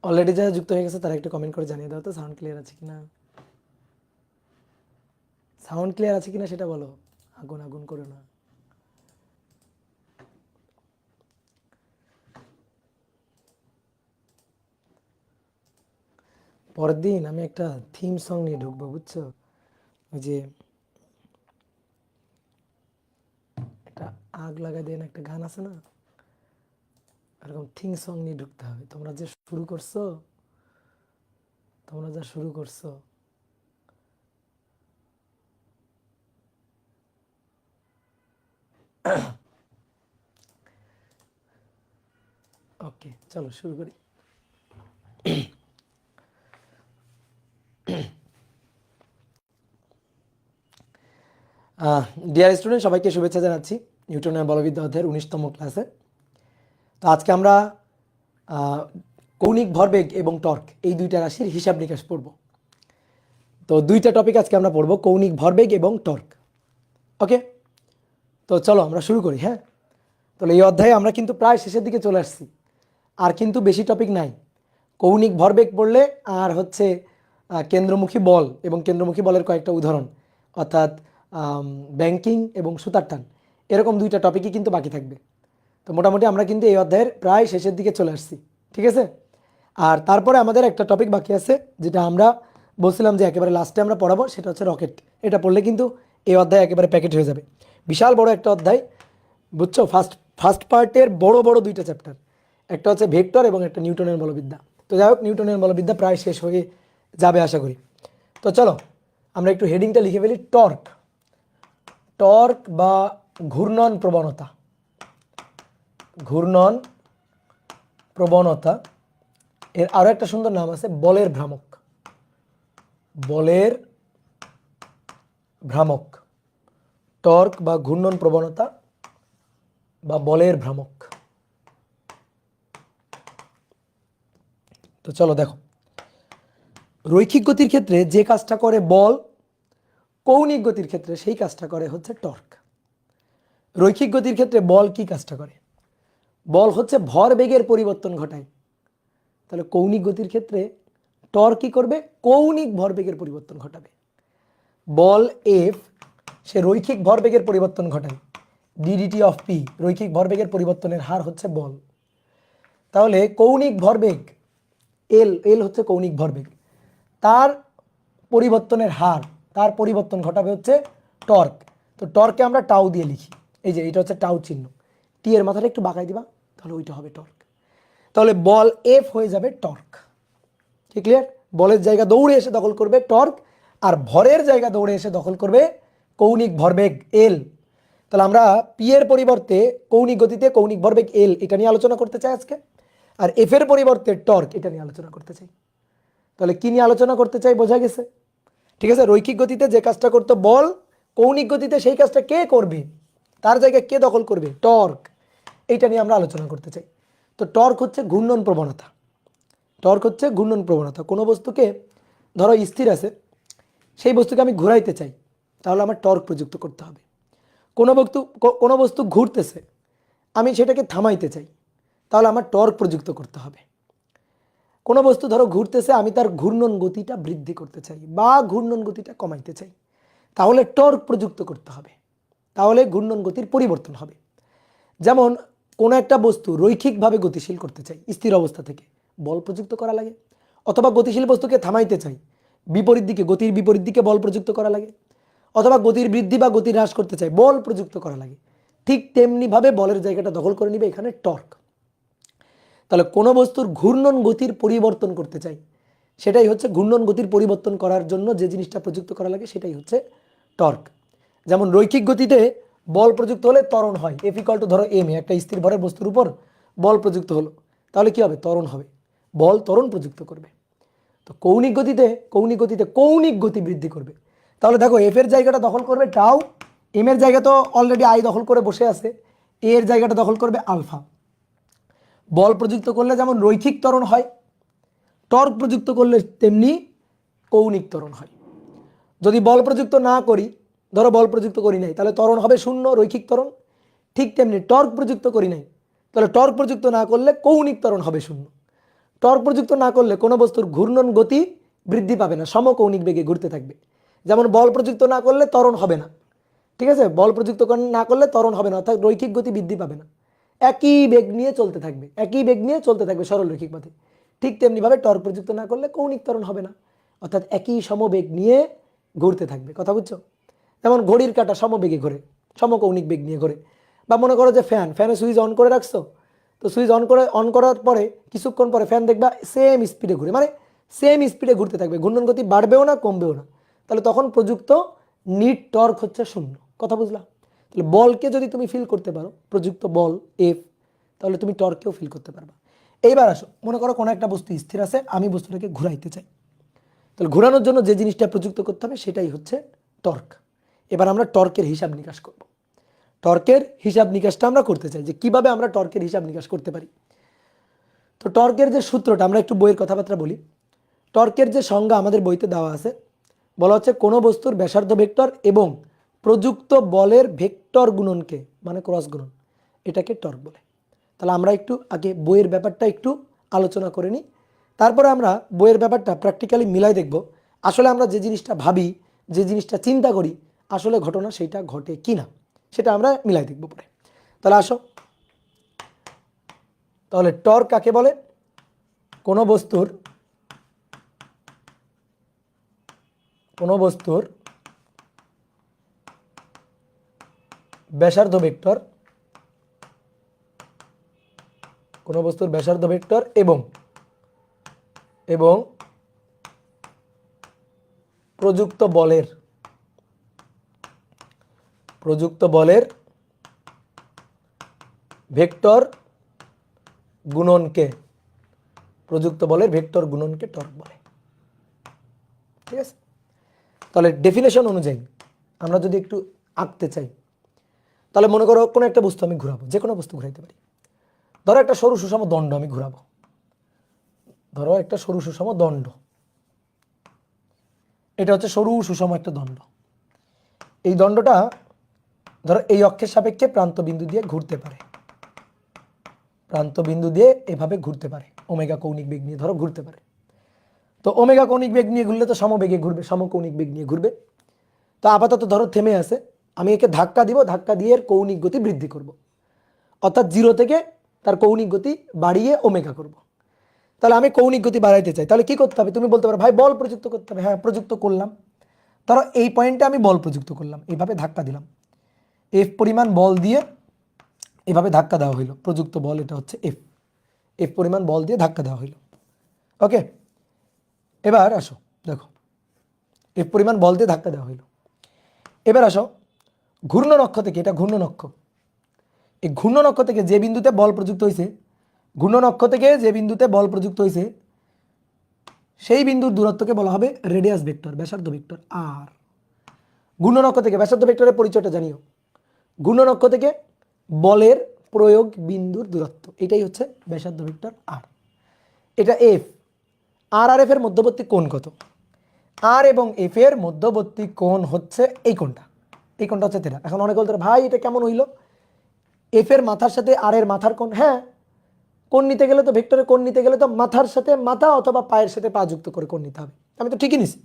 Already যারা যুক্ত হয়ে গেছে তারা একটু কমেন্ট করে জানিয়ে দাও তো সাউন্ড ক্লিয়ার আছে কিনা। সাউন্ড ক্লিয়ার আছে কিনা সেটা বলো, আগুন আগুন করো না। পরের দিন আমি একটা থিম সং নিয়ে ঢুকবো, বুঝছো? ওই যে একটা আগ লাগা দেন একটা গান আছে না, এরকম থিম সং নিয়ে ঢুকতে হবে। তোমরা যে শুরু করছো, তোমরা যা শুরু করছো, ওকে চলো শুরু করি। ডিয়ার স্টুডেন্ট, সবাইকে শুভেচ্ছা জানাচ্ছি নিউটনের বলবিদ্যা অধ্যায়ের 19তম ক্লাসে। তো আজকে আমরা কৌণিক ভরবেগ এবং টর্ক এই দুইটা রাশির হিসাব নিকাশ পড়ব। তো দুইটা টপিক আজকে আমরা পড়ব, কৌণিক ভরবেগ এবং টর্ক। ওকে, তো চলো আমরা শুরু করি। হ্যাঁ, তাহলে এই অধ্যায়ে আমরা কিন্তু প্রায় শেষের দিকে চলে আসছি, আর কিন্তু বেশি টপিক নাই। কৌণিক ভরবেগ পড়লে আর হচ্ছে কেন্দ্রমুখী বল এবং কেন্দ্রমুখী বলের কয়েকটা উদাহরণ, অর্থাৎ ব্যাংকিং এবং সুতার টান, এরকম দুইটা টপিকই কিন্তু বাকি থাকবে। তো মোটামুটি আমরা কিন্তু এই অধ্যায়ের প্রায় শেষের দিকে চলে আসছি, ঠিক আছে? আর তারপরে আমাদের একটা টপিক বাকি আছে, যেটা আমরা বলছিলাম যে একেবারে লাস্টে আমরা পড়াবো, সেটা হচ্ছে রকেট। এটা পড়লে কিন্তু এই অধ্যায় একেবারে প্যাকেট হয়ে যাবে। বিশাল বড় একটা অধ্যায়, বুঝছো? ফার্স্ট পার্টের বড় বড় দুইটা চ্যাপ্টার, একটা হচ্ছে ভেক্টর এবং একটা নিউটনের বলবিদ্যা। তো যাই হোক, নিউটনের বলবিদ্যা প্রায় শেষ হয়ে যাবে আশা করি। তো চলো আমরা একটু হেডিংটা লিখে ফেলি, টর্ক। টর্ক বা ঘূর্ণন প্রবণতা, ঘূর্ণন প্রবণতা, এর আরো একটা সুন্দর নাম আছে, বলের ভ্রামক। বলের ভ্রামক, টর্ক বা ঘূর্ণন প্রবণতা বা বলের ভ্রামক। তো চলো দেখো, রৈখিক গতির ক্ষেত্রে যে কাজটা করে বল, কৌণিক গতির ক্ষেত্রে সেই কাজটা করে হচ্ছে টর্ক। রৈখিক গতির ক্ষেত্রে বল কি কাজটা করে? বল হচ্ছে ভর বেগের পরিবর্তন ঘটায়। তাহলে কৌণিক গতির ক্ষেত্রে টর্ক কি করবে? কৌণিক ভরবেগের পরিবর্তন ঘটাবে। বল এফ, সে রৈখিক ভরবেগের পরিবর্তন ঘটায়, ডিডিটি অফ পি, রৈখিক ভরবেগের পরিবর্তনের হার হচ্ছে বল। তাহলে কৌণিক ভরবেগ এল, এল হচ্ছে কৌণিক ভরবেগ, তার পরিবর্তনের হার, তার পরিবর্তন ঘটাবে হচ্ছে টর্ক। তো টর্ককে আমরা টাউ দিয়ে লিখি, এই যে এটা হচ্ছে টাউ চিহ্ন, টি এর মাথাটা একটু বাঁকাই দিবা, তাহলে ওইটা হবে টর্ক। তাহলে বল এফ হয়ে যাবে টর্ক। কি ক্লিয়ার? বলের জায়গা দৌড়ে এসে দখল করবে টর্ক, আর ভরের জায়গা দৌড়ে এসে দখল করবে কৌণিক ভরবেগ এল। তাহলে আমরা পি এর পরিবর্তে কৌণিক গতিতে কৌণিক ভরবেগ এল, এটা নিয়ে আলোচনা করতে চাই আজকে। আর এফ এর পরিবর্তে টর্ক, এটা নিয়ে আলোচনা করতে চাই। তাহলে কি নিয়ে আলোচনা করতে চাই বোঝা গেছে? ঠিক আছে, রৈখিক গতিতে যে কাজটা করতো বল, কৌণিক গতিতে সেই কাজটা কে করবে, তার জায়গায় কে দখল করবে? টর্ক। এইটা নিয়ে আমরা আলোচনা করতে চাই। তো টর্ক হচ্ছে ঘূর্ণন প্রবণতা। টর্ক হচ্ছে ঘূর্ণন প্রবণতা। কোনো বস্তুকে ধরো স্থির আছে, সেই বস্তুকে আমি ঘুরাইতে চাই, তাহলে আমার টর্ক প্রযুক্ত করতে হবে। কোনো বস্তু ঘুরতেছে, আমি সেটাকে থামাইতে চাই, তাহলে আমার টর্ক প্রযুক্ত করতে হবে। কোনো বস্তু ধরো ঘুরতেছে, আমি তার ঘূর্ণন গতিটা বৃদ্ধি করতে চাই বা ঘূর্ণন গতিটা কমাইতে চাই, তাহলে টর্ক প্রযুক্ত করতে হবে, তাহলে ঘূর্ণন গতির পরিবর্তন হবে। যেমন কোনো একটা বস্তু রৈখিকভাবে গতিশীল করতে চাই স্থির অবস্থা থেকে, বল প্রযুক্ত করা লাগে। অথবা গতিশীল বস্তুকে থামাইতে চাই, বিপরীত দিকে, গতির বিপরীত দিকে বল প্রযুক্ত করা লাগে। অথবা গতির বৃদ্ধি বা গতি হ্রাস করতে চাই, বল প্রযুক্ত করা লাগে। ঠিক তেমনিভাবে বলের জায়গাটা দখল করে নিবে এখানে টর্ক। তাহলে কোনো বস্তুর ঘূর্ণন গতির পরিবর্তন করতে চাই, সেটাই হচ্ছে ঘূর্ণন গতির পরিবর্তন করার জন্য যে জিনিসটা প্রযুক্ত করা লাগে সেটাই হচ্ছে টর্ক। যেমন রৈখিক গতিতে বল প্রযুক্ত হলে ত্বরণ হয়, এফ ইকুয়াল টু ধরো এম, একটা স্থির ভরের বস্তুর উপর বল প্রযুক্ত হলো, তাহলে কি হবে? ত্বরণ হবে, বল ত্বরণ প্রযুক্ত করবে। তো কৌণিক গতিতে কৌণিক গতি বৃদ্ধি করবে। তাহলে দেখো, এফ এর জায়গাটা দখল করবে টাউ, এম এর জায়গা তো অলরেডি আই দখল করে বসে আছে, এ এর জায়গাটা দখল করবে আলফা। বল প্রযুক্ত করলে যেমন রৈখিক ত্বরণ হয়, টর্ক প্রযুক্ত করলে তেমনি কৌণিক ত্বরণ হয়। যদি বল প্রযুক্ত না করি, ধরো বল প্রযুক্ত করি নাই, তাহলে ত্বরণ হবে শূন্য, রৈখিক ত্বরণ। ঠিক তেমনি টর্ক প্রযুক্ত করি নাই, তাহলে টর্ক প্রযুক্ত না করলে কৌণিক ত্বরণ হবে শূন্য। টর্ক প্রযুক্ত না করলে কোনো বস্তুর ঘূর্ণন গতি বৃদ্ধি পাবে না, সমকৌণিক বেগে ঘুরতে থাকবে। যেমন বল প্রযুক্ত না করলে ত্বরণ হবে না, ঠিক আছে, বল প্রযুক্ত না করলে ত্বরণ হবে না, অর্থাৎ রৈখিক গতি বৃদ্ধি পাবে না, একই বেগ নিয়ে চলতে থাকবে, একই বেগ নিয়ে চলতে থাকবে সরল রৈখিক পথে। ঠিক তেমনিভাবে টর্ক প্রযুক্ত না করলে কৌণিক ত্বরণ হবে না, অর্থাৎ একই সমবেগ নিয়ে ঘুরতে থাকবে। কথা বুঝছো? যেমন ঘড়ির কাঁটা সমবেগে ঘোরে, সমকৌণিক বেগ নিয়ে ঘোরে। বা মনে করো যে ফ্যানে সুইচ অন করে রাখছো, তো সুইচ অন করার পরে কিছুক্ষণ পরে ফ্যান দেখবা সেম স্পিডে ঘুরে, মানে সেম স্পিডে ঘুরতে থাকবে, ঘূর্ণন গতি বাড়বেও না কমবেও না। তাহলে তখন প্রযুক্ত নিট টর্ক হচ্ছে শূন্য। কথা বুঝলা? তাহলে বলকে যদি তুমি ফিল করতে পারো, প্রযুক্ত বল এফ, তাহলে তুমি টর্ককেও ফিল করতে পারবা। এইবার আসো, মনে করো কোনো একটা বস্তু স্থির আছে, আমি বস্তুটাকে ঘুরাইতে চাই, তাহলে ঘোরানোর জন্য যে জিনিসটা প্রযুক্ত করতে হবে সেটাই হচ্ছে টর্ক। এবার আমরা টর্কের হিসাব নিকাশ করব। টর্কের হিসাব নিকাশটা আমরা করতে চাই যে কিভাবে আমরা টর্কের হিসাব নিকাশ করতে পারি। তো টর্কের যে সূত্রটা, আমরা একটু বইয়ের কথাবার্তা বলি। টর্কের যে সংজ্ঞা আমাদের বইতে দেওয়া আছে, বলা হচ্ছে কোনো বস্তুর ব্যাসার্ধ ভেক্টর এবং প্রযুক্ত বলের ভেক্টর গুণনকে, মানে ক্রস গুণন, এটাকে টর্ক বলে। তাহলে আমরা একটু আগে বইয়ের ব্যাপারটা একটু আলোচনা করে নিই, তারপরে আমরা বইয়ের ব্যাপারটা প্র্যাকটিক্যালি মিলাই দেখব আসলে আমরা যে জিনিসটা ভাবি, যে জিনিসটা চিন্তা করি, আসলে ঘটনা সেইটা ঘটে কি না, সেটা আমরা মিলাই দেখব পরে। তাহলে আসো, তাহলে টর্ক কাকে বলে? কোনো বস্তুর ব্যাসার্ধ ভেক্টর, কোনো বস্তুর ব্যাসার্ধ ভেক্টর এবং প্রযুক্ত বলের ভেক্টর গুণনকে টর্ক বলে। ঠিক আছে? তাহলে ডেফিনেশন অনুযায়ী আমরা যদি একটু আঁকতে চাই, তাহলে মনে করো কোনো একটা বস্তু আমি ঘুরাবো, যে কোনো বস্তু ঘুরাইতে পারি। ধরো একটা সরু সুষম দণ্ড আমি ঘুরাবো, এটা হচ্ছে সরু সুষম একটা দণ্ড। এই দণ্ডটা ধরো এই অক্ষের সাপেক্ষে প্রান্ত বিন্দু দিয়ে ঘুরতে পারে, এভাবে ঘুরতে পারে, ওমেগা কৌণিক বেগ নিয়ে ধরো ঘুরতে পারে। তো ওমেগা কৌণিক বেগ নিয়ে ঘুরলে তো সমবেগে ঘুরবে, সমকৌণিক বেগ নিয়ে ঘুরবে। তো আপাতত ধরো থেমে আছে, আমি একে ধাক্কা দিব, ধাক্কা দিয়ে এর কৌণিক গতি বৃদ্ধি করব, অর্থাৎ 0 থেকে তার কৌণিক গতি বাড়িয়ে ওমেগা করব। তাহলে আমি কৌণিক গতি বাড়াইতে চাই, তাহলে কি করতে হবে? তুমি বলতে পারো ভাই বল প্রযুক্ত করতে হবে। হ্যাঁ, প্রযুক্ত করলাম। ধরো এই পয়েন্টে আমি বল প্রযুক্ত করলাম, এইভাবে ধাক্কা দিলাম, এফ পরিমাণ বল দিয়ে এভাবে ধাক্কা দেওয়া হইলো, প্রযুক্ত বল এটা হচ্ছে এফ পরিমাণ বল দিয়ে ধাক্কা দেওয়া হইলো। ওকে, এবার আসো, দেখো এফ পরিমাণ বল দিয়ে ধাক্কা দেওয়া হইলো। এবার আসো ঘূর্ণন অক্ষ থেকে, এটা ঘূর্ণন অক্ষ, এই ঘূর্ণন অক্ষ থেকে যে বিন্দুতে বল প্রযুক্ত হয়েছে, সেই বিন্দুর দূরত্বকে বলা হবে রেডিয়াস ভেক্টর, ব্যাসার্ধ ভেক্টর আর। ঘূর্ণন অক্ষ থেকে ব্যাসার্ধ ভেক্টরের পরিচয়টা জানিও। ঘূর্ণন অক্ষ থেকে বলের প্রয়োগ বিন্দুর দূরত্ব, এটাই হচ্ছে ব্যাসার্ধ ভেক্টর আর। এটা এফ, আর এফ এর মধ্যবর্তী কোণ কত? আর এবং এফ এর মধ্যবর্তী কোণ হচ্ছে এই কোণটা, হচ্ছে থিটা। এখন অনেকে বলতে ভাই এটা কেমন হইল? এফ এর মাথার সাথে আর এর মাথার কোণ, হ্যাঁ, কোণ নিতে গেলে তো ভেক্টরের কোণ নিতে গেলে তো মাথার সাথে মাথা অথবা পায়ের সাথে পা যুক্ত করে কোণ নিতে হবে। আমি তো ঠিকই নিছি,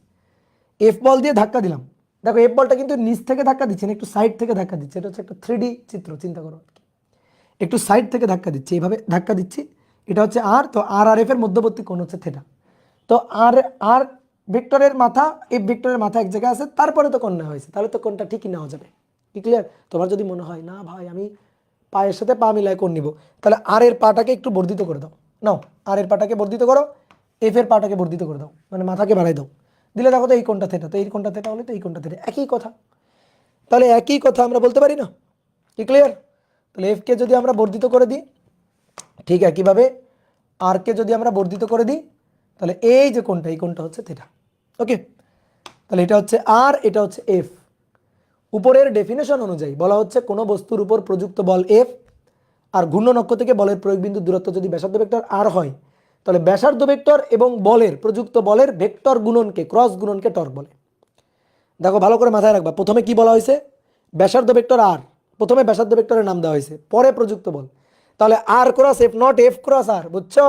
এফ বল দিয়ে ধাক্কা দিলাম, দেখো এফ বলটা কিন্তু নিচ থেকে ধাক্কা দিচ্ছে না, একটু সাইড থেকে ধাক্কা দিচ্ছে। এটা হচ্ছে একটা 3D চিত্র, চিন্তা করো, একটু সাইড থেকে ধাক্কা দিচ্ছি, এইভাবে ধাক্কা দিচ্ছি, এটা হচ্ছে আর। তো আর এফ এর মধ্যবর্তী কোণ হচ্ছে থিটা। তো আর ভেক্টরের মাথা, এফ ভেক্টরের মাথা এক জায়গায় আছে, তারপরে তো কোণ নেওয়া হয়েছে, তাহলে তো কোণটা ঠিকই নেওয়া যাবে। কি ক্লিয়ার? তোমার যদি মনে হয় না ভাই আমি পায়ের সাথে পা মিলায় কোণ নিব, তাহলে আর এর পাটাকে একটু বর্ধিত করে দাও, নাও আর এর পাটাকে বর্ধিত করো, এফ এর পাটাকে বর্ধিত করে দাও, মানে মাথাকে বাড়াই দাও, দিলে দেখো তো এই কোণটা থিটা, তো এই কোণটা থিটা হলে তো এই কোণটা থিটা, একই কথা। তাহলে একই কথা আমরা বলতে পারি না? কি ক্লিয়ার? তাহলে এফ কে যদি আমরা বর্ধিত করে দিই, ঠিক একইভাবে আর কে যদি আমরা বর্ধিত করে দিই, তাহলে এই যে কোণটা, এই কোণটা হচ্ছে থিটা। ওকে, তাহলে এটা হচ্ছে আর, এটা হচ্ছে এফ। উপরের ডেফিনেশন অনুযায়ী বলা হচ্ছে কোনো বস্তুর উপর প্রযুক্ত বল এফ আর ঘূর্ণন অক্ষ থেকে বলের প্রয়োগ বিন্দুর দূরত্ব যদি ব্যাসার্ধ ভেক্টর আর হয়, তাহলে ব্যাসার্ধ ভেক্টর এবং প্রযুক্ত বলের ভেক্টর গুণনকে, ক্রস গুণনকে টর্ক বলে। দেখো ভালো করে মাথায় রাখবা, প্রথমে কি বলা হয়েছে? ব্যাসার্ধ ভেক্টর আর, প্রথমে ব্যাসার্ধ ভেক্টরের নাম দেওয়া হয়েছে, পরে প্রযুক্ত বল। তাহলে R cross F, not F cross R, বুঝছো?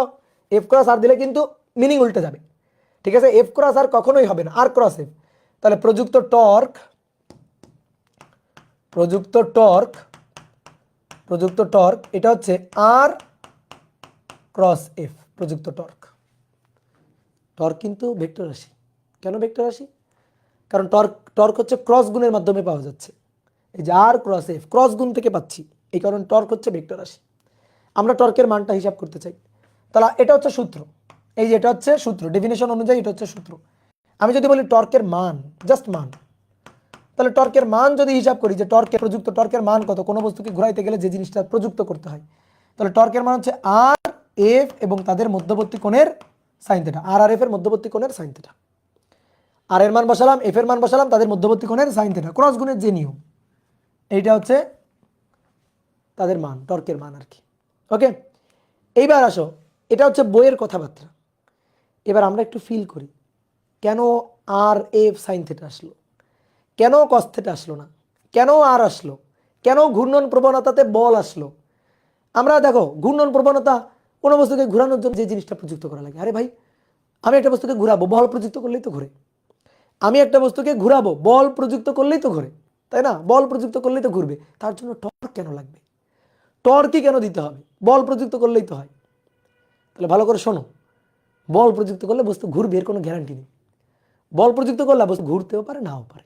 এফ ক্রস আর দিলে কিন্তু মিনিং উল্টে যাবে, ঠিক আছে? এফ ক্রস আর কখনোই হবে না, আর ক্রস এফ। তাহলে প্রযুক্ত টর্ক এটা হচ্ছে আর ক্রস এফ। প্রযুক্ত টর্ক কিন্তু ভেক্টর রাশি। কেন ভেক্টর রাশি? কারণ টর্ক হচ্ছে ক্রস গুণের মাধ্যমে পাওয়া যাচ্ছে। এই যে আর ক্রস এফ, ক্রস গুণ থেকে পাচ্ছি, এই কারণে টর্ক হচ্ছে ভেক্টর রাশি। আমরা টর্কের মানটা হিসাব করতে চাই, তাহলে এটা হচ্ছে সূত্র। এই যে এটা হচ্ছে সূত্র, ডেফিনেশন অনুযায়ী এটা হচ্ছে সূত্র। আমি যদি বলি টর্কের মান, জাস্ট মান, তাহলে টর্কের মান যদি হিসাব করি যে প্রযুক্ত টর্কের মান কত, কোনো বস্তুকে ঘুরাইতে গেলে যে জিনিসটা প্রযুক্ত করতে হয়, তাহলে টর্কের মান হচ্ছে আর এফ এবং তাদের মধ্যবর্তী কোণের সাইন থিটা। আর এফ এর মধ্যবর্তী কোণের সাইন থিটা। আর এর মান বসালাম, এফ এর মান বসালাম, তাদের মধ্যবর্তী কোণের সাইন থিটা, ক্রস গুণের যে নিয়ম, এইটা হচ্ছে তাদের মান, টর্কের মান আর কি। ওকে, এইবার আসো, এটা হচ্ছে বইয়ের কথাবার্তা। এবার আমরা একটু ফিল করি, কেন আর এফ সাইন থিটা আসলো, কেন কস থিটা আসলো না, কেন আর আসলো, কেন ঘূর্ণন প্রবণতাতে বল আসলো। আমরা দেখো, ঘূর্ণন প্রবণতা কোনো বস্তুকে ঘোরানোর জন্য যে জিনিসটা প্রযুক্ত করা লাগে। আরে ভাই, আমি একটা বস্তুকে ঘুরাবো, বল প্রযুক্ত করলেই তো ঘুরে। আমি একটা বস্তুকে ঘুরাবো, বল প্রযুক্ত করলেই তো ঘুরে, তাই না? বল প্রযুক্ত করলেই তো ঘুরবে। তার জন্য টর্ক কেন লাগবে? টর্কই কেন দিতে হবে? বল প্রযুক্ত করলেই তো হয়। তাহলে ভালো করে শোনো, বল প্রযুক্ত করলে বস্তু ঘুরবে এর কোনো গ্যারান্টি নেই। বল প্রযুক্ত করলে বস্তু ঘুরতেও পারে, নাও পারে।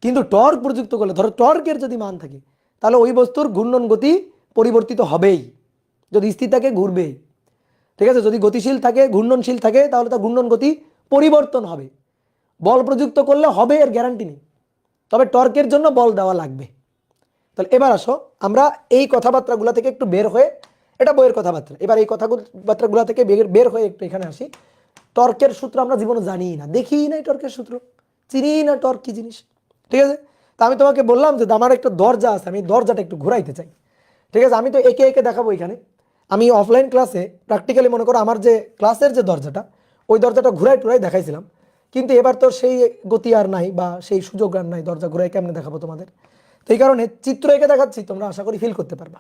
কিন্তু টর্ক প্রযুক্ত করলে, ধরো টর্কের যদি মান থাকে, তাহলে ওই বস্তুর ঘূর্ণন গতি পরিবর্তিত হবেই। যদি স্থির থাকে ঘুরবেই, ঠিক আছে? যদি গতিশীল থাকে, ঘূর্ণনশীল থাকে, তাহলে তার ঘূর্ণন গতি পরিবর্তন হবে। বল প্রযুক্ত করলে হবে এর গ্যারান্টি নেই, তবে টর্কের জন্য বল দেওয়া লাগবে। তাহলে এবার আসো, আমরা এই কথাবার্তাগুলো থেকে একটু বের হয়ে, এটা বইয়ের কথাবার্তা, এবার এই কথাবার্তাগুলো থেকে বের হয়ে একটু এখানে আসি। টর্কের সূত্র আমরা জীবনে জানি না, দেখি নাই টর্কের সূত্র, চিনি না টর্ক কি জিনিস, ঠিক আছে? তা আমি তোমাকে বললাম যে আমার একটা দরজা আছে, আমি দরজাটা একটু ঘুরাইতে চাই, ঠিক আছে? আমি তো একে একে দেখাবো এখানে। আমি অফলাইন ক্লাসে প্র্যাকটিক্যালি মনে করো আমার যে ক্লাসের যে দরজাটা, ওই দরজাটা ঘুরাই টুরাই দেখাইছিলাম, কিন্তু এবার তো সেই গতি আর নাই বা সেই সুযোগ আর নাই, দরজা ঘুরাই কেমনে দেখাবো তোমাদের। তো এই কারণে চিত্র এঁকে দেখাচ্ছি, তোমরা আশা করি ফিল করতে পারবা,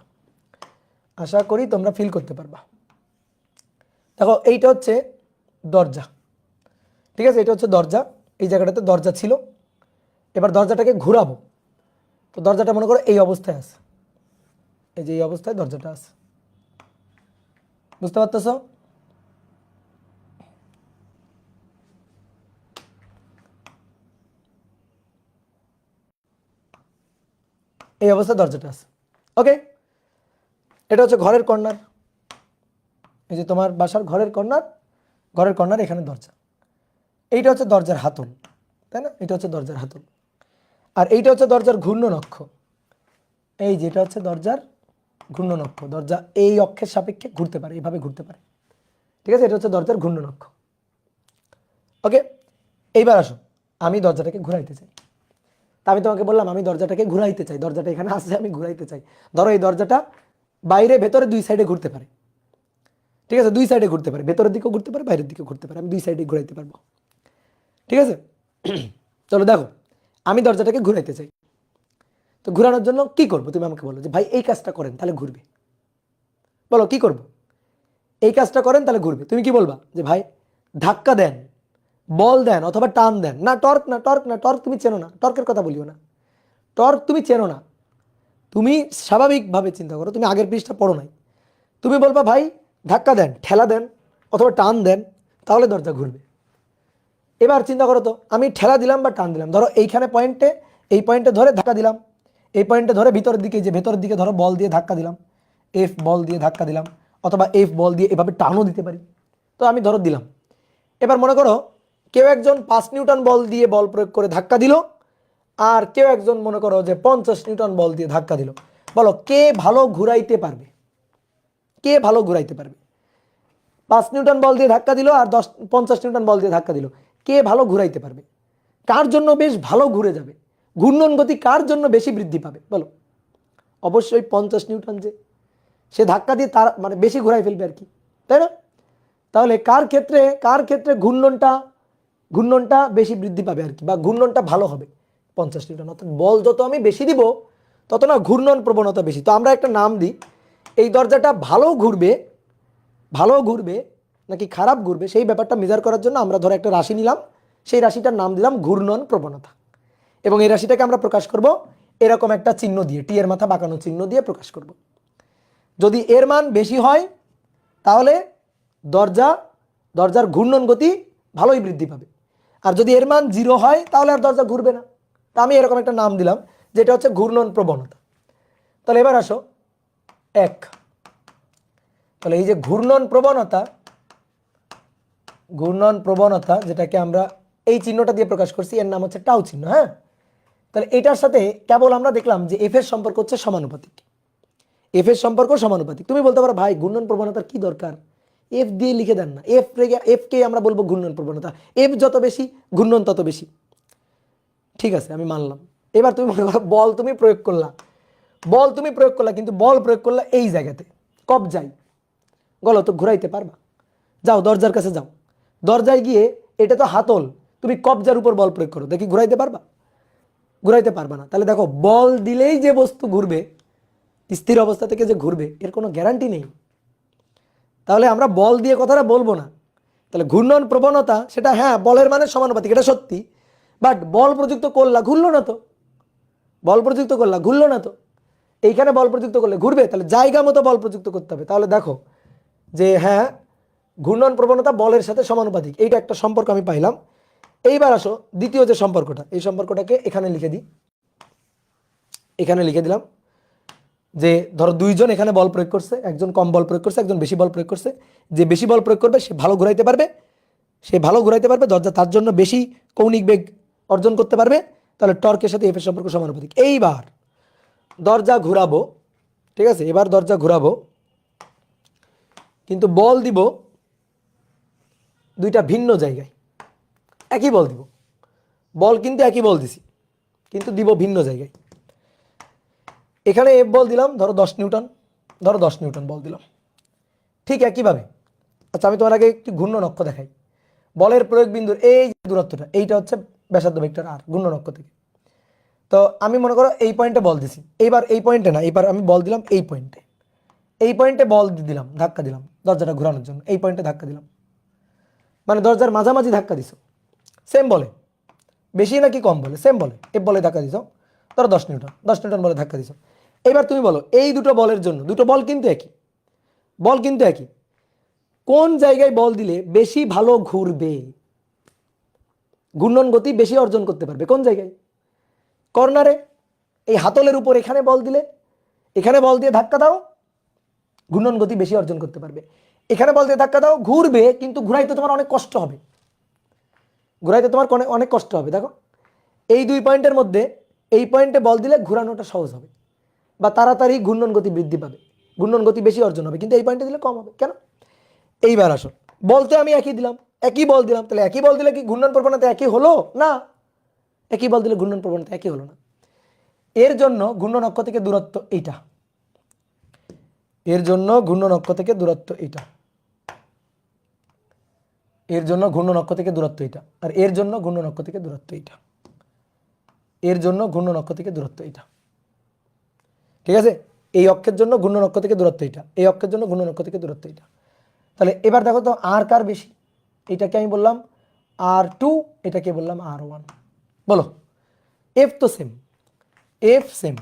দেখো এইটা হচ্ছে দরজা, ঠিক আছে? এটা হচ্ছে দরজা, এই জায়গাটাতে দরজা ছিল। এবার দরজাটাকে ঘুরাবো, তো দরজাটা মনে করো এই অবস্থায় আছে, এই যে এই অবস্থায় দরজাটা আছে, বুঝতে পারতেছো? এই অবস্থায় দরজাটা আছে। ওকে, এটা হচ্ছে ঘরের কর্নার, এই যে তোমার বাসার ঘরের কর্নার, এখানে দরজা। এইটা হচ্ছে দরজার হাতল, তাই না? এটা হচ্ছে দরজার হাতল। আর এইটা হচ্ছে দরজার ঘূর্ণন অক্ষ, এই যেটা হচ্ছে দরজার ঘূর্ণন অক্ষ। দরজা এই অক্ষের সাপেক্ষে ঘুরতে পারে, এইভাবে ঘুরতে পারে, ঠিক আছে? এটা হচ্ছে দরজার ঘূর্ণন অক্ষ। ওকে, এইবার আসো, আমি দরজাটাকে ঘুরাইতে চাই। তা আমি তোমাকে বললাম আমি দরজাটাকে ঘুরাইতে চাই, দরজাটা এখানে আসছে, আমি ঘুরাইতে চাই। ধরো এই দরজাটা বাইরে ভেতরে দুই সাইডে ঘুরতে পারে, ঠিক আছে? দুই সাইডে ঘুরতে পারে, ভেতরের দিকেও ঘুরতে পারে, বাইরের দিকেও ঘুরতে পারে, আমি দুই সাইডে ঘুরাইতে পারবো, ঠিক আছে? চলো দেখো, আমি দরজাটাকে ঘুরাইতে চাই, তো ঘুরানোর জন্য কি করব? তুমি আমাকে বলো যে ভাই এই কাজটা করেন তাহলে ঘুরবে। বলো কি করব? এই কাজটা করেন তাহলে ঘুরবে। তুমি কি বলবা? যে ভাই ধাক্কা দেন, বল দেন, অথবা টান দেন। না টর্ক না, টর্ক তুমি চেনো না, টর্কের কথা বলিও না, টর্ক তুমি চেনো না। তুমি স্বাভাবিকভাবে চিন্তা করো, তুমি আগের পৃষ্ঠা পড়ো নাই। তুমি বলবা ভাই ধাক্কা দেন, ঠেলা দেন, অথবা টান দেন, তাহলে দরজা ঘুরবে। এবার চিন্তা করো তো, আমি ঠেলা দিলাম বা টান দিলাম, ধরো এইখানে পয়েন্টে, এই পয়েন্টে ধরে ধাক্কা দিলাম, এই পয়েন্টে ধরে ভিতরের দিকে, যে ভেতরের দিকে ধরো বল দিয়ে ধাক্কা দিলাম, এফ বল দিয়ে ধাক্কা দিলাম, অথবা এফ বল দিয়ে এভাবে টানও দিতে পারি। তো আমি ধরো দিলাম। এবার মনে করো কেউ একজন 5 নিউটন বল দিয়ে বল প্রয়োগ করে ধাক্কা দিল, আর কেউ একজন মনে করো যে 50 নিউটন বল দিয়ে ধাক্কা দিল। বলো কে ভালো ঘুরাইতে পারবে? কে ভালো ঘুরাইতে পারবে? 5 নিউটন বল দিয়ে ধাক্কা দিল আর 50 নিউটন বল দিয়ে ধাক্কা দিল, কে ভালো ঘুরাইতে পারবে? কার জন্য বেশ ভালো ঘুরে যাবে? ঘূর্ণন গতি কার জন্য বেশি বৃদ্ধি পাবে? বলো। অবশ্যই 50 নিউটন, যে সে ধাক্কা দিয়ে তার মানে বেশি ঘুরাই ফেলবে আর কি, তাই না? তাহলে কার ক্ষেত্রে ঘূর্ণনটা বেশি বৃদ্ধি পাবে আর কি, বা ঘূর্ণনটা ভালো হবে? 50 নিউটন। অর্থাৎ বল যত আমি বেশি দিব, তত না ঘূর্ণন প্রবণতা বেশি। তো আমরা একটা নাম দিই, এই দরজাটা ভালো ঘুরবে নাকি খারাপ ঘুরবে সেই ব্যাপারটা মেজার করার জন্য আমরা ধরো একটা রাশি নিলাম, সেই রাশিটার নাম দিলাম ঘূর্ণন প্রবণতা, এবং এই রাশিটাকে আমরা প্রকাশ করব এরকম একটা চিহ্ন দিয়ে, টি এর মাথা বাঁকানো চিহ্ন দিয়ে প্রকাশ করব। যদি এর মান বেশি হয় তাহলে দরজার ঘূর্ণন গতি ভালোই বৃদ্ধি পাবে, আর যদি এর মান 0 হয় তাহলে আর দরজা ঘুরবে না। তা আমি এরকম একটা নাম দিলাম যেটা হচ্ছে ঘূর্ণন প্রবণতা। তাহলে এবার আসো 1, তাহলে এই যে ঘূর্ণন প্রবণতা যেটাকে আমরা এই চিহ্নটা দিয়ে প্রকাশ করছি, এর নাম হচ্ছে টাউ চিহ্ন। হ্যাঁ, তাহলে এটার সাথে কেবল আমরা দেখলাম যে এফ এর সম্পর্ক হচ্ছে সমানুপাতিক, এফ এর সম্পর্ক সমানুপাতিক। তুমি বলতে পারো ভাই ঘূর্ণন প্রবণতার কি দরকার, এফ দিয়ে লিখে দেন না, এফ কে আমরা বলবো ঘূর্ণন প্রবণতা, এফ যত বেশি ঘূর্ণন তত বেশি। ঠিক আছে, আমি মানলাম। এবার তুমি মনে করো বল তুমি প্রয়োগ করলা, কিন্তু বল প্রয়োগ করলা এই জায়গাতে কবজায়, গলত ঘুরাইতে পারবা? যাও দরজার কাছে যাও, দরজায় গিয়ে এটা তো হাতল, তুমি কবজার উপর বল প্রয়োগ করো, দেখি ঘুরাইতে পারবা? ঘুরাইতে পারবা না। তাহলে দেখো বল দিলেই যে বস্তু ঘুরবে, স্থির অবস্থা থেকে যে ঘুরবে এর কোনো গ্যারান্টি নেই। তাহলে আমরা বল দিয়ে কথাটা বলবো না। তাহলে ঘূর্ণন প্রবণতা সেটা হ্যাঁ বলের মানে সমানুপাতিক, এটা সত্যি, বাট বল প্রযুক্ত করলা ঘুরলো না তো, এইখানে বল প্রযুক্ত করলে ঘুরবে? তাহলে জায়গা মতো বল প্রযুক্ত করতে হবে। তাহলে দেখো যে হ্যাঁ ঘূর্ণন প্রবণতা বলের সাথে সমানুপাতিক, এইটা একটা সম্পর্ক আমি পাইলাম। এইবার আসো দ্বিতীয় যে সম্পর্কটা, এই সম্পর্কটাকে এখানে লিখে দিই, এখানে লিখে দিলাম যে ধরো দুইজন এখানে বল প্রয়োগ করছে, একজন কম বল প্রয়োগ করছে, একজন বেশি বল প্রয়োগ করছে। যে বেশি বল প্রয়োগ করবে সে ভালো ঘুরাইতে পারবে, দরজা তার জন্য বেশি কৌণিক বেগ অর্জন করতে পারবে। তাহলে টর্কের সাথে এফ এর সম্পর্ক সমানুপাতিক। এইবার দরজা ঘুরাবো, ঠিক আছে, এবার দরজা ঘুরাবো, কিন্তু বল দিব দুইটা ভিন্ন জায়গায়, একই বল দিব, বল কিন্তু একই বল দিছি কিন্তু দিব ভিন্ন জায়গায়। এখানে এফ বল দিলাম ধরো 10 নিউটন, বল দিলাম, ঠিক একইভাবে। আচ্ছা আমি তোমার আগে একটি ঘূর্ণন অক্ষ দেখাই। বলের প্রয়োগ বিন্দুর এই যে দূরত্বটা, এইটা হচ্ছে ব্যাসার্ধ ভেক্টর আর ঘূর্ণন অক্ষ থেকে। তো আমি মনে করো এই পয়েন্টে বল দিছি, এইবার এই পয়েন্টে না, এইবার আমি বল দিলাম এই পয়েন্টে বল দিলাম, ধাক্কা দিলাম দরজাটা ঘোরানোর জন্য, এই পয়েন্টে ধাক্কা দিলাম, মানে দরজার মাঝামাঝি ধাক্কা দিছো, সেম বলে, বেশি নাকি কম বলে, সেম বলে, এফ বলে ধাক্কা দিছো, ধরো 10 নিউটন বলে ধাক্কা দিছো। এবার তুমি বলো এই দুটো বলের জন্য, দুটো বল কিন্তু একই, কোন জায়গায় বল দিলে বেশি ভালো ঘুরবে, ঘূর্ণন গতি বেশি অর্জন করতে পারবে? কোন জায়গায়? কর্নারে, এই হাতলের উপর এখানে বল দিলে, এখানে বল দিয়ে ধাক্কা দাও, ঘূর্ণন গতি বেশি অর্জন করতে পারবে। এখানে বল দিয়ে ধাক্কা দাও, ঘুরবে কিন্তু ঘুরাইতে তোমার অনেক কষ্ট হবে, দেখো এই দুই পয়েন্টের মধ্যে এই পয়েন্টে বল দিলে ঘুরানোটা সহজ হবে বা তাড়াতাড়ি ঘূর্ণন গতি বৃদ্ধি পাবে, ঘূর্ণন গতি বেশি অর্জন হবে, কিন্তু এই পয়েন্টে দিলে কম হবে। কেন? এইবার আসো, বলতে আমি একই বল দিলাম, তাহলে একই বল দিলে কি ঘূর্ণন প্রবণতা একই হলো না? একই বল দিলে ঘূর্ণন প্রবণতা একই হলো না। এর জন্য ঘূর্ণন অক্ষ থেকে দূরত্ব এইটা, এর জন্য ঘূর্ণন অক্ষ থেকে দূরত্ব এইটা, এর জন্য ঘূর্ণন অক্ষ থেকে দূরত্ব এইটা, আর এর জন্য ঘূর্ণন অক্ষ থেকে দূরত্ব এইটা, এর জন্য ঘূর্ণন অক্ষ থেকে দূরত্ব এইটা। ঠিক আছে, এই অক্ষের জন্য ঘূর্ণন অক্ষ থেকে দূরত্ব এইটা, এই অক্ষের জন্য ঘূর্ণন অক্ষ থেকে দূরত্ব এইটা। তাহলে এবার দেখো তো আর কার বেশি? এটাকে আমি বললাম R2, এটাকে বললাম R1। বলো এফ তো সেম,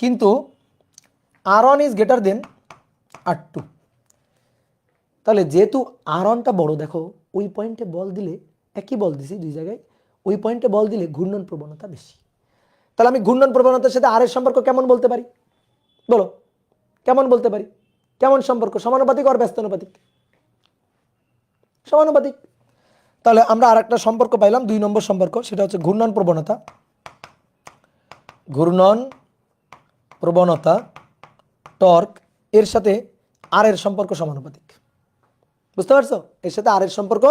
কিন্তু R1 is greater than R2। তাহলে যেহেতু R1টা বড়, দেখো ওই পয়েন্টে বল দিলে, একই বল দিছি দুই জায়গায়, ওই পয়েন্টে বল দিলে ঘূর্ণন প্রবণতা বেশি। তাহলে আমি ঘূর্ণন প্রবণতার সাথে আর এর সম্পর্ক কেমন বলতে পারি? বলো কেমন বলতে পারি? কেমন সম্পর্ক? সমানুপাতিক আর ব্যস্তানুপাতিক? সমানুপাতিক। তাহলে আমরা আর একটা সম্পর্ক পাইলাম, 2 নম্বর সম্পর্ক, সেটা হচ্ছে ঘূর্ণন প্রবণতা টর্ক এর সাথে আর এর সম্পর্ক সমানুপাতিক। বুঝতে পারছো? এর সাথে আর এর সম্পর্ক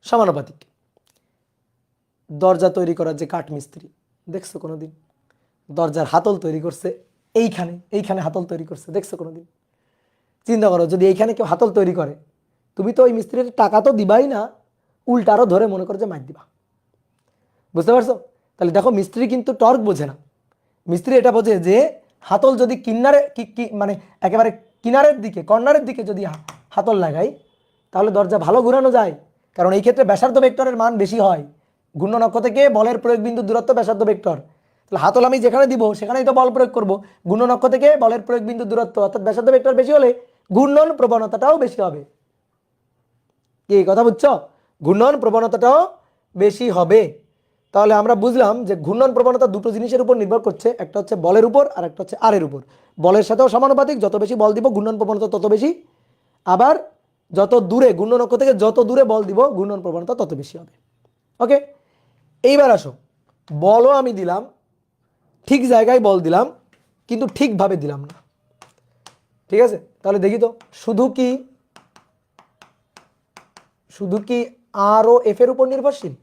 সমানুপাতিক। দরজা তৈরি করার যে কাঠ মিস্ত্রি দেখছো কোনোদিন? দরজার হাতল তৈরি করছে, এইখানে হাতল তৈরি করছে, দেখছো কোনোদিন? চিন্তা করো যদি এইখানে কেউ হাতল তৈরি করে, তুমি তো ওই মিস্ত্রির টাকা তো দিবাই না, উল্টা আরো ধরে মনে করো যে মার দিবা। বুঝতে পারছো? তাহলে দেখো মিস্ত্রি কিন্তু টর্ক বোঝে না, মিস্ত্রি এটা বোঝে যে হাতল যদি কিনারে মানে একেবারে কিনারের দিকে, কর্নারের দিকে যদি হাতল লাগাই তাহলে দরজা ভালো ঘুরানো যায়, কারণ এই ক্ষেত্রে ব্যাসার্ধ ভেক্টরের মান বেশি হয়। ঘূর্ণন অক্ষ থেকে বলের প্রয়োগ বিন্দু দূরত্ব ব্যাসার্ধ ভেক্টর, তাহলে হাতল আমি যেখানে দিব সেখানেই তো বল প্রয়োগ করব। ঘূর্ণন অক্ষ থেকে বলের প্রয়োগ বিন্দু দূরত্ব অর্থাৎ ব্যাসার্ধ ভেক্টর বেশি হলে ঘূর্ণন প্রবণতাটাও বেশি হবে। কি কথা বুঝছো? ঘূর্ণন প্রবণতাটাও বেশি হবে। তাহলে আমরা বুঝলাম যে ঘূর্ণন প্রবণতা দুটো জিনিসের উপর নির্ভর করছে, একটা হচ্ছে বলের উপর আর একটা হচ্ছে আর এর উপর। বলের সাথেও সমানুপাতিক, যত বেশি বল দিব ঘূর্ণন প্রবণতা তত বেশি, আবার যত দূরে ঘূর্ণন অক্ষ থেকে যত দূরে বল দিব ঘূর্ণন প্রবণতা তত বেশি হবে। ওকে, এইবার আসো, বলও আমি দিলাম, ঠিক জায়গায় বল দিলাম, কিন্তু ঠিকভাবে দিলাম না। ঠিক আছে, তাহলে দেখি তো, শুধু কি আর ও এফ এর উপর নির্ভরশীল?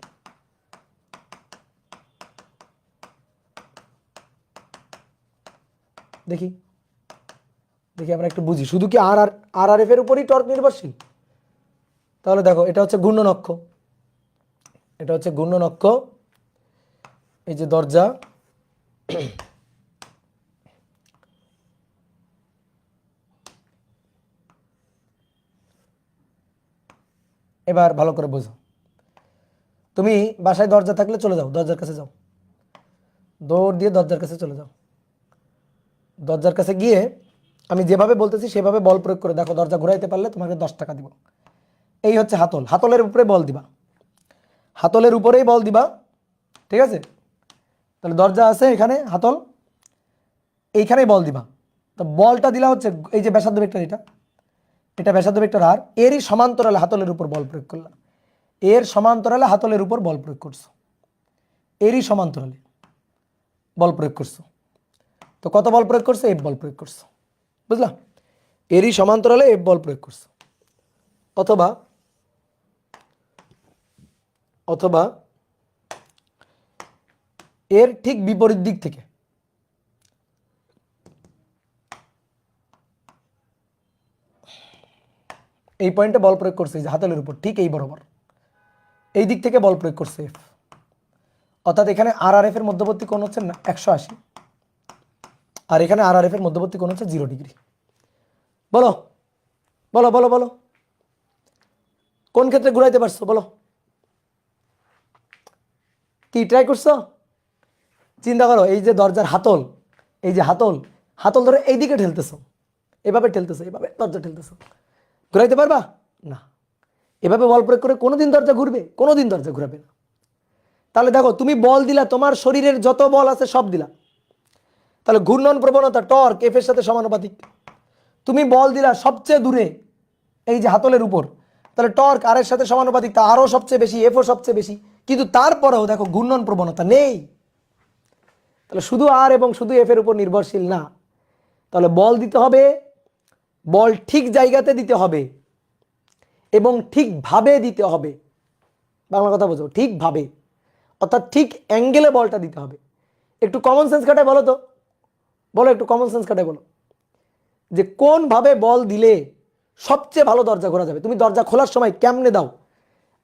দেখি দেখি আমরা একটু বুঝি, শুধু কি আর আর এফ এর উপরই টর্ক নির্ভরশীল? তাহলে দেখো, এটা হচ্ছে ঘূর্ণন অক্ষ, এটা হচ্ছে ঘূর্ণন অক্ষ, এই যে দরজা, এবার ভালো করে বোঝো। তুমি বাসায় দরজা থাকলে চলে যাও, দরজার কাছে যাও, দৌড় দিয়ে দরজার কাছে চলে যাও। দরজার কাছে গিয়ে আমি যেভাবে বলতেছি সেভাবে বল প্রয়োগ করে দেখো, দরজা ঘুরাইতে পারলে তোমাকে 10 টাকা দিব। এই হচ্ছে হাতল, হাতলের উপরে বল দিবা, হাতলের উপরেই বল দিবা। ঠিক আছে, তাহলে দরজা আছে এখানে, হাতল এইখানেই বল দিবা। তো বলটা দিলা হচ্ছে এই যে ব্যাসার্ধ ভেক্টর, এটা ব্যাসার্ধ ভেক্টর আর এরই সমান্তরালে হাতলের উপর বল প্রয়োগ করলাম। এর সমান্তরালে হাতলের উপর বল প্রয়োগ করছো, এরই সমান্তরালে বল প্রয়োগ করছো। তো কত বল প্রয়োগ করছো? এফ বল প্রয়োগ করছো, বুঝলাম? এরই সমান্তরালে এফ বল প্রয়োগ করছো। অথবা অথবা এর ঠিক বিপরীত দিক থেকে, এই পয়েন্টে বল প্রয়োগ করছে, যে হাতলের উপর ঠিক এই বরাবর এই দিক থেকে বল প্রয়োগ করছে এফ, অর্থাৎ এখানে আর আর এফ এর মধ্যবর্তী কোণ হচ্ছে 180, আর এখানে আর আর এফ এর মধ্যবর্তী কোণ হচ্ছে 0 ডিগ্রি। বলো বলো বলো বলো, কোন ক্ষেত্রে ঘুরাইতে পারছো? বলো, কি ট্রাই করছো? চিন্তা করো, এই যে দরজার হাতল, এই যে হাতল, হাতল ধরে এই দিকে ঠেলতেছো, এভাবে ঠেলতেছো, এভাবে দরজা ঠেলতেছো, ঘুরাইতে পারবা না। এভাবে বল প্রয়োগ করে কোনোদিন দরজা ঘুরবে? কোনোদিন দরজা ঘুরাবে না। তাহলে দেখো, তুমি বল দিলা, তোমার শরীরের যত বল আছে সব দিলা, তাহলে ঘূর্ণন প্রবণতা টর্ক এফ এর সাথে সমানুপাতিক। তুমি বল দিলা সবচেয়ে দূরে, এই যে হাতলের উপর, তাহলে টর্ক আর এর সাথে সমানুপাতিক, তা আরও সবচেয়ে বেশি, এফও সবচেয়ে বেশি, কিন্তু তারপরেও দেখো ঘূর্ণন প্রবণতা নেই। তাহলে শুধু আর এবং শুধু এফ এর উপর নির্ভরশীল না, তাহলে বল দিতে হবে, বল ঠিক জায়গাতে দিতে হবে এবং ঠিকভাবে দিতে হবে। বাংলা কথা বোঝো, ঠিকভাবে, অর্থাৎ ঠিক অ্যাঙ্গেলে বলটা দিতে হবে। একটু কমন সেন্স খাটায় বলো তো, বলো একটু কমন সেন্স খাটায় বলো, যে কোনভাবে বল দিলে সবচেয়ে ভালো দরজা ঘোরা যাবে। তুমি দরজা খোলার সময় কেমনে দাও?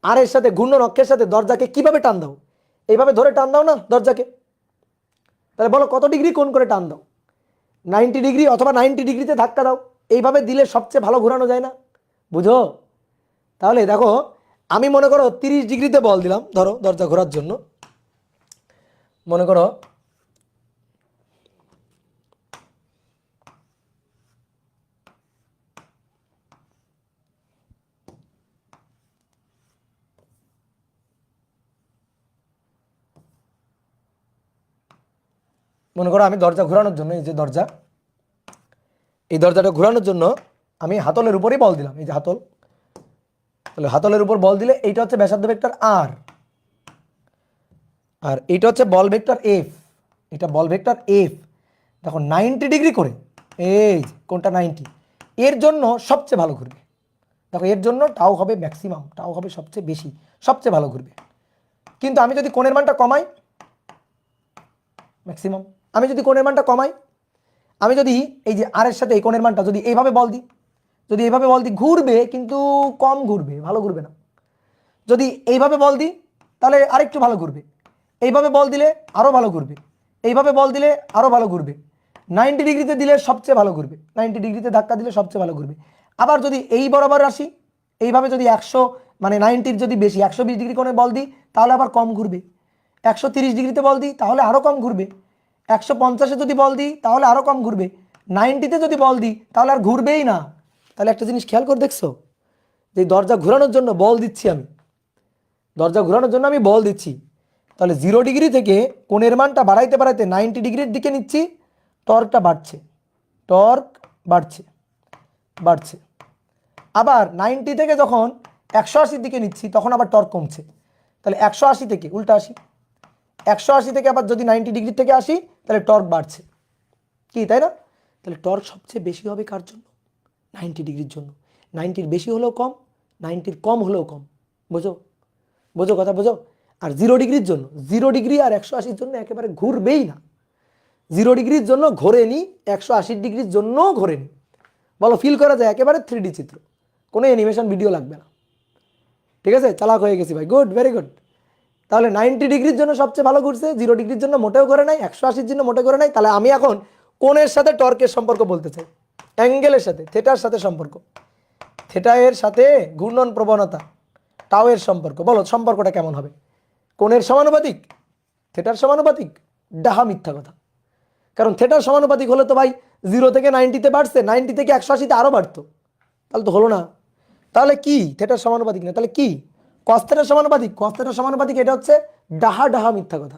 আর এর সাথে ঘূর্ণন অক্ষের সাথে দরজাকে কিভাবে টান দাও? এইভাবে ধরে টান দাও না দরজাকে? তাহলে বলো কত ডিগ্রি কোণ করে টান দাও? 90 ডিগ্রি অথবা 90 ডিগ্রিতে ধাক্কা দাও। এইভাবে দিলে সবচেয়ে ভালো ঘোরানো যায় না? বুঝো? তাহলে দেখো, আমি মনে করো 30 ডিগ্রিতে বল দিলাম, ধরো দরজা ঘোরার জন্য, মনে করো আমি দরজা ঘোরানোর জন্য, এই যে দরজা, এই দরজাটা ঘোরানোর জন্য আমি হাতলের উপরেই বল দিলাম, এই যে হাতল, তাহলে হাতলের উপর বল দিলে এইটা হচ্ছে ব্যাসার্ধ ভেক্টর আর, আর এইটা হচ্ছে বল ভেক্টর এফ, এটা বল ভেক্টর এফ। দেখো 90 ডিগ্রি করে, এই কোনটা 90, এর জন্য সবচেয়ে ভালো ঘুরবে। দেখো এর জন্য টাও হবে ম্যাক্সিমাম, টাও হবে সবচেয়ে বেশি, সবচেয়ে ভালো ঘুরবে। কিন্তু আমি যদি কোণের মানটা কমাই, ম্যাক্সিমাম, আমি যদি কোণের মানটা কমাই, আমি যদি এই যে আর এর সাথে এই কোণের মানটা যদি এইভাবে বল দিই, যদি এইভাবে বল দিই ঘুরবে, কিন্তু কম ঘুরবে, ভালো ঘুরবে না। যদি এইভাবে বল দিই তাহলে আরেকটু ভালো ঘুরবে, এইভাবে বল দিলে আরও ভালো ঘুরবে, এইভাবে বল দিলে আরও ভালো ঘুরবে। 90 ডিগ্রিতে দিলে সবচেয়ে ভালো ঘুরবে, 90 ডিগ্রিতে ধাক্কা দিলে সবচেয়ে ভালো ঘুরবে। আবার যদি এই বরাবর আসি, এইভাবে যদি 100 মানে 90-র যদি বেশি 120 ডিগ্রি কোণে বল দিই তাহলে আবার কম ঘুরবে, 130 ডিগ্রিতে বল দিই তাহলে আরও কম ঘুরবে, 150-এ যদি বল দিই তাহলে আরও কম ঘুরবে, 90-তে যদি বল দিই তাহলে আর ঘুরবেই না। তাহলে একটা জিনিস খেয়াল করে দেখছো, যে দরজা ঘোরানোর জন্য বল দিচ্ছি আমি, দরজা ঘোরানোর জন্য আমি বল দিচ্ছি, তাহলে 0 ডিগ্রি থেকে কোণের মানটা বাড়াইতে বাড়াইতে 90 ডিগ্রির দিকে নিচ্ছি, টর্কটা বাড়ছে, টর্ক বাড়ছে বাড়ছে। আবার 90 থেকে যখন 180-র দিকে নিচ্ছি তখন আবার টর্ক কমছে। তাহলে 180 থেকে উল্টা আসি, 180 থেকে আবার যদি 90 ডিগ্রি থেকে আসি তাহলে টর্ক বাড়ছে, কি তাই না? তাহলে টর্ক সবচেয়ে বেশি হবে কার জন্য? 90 ডিগ্রির জন্য। 90-র বেশি হলেও কম, 90-র কম হলেও কম। বোঝো বোঝো কথা বোঝো। আর 0 ডিগ্রির জন্য, 0 ডিগ্রি আর 180-র জন্য একেবারে ঘুরবেই না। 0 ডিগ্রির জন্য ঘোরেনি, 180 ডিগ্রির জন্যও ঘোরেনি। বলো, ফিল করা যায় একেবারে 3D চিত্র, কোনো অ্যানিমেশন ভিডিও লাগবে না। ঠিক আছে, চালাক হয়ে গেছি ভাই, গুড, ভেরি গুড। তাহলে 90 ডিগ্রির জন্য সবচেয়ে ভালো ঘুরছে, 0 ডিগ্রির জন্য মোটেও করে নাই, 180-র জন্য মোটেও করে নাই। তাহলে আমি এখন কোণের সাথে টর্কের সম্পর্ক বলতে চাই, অ্যাঙ্গেলের সাথে, থেটার সাথে সম্পর্ক, থেটা এর সাথে ঘূর্ণন প্রবণতা টাও এর সম্পর্ক। বলো সম্পর্কটা কেমন হবে? কোণের সমানুপাতিক, থেটার সমানুপাতিক? ডাহা মিথ্যা কথা। কারণ থেটার সমানুপাতিক হলে তো ভাই 0 থেকে 90-তে বাড়ছে, 90 থেকে 180-তে আরও বাড়তো, তাহলে তো হলো না। তাহলে কি থেটার সমানুপাতিক না? তাহলে কি কস থেটার সমানুপাতিক? কস থেটার সমানুপাতিক এটা হচ্ছে ডাহা ডাহা মিথ্যা কথা।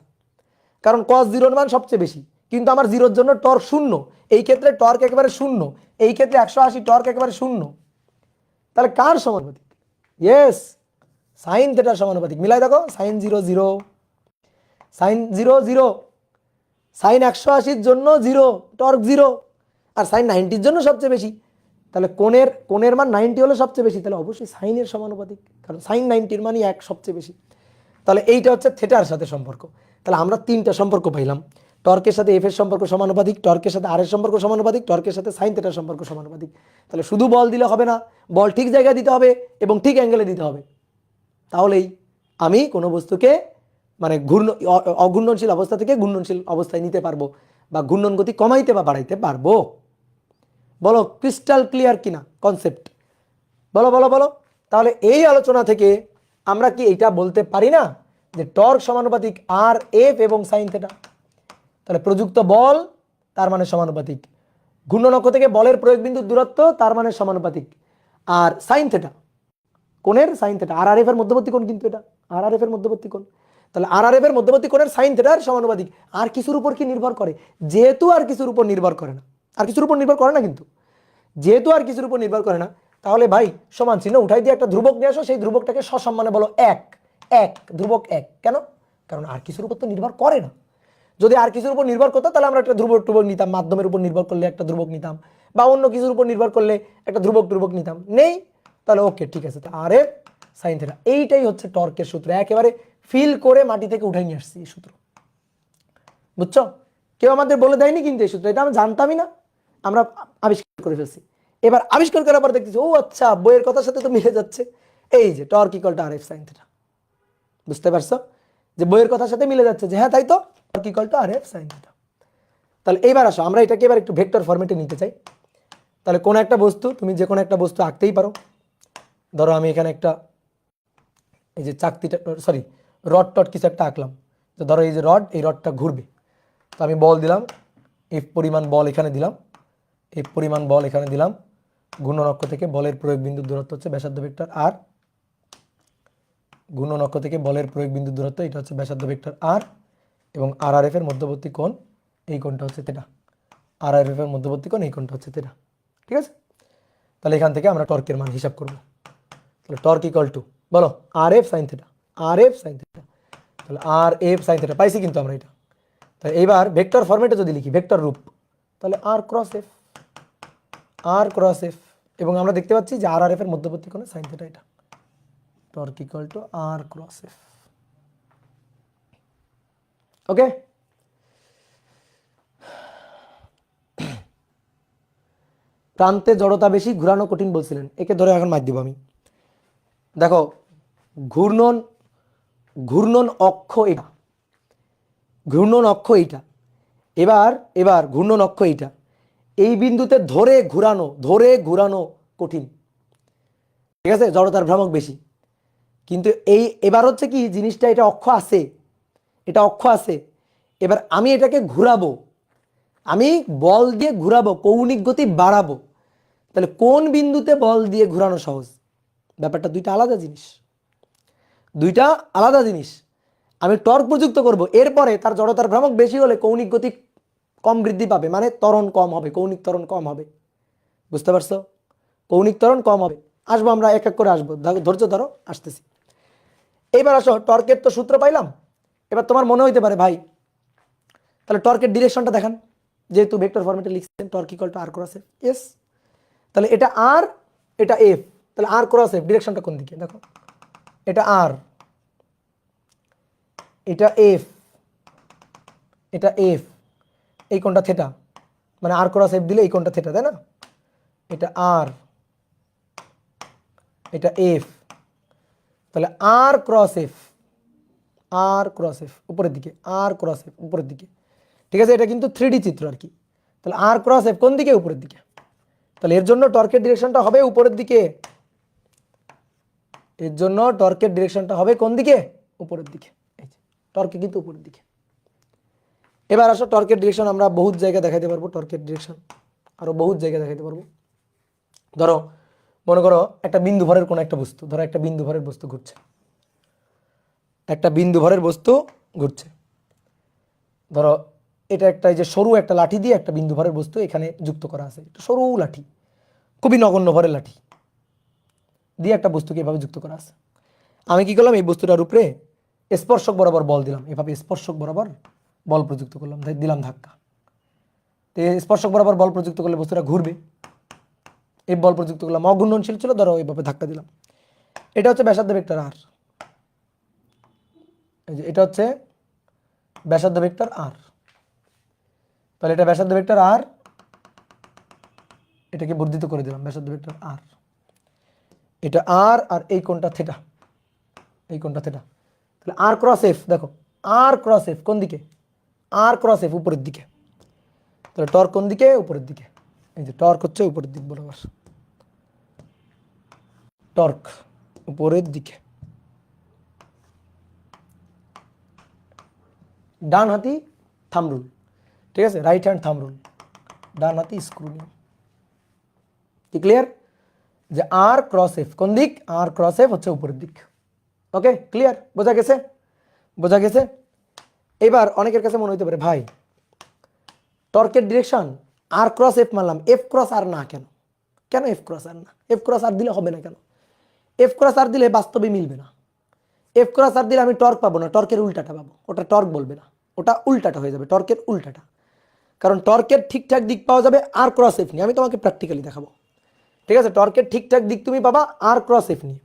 কারণ কস 0-র মান সবচেয়ে বেশি, কিন্তু আমার 0-র জন্য টর্ক শূন্য, এই ক্ষেত্রে টর্ক একেবারে শূন্য, এই ক্ষেত্রে 180 টর্ক একেবারে শূন্য। তাহলে কার সমানুপাতিক? ইয়েস, সাইন থেটার সমানুপাতিক। মিলাই দেখো, সাইন 0 0, সাইন 0 0, সাইন 180-র জন্য 0, টর্ক 0, আর সাইন 90-র জন্য সবচেয়ে বেশি। তাহলে কোণের মান 90 হলে সবচেয়ে বেশি, তাহলে অবশ্যই সাইনের সমানুপাতিক, কারণ সাইন 90-র মানই 1 সবচেয়ে বেশি। তাহলে এইটা হচ্ছে থেটার সাথে সম্পর্ক। তাহলে আমরা 3টা সম্পর্ক পাইলাম, টর্কের সাথে এফ এর সম্পর্ক সমানুপাতিক, টর্কের সাথে আর এর সম্পর্ক সমানুপাতিক, টর্কের সাথে সাইন থেটার সম্পর্ক সমানুপাতিক। তাহলে শুধু বল দিলে হবে না, বল ঠিক জায়গায় দিতে হবে এবং ঠিক অ্যাঙ্গেলে দিতে হবে। তাহলেই আমি কোনো বস্তুকে মানে অঘূর্ণনশীল অবস্থা থেকে ঘূর্ণনশীল অবস্থায় নিতে পারবো, বা ঘূর্ণন গতি কমাইতে বা বাড়াইতে পারবো। বলো ক্রিস্টাল ক্লিয়ার কিনা কনসেপ্ট? বলো বলো বলো। তাহলে এই আলোচনা থেকে আমরা কি এটা বলতে পারি না যে টর্ক সমানুপাতিক আর এফ এবং সাইন থেটা? তাহলে প্রযুক্ত বল তার মানে সমানুপাতিক, ঘূর্ণন অক্ষ থেকে বলের প্রয়োগ বিন্দুর দূরত্ব তার মানে সমানুপাতিক, আর সাইন থেটা কোণের সাইন থেটা আর আর এফ এর মধ্যবর্তী কোণ, কিন্তু এটা আর আর এফ এর মধ্যবর্তী কোণ। তাহলে আর আর এফ এর মধ্যবর্তী কোণের সাইন থেটার সমানুপাতিক। আর কিছুর উপর কি নির্ভর করে? যেহেতু আর কিছুর উপর নির্ভর করে না, আর কিছুর উপর নির্ভর করে না, কিন্তু যেহেতু আর কিছুর উপর নির্ভর করে না, তাহলে ভাই সমান চিহ্ন উঠাই দিয়ে একটা ধ্রুবক নিয়ে আসো, সেই ধ্রুবকটাকে সসম্মানে বলো এক, এক ধ্রুবক এক। কেন? কারণ আর কিছুর উপর তো নির্ভর করে না। যদি আর কিছুর উপর নির্ভর করতো তাহলে আমরা একটা ধ্রুবক টুবক নিতাম, মাধ্যমের উপর নির্ভর করলে একটা ধ্রুবক নিতাম, বা অন্য কিছুর উপর নির্ভর করলে একটা ধ্রুবক টুবক নিতাম। নেই, তাহলে ওকে ঠিক আছে। আর এফ সাইন থেটা, এইটাই হচ্ছে টর্কের সূত্র। একেবারে ফিল করে মাটি থেকে উঠাই নিয়ে আসছি এই সূত্র, বুঝছো? কেউ আমাদের বলে দেয়নি কিন্তু এই সূত্র, এটা আমি জানতামই না, আমরা আবিষ্কার করে ফেলছি। এবার আবিষ্কার করার পর দেখতেছি ও আচ্ছা, বইয়ের কথার সাথে তো মিলে যাচ্ছে। এই যে torque equal to r F sine theta, বুঝতে পারছো যে বইয়ের কথার সাথে মিলে যাচ্ছে, যে হ্যাঁ তাই তো, torque equal to r F sine theta. তাহলে এইবার আসো আমরা এটাকে এবার একটু ভেক্টর ফরম্যাটে নিতে চাই। তাহলে কোন একটা বস্তু, তুমি যে কোনো একটা বস্তু আঁকতেই পারো। ধরো আমি এখানে একটা এই যে চাকতিটা, সরি রড টড কিছু একটা আঁকলাম। তো ধরো এই যে রড, এই রডটা ঘুরবে, তো আমি বল দিলাম, এফ পরিমাণ বল এখানে দিলাম, এফ পরিমাণ বল এখানে দিলাম। ঘূর্ণন অক্ষ থেকে বলের প্রয়োগ বিন্দুর দূরত্ব হচ্ছে ব্যাসার্ধ ভেক্টর আর, ঘূর্ণন অক্ষ থেকে বলের প্রয়োগ বিন্দুর দূরত্ব এটা হচ্ছে ব্যাসার্ধ ভেক্টর আর, এবং আর আর এফ এর মধ্যবর্তী কোণ, এই কোণটা হচ্ছে থেটা। আর আর এফ এর মধ্যবর্তী কোণ এই কোণটা হচ্ছে থেটা, ঠিক আছে? তাহলে এখান থেকে আমরা টর্কের মান হিসাব করব। তাহলে টর্ক ইকুয়াল টু বলো আর এফ সাইন থেটা, আর এফ সাইন থেটা। তাহলে আর এফ সাইন থেটা পাইছি কিন্তু আমরা এটা। তাহলে এইবার ভেক্টর ফরম্যাটে যদি লিখি, ভেক্টর রূপ, তাহলে আর ক্রস এফ, আর ক্রস এফ, এবং আমরা দেখতে পাচ্ছি যে আর আর এফ এর মধ্যবর্তী কোণে সাইন থেটা এটা। Torque equal to R cross F. Okay, প্রান্তে জড়তা বেশি, ঘুরানো কঠিন বলছিলেন, একে ধরে এখন মার দিব আমি। দেখো ঘূর্ণন, ঘূর্ণন অক্ষ এটা, ঘূর্ণন অক্ষ এইটা, এবার এবার ঘূর্ণন অক্ষ এইটা, এই বিন্দুতে ধরে ঘুরানো, ধরে ঘুরানো কঠিন। ঠিক আছে, জড়তার ভ্রামক বেশি। কিন্তু এবার হচ্ছে কি জিনিসটা, এটা অক্ষ আছে, এটা অক্ষ আছে, এবার আমি এটাকে ঘুরাবো, আমি বল দিয়ে ঘুরাবো, কৌণিক গতি বাড়াবো। তাহলে কোন বিন্দুতে বল দিয়ে ঘুরানো সহজ? ব্যাপারটা দুইটা আলাদা জিনিস, দুইটা আলাদা জিনিস। আমি টর্ক প্রযুক্ত করব, এরপরে তার জড়তার ভ্রামক বেশি হলে কৌণিক গতি কম বৃদ্ধি পাবে, মানে ত্বরণ কম হবে, কৌণিক ত্বরণ কম হবে। বুঝতে পারছো? কৌণিক ত্বরণ কম হবে। আসবো আমরা এক এক করে আসবো, ধৈর্য ধরো, আসতেছি। এইবার আসো, টর্কের তো সূত্র পাইলাম। এবার তোমার মনে হইতে পারে ভাই তাহলে টর্কের ডিরেকশনটা দেখান, যেহেতু ভেক্টর ফরম্যাটে লিখছেন torque equal to R cross F. এস, তাহলে এটা আর, এটা এফ, তাহলে আর ক্রস এফ ডিরেকশনটা কোন দিকে? দেখো, এটা আর, এটা এফ, এটা এফ, এই কোণটা থেটা, মানে আর ক্রস এফ দিলে এই কোণটা থেটা, তাই না? এটা আর, এটা এফ, তাহলে আর ক্রস এফ, আর ক্রস এফ উপরের দিকে, আর ক্রস এফ উপরের দিকে। ঠিক আছে, এটা কিন্তু 3D চিত্র আর কি। তাহলে আর ক্রস এফ কোন দিকে? উপরের দিকে। তাহলে এর জন্য টর্কের ডিরেকশনটা হবে উপরের দিকে, এর জন্য টর্কের ডিরেকশনটা হবে কোন দিকে? উপরের দিকে। এই যে টর্কে কিন্তু উপরের দিকে। এবার আসো, টর্কের ডিরেকশন আমরা বহুত জায়গায় দেখাইতে পারবো, টর্কের ডিরেকশন আরো বহুত জায়গায় দেখাইতে পারবো। ধরো মনে করো একটা বিন্দু ভরের কোন একটা বস্তু, ধরো একটা বিন্দু ভরের বস্তু ঘুরছে, একটা বিন্দু ভরের বস্তু ঘুরছে। ধরো এটা একটা, এই যে সরু একটা লাঠি দিয়ে একটা বিন্দু ভরের বস্তু এখানে যুক্ত করা আছে, একটা সরু লাঠি, খুবই নগণ্য ভরের লাঠি দিয়ে একটা বস্তুকে এভাবে যুক্ত করা আছে। আমি কি করলাম, এই বস্তুটার উপরে স্পর্শক বরাবর বল দিলাম, এভাবে স্পর্শক বরাবর বল প্রযুক্ত করলাম, দিলাম ধাক্কা। তো স্পর্শক বরাবর বল প্রযুক্ত করলে বস্তুটা ঘুরবে, এই বল প্রযুক্ত করলাম, অঘূর্ণনশীল ছিল, ধরো এইভাবে ধাক্কা দিলাম। এটা হচ্ছে ব্যাসার্ধ ভেক্টর আর, এই যে এটা হচ্ছে ব্যাসার্ধ ভেক্টর আর। তাহলে এটা ব্যাসার্ধ ভেক্টর আর, এটাকে বর্ধিত করে দিলাম ব্যাসার্ধ ভেক্টর আর, এটা আর, আর এই কোণটা থেটা, এই কোণটা থেটা। তাহলে আর ক্রস এফ, দেখো আর ক্রস এফ কোন দিকে? আর ক্রস এফ উপরের দিকে। তাহলে টর্ক কোন দিকে? উপরের দিকে। এই যে টর্ক হচ্ছে উপরের দিক বরাবর, টর্ক উপরের দিকে। ডান হাতি থাম্ব রুল, ঠিক আছে, রাইট হ্যান্ড থাম্ব রুল, ডান হাতি স্ক্রু নিয়ম। কি ক্লিয়ার? যে আর ক্রস এফ কোন দিক? আর ক্রস এফ হচ্ছে উপরের দিক। ওকে, ক্লিয়ার? বোঝা গেছে? বোঝা গেছে? এবার অনেকের কাছে মনে হইতে পারে ভাই টর্কের ডিরেকশন আর ক্রস এফ মানলাম, এফ ক্রস আর না কেন? কেন এফ ক্রস আর না? এফ ক্রস আর দিলে হবে না কেন? এফ ক্রস আর দিলে বাস্তবে মিলবে না। এফ ক্রস আর দিলে আমি টর্ক পাবো না, টর্কের উল্টাটা পাবো। ওটা টর্ক বলবে না, ওটা উল্টাটা হয়ে যাবে, টর্কের উল্টাটা। কারণ টর্কের ঠিকঠাক দিক পাওয়া যাবে আর ক্রস এফ নিয়ে, আমি তোমাকে প্র্যাকটিক্যালি দেখাবো। ঠিক আছে, টর্কের ঠিকঠাক দিক তুমি পাবা আর ক্রস এফ নিয়ে,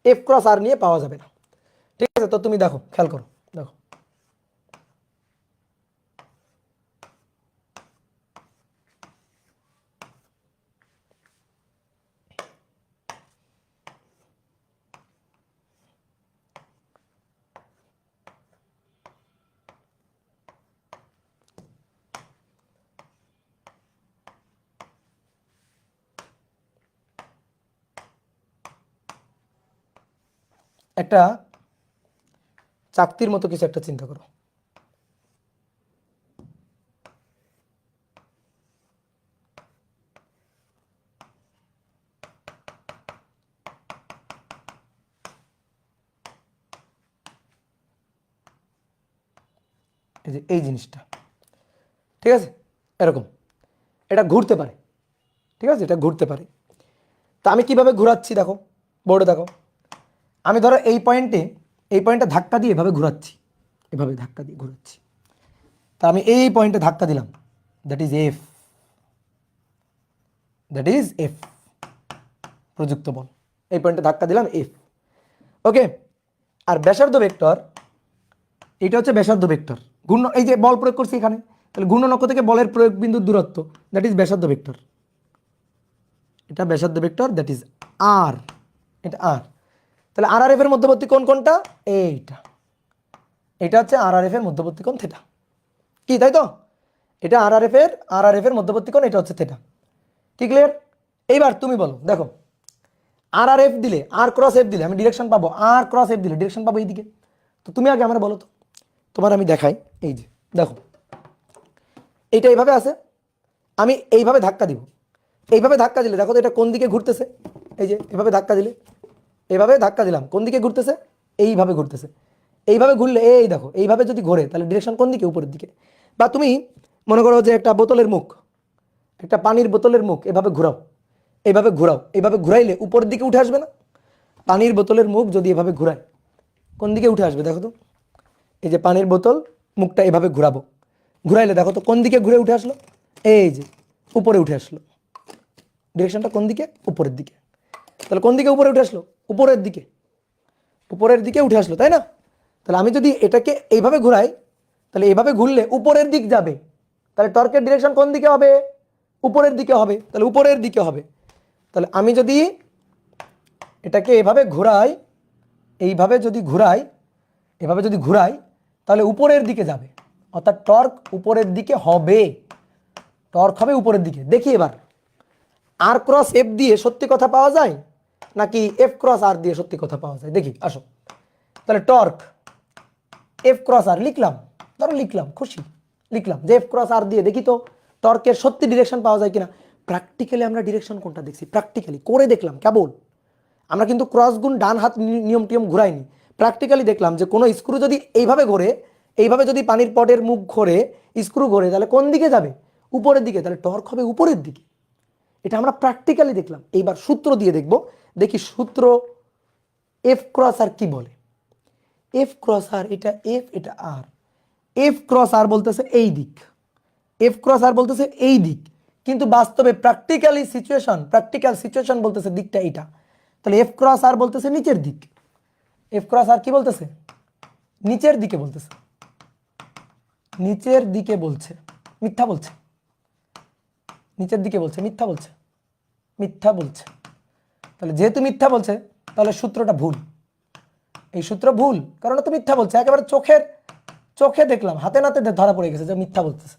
এফ ক্রস আর নিয়ে পাওয়া যাবে না। ঠিক আছে, তো তুমি দেখো, খেয়াল করো, দেখো একটা চাকতির মতো কিছু একটা চিন্তা করো। এই যে এই জিনিসটা, ঠিক আছে, এরকম এটা ঘুরতে পারে, ঠিক আছে, এটা ঘুরতে পারে। তা আমি কিভাবে ঘুরাচ্ছি দেখো, বোর্ডে দেখো। আমি ধরো এই পয়েন্টে, এই পয়েন্টে ধাক্কা দিয়ে এভাবে ঘুরাচ্ছি, এভাবে ধাক্কা দিয়ে ঘুরাচ্ছি। তা আমি এই পয়েন্টে ধাক্কা দিলাম, that is F, that is F, প্রযুক্ত বল। এই পয়েন্টে ধাক্কা দিলাম এফ। ওকে, আর ব্যাসার্ধ ভেক্টর, এটা হচ্ছে ব্যাসার্ধ ভেক্টর। ঘূর্ণ, এই যে বল প্রয়োগ করছি এখানে, তাহলে ঘূর্ণন অক্ষ থেকে বলের প্রয়োগ বিন্দুর দূরত্ব, দ্যাট ইজ ব্যাসার্ধ ভেক্টর। এটা ব্যাসার্ধ ভেক্টর, দ্যাট ইজ আর, এটা আর। তাহলে আর আর এফ এর মধ্যবর্তী কোণ কোনটা? এইটা, এটা হচ্ছে আর আর এফ এর মধ্যবর্তী কোণ থেটা। কি তাই তো? এটা আর আর এফ এর মধ্যবর্তী কোণ, এটা হচ্ছে থেটা। কি ক্লিয়ার? এইবার তুমি বলো, দেখো আর আর এফ দিলে, আর ক্রস এফ দিলে আমি ডিরেকশন পাবো, আর ক্রস এফ দিলে ডিরেকশন পাবো এইদিকে। তো তুমি আগে আমার বলো তো, তোমার আমি দেখাই। এই যে দেখো, এইটা এইভাবে আছে, আমি এইভাবে ধাক্কা দিব, এইভাবে ধাক্কা দিলে দেখো তো এটা কোন দিকে ঘুরতেছে। এই যে এভাবে ধাক্কা দিলে, এইভাবে ধাক্কা দিলাম, কোন দিকে ঘুরতেছে, এইভাবে ঘুরতেছে। এইভাবে ঘুরলে এই দেখো, এইভাবে যদি ঘোরে তাহলে ডিরেকশন কোন দিকে, উপরের দিকে। বা তুমি মনে করো যে একটা বোতলের মুখ, একটা পানির বোতলের মুখ এভাবে ঘোরাও, এইভাবে ঘোরাও, এইভাবে ঘুরাইলে উপরের দিকে উঠে আসবে না? পানির বোতলের মুখ যদি এভাবে ঘুরায় কোন দিকে উঠে আসবে দেখো তো। এই যে পানির বোতল মুখটা এভাবে ঘুরাবো, ঘুরাইলে দেখো তো কোন দিকে ঘুরে উঠে আসলো, এই যে উপরে উঠে আসলো। ডিরেকশনটা কোন দিকে, উপরের দিকে। তাহলে কোন দিকে উপরে উঠে আসলো, উপরের দিকে, উপরের দিকে উঠে আসলো, তাই না? তাহলে আমি যদি এটাকে এইভাবে ঘুরাই, তাহলে এইভাবে ঘুরলে উপরের দিক যাবে, তাহলে টর্কের ডিরেকশন কোন দিকে হবে, উপরের দিকে হবে। তাহলে উপরের দিকে হবে। তাহলে আমি যদি এটাকে এভাবে ঘোরাই, এইভাবে যদি ঘুরাই, এভাবে যদি ঘুরাই, তাহলে উপরের দিকে যাবে, অর্থাৎ টর্ক উপরের দিকে হবে, টর্ক হবে উপরের দিকে। দেখি এবার আর ক্রস এফ দিয়ে সত্যি কথা পাওয়া যায় নাকি এফ ক্রস আর দিয়ে সত্যি কথা পাওয়া যায়, দেখি আসো। তাহলে টর্ক এফ ক্রস আর লিখলাম, ধরো লিখলাম, খুশি, লিখলাম যে এফ ক্রস আর দিয়ে দেখি তো টর্কের সত্যি ডিরেকশন পাওয়া যায় কিনা। প্র্যাকটিক্যালি আমরা ডিরেকশন কোনটা দেখছি, প্র্যাকটিক্যালি করে দেখলাম কেবল, আমরা কিন্তু ক্রস গুণ ডান হাত নিয়ম টিয়ম ঘুরাইনি। প্র্যাকটিক্যালি দেখলাম যে কোনো স্ক্রু যদি এইভাবে ঘোরে, এইভাবে যদি পানির পটের মুখ ঘোরে, স্ক্রু ঘোরে, তাহলে কোন দিকে যাবে, উপরের দিকে, তাহলে টর্ক হবে উপরের দিকে। এটা আমরা প্র্যাকটিক্যালি দেখলাম। এইবার সূত্র দিয়ে দেখব, দেখি সূত্র এফ ক্রস আর কি বলে। এফ ক্রস আর, এটা এফ এটা আর, এফ ক্রস আর বলতেছে এই দিক, এফ ক্রস আর বলতেছে এই দিক, কিন্তু বাস্তবে প্র্যাকটিক্যালি সিচুয়েশন, প্র্যাকটিক্যাল সিচুয়েশন বলতেছে দিকটা এইটা। তাহলে এফ ক্রস আর বলতেছে নিচের দিক, এফ ক্রস আর কি বলতেছে, নিচের দিকে বলতেছে, নিচের দিকে বলছে, মিথ্যা বলছে, নিচের দিকে বলছে, মিথ্যা বলছে, মিথ্যা বলছে। তাহলে যেহেতু মিথ্যা বলছে তাহলে সূত্রটা ভুল, এই সূত্র ভুল, কারণ তো মিথ্যা বলছে, একেবারে চোখে দেখলাম, হাতে নাতে ধরা পড়ে গেছে যে মিথ্যা বলতেছে,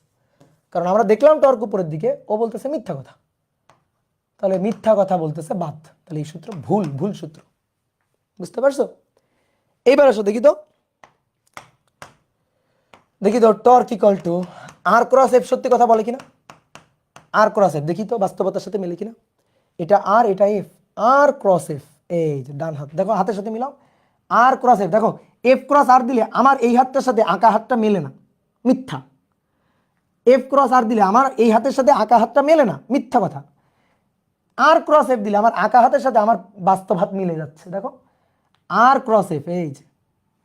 কারণ আমরা দেখলাম টর্ক উপরের দিকে, ও বলতেছে মিথ্যা কথা, তাহলে মিথ্যা কথা বলতেছে বাদ, তাহলে এই সূত্র ভুল, ভুল সূত্র। বুঝতে পারছো? এইবার আসো দেখি তো, দেখি তো torque equal to R cross F সত্যি কথা বলে কিনা, আর ক্রস এফ দেখি তো বাস্তবতার সাথে মিলে কিনা। এটা আর, এটা এফ, আর ক্রস এফ, এই যে ডান হাত দেখো, হাতের সাথে মিলাও, আর ক্রস এফ দেখো, এফ ক্রস আর দিলে আমার এই হাতটার সাথে আঁকা হাতটা মেলে না, মিথ্যা। এফ ক্রস আর দিলে আমার এই হাতের সাথে আঁকা হাতটা মেলে না, মিথ্যা কথা। আর ক্রস এফ দিলে আমার আঁকা হাতের সাথে আমার বাস্তব হাত মিলে যাচ্ছে, দেখো আর ক্রস এফ,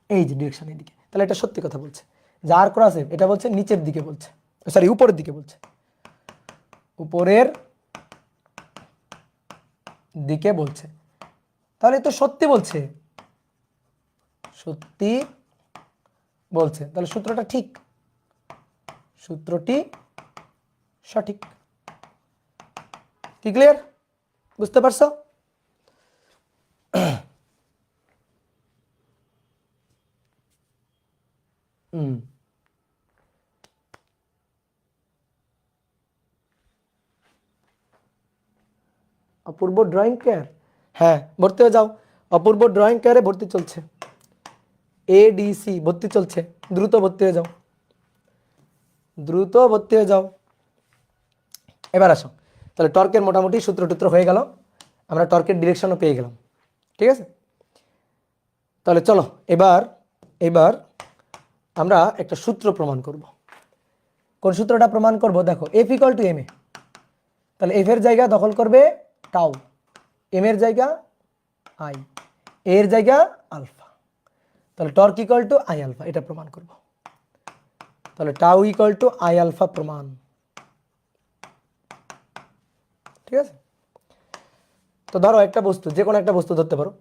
এই যে ডিরেকশন এদিকে, তাহলে এটা সত্যি কথা বলছে। যে আর ক্রস এফ এটা বলছে নিচের দিকে বলছে, সরি উপরের দিকে বলছে, উপরের দিকে বলছে, তাহলে তো সত্যি বলছে, সত্যি বলছে, তাহলে সূত্রটা ঠিক, সূত্রটি সঠিক। কি ক্লিয়ার? বুঝতে পারছো? অপূর্ব ড্রয়িং কেয়ার, হ্যাঁ ভর্তি হয়ে যাও, অপূর্ব ড্রয়িং কেয়ারে ভর্তি চলছে, এডিসি ভর্তি চলছে, দ্রুত ভর্তি হয়ে যাও, দ্রুত ভর্তি হয়ে যাও। এবার আসো, তাহলে টর্কের মোটামুটি সূত্র টুত্র হয়ে গেল, আমরা টর্কের ডিরেকশনও পেয়ে গেলাম, ঠিক আছে? তাহলে চলো এবার এবার আমরা একটা সূত্র প্রমাণ করব। কোন সূত্রটা প্রমাণ করব? দেখো F equal to M A, তাহলে এফ এর জায়গা দখল করবে টাউ, এম এর জায়গা আই, এর জায়গা আলফা, তাহলে torque equal to I alpha, এটা প্রমাণ করব। তাহলে tau equal to I alpha প্রমাণ, ঠিক আছে? তো ধরো একটা বস্তু, যে কোনো একটা বস্তু ধরতে পারো,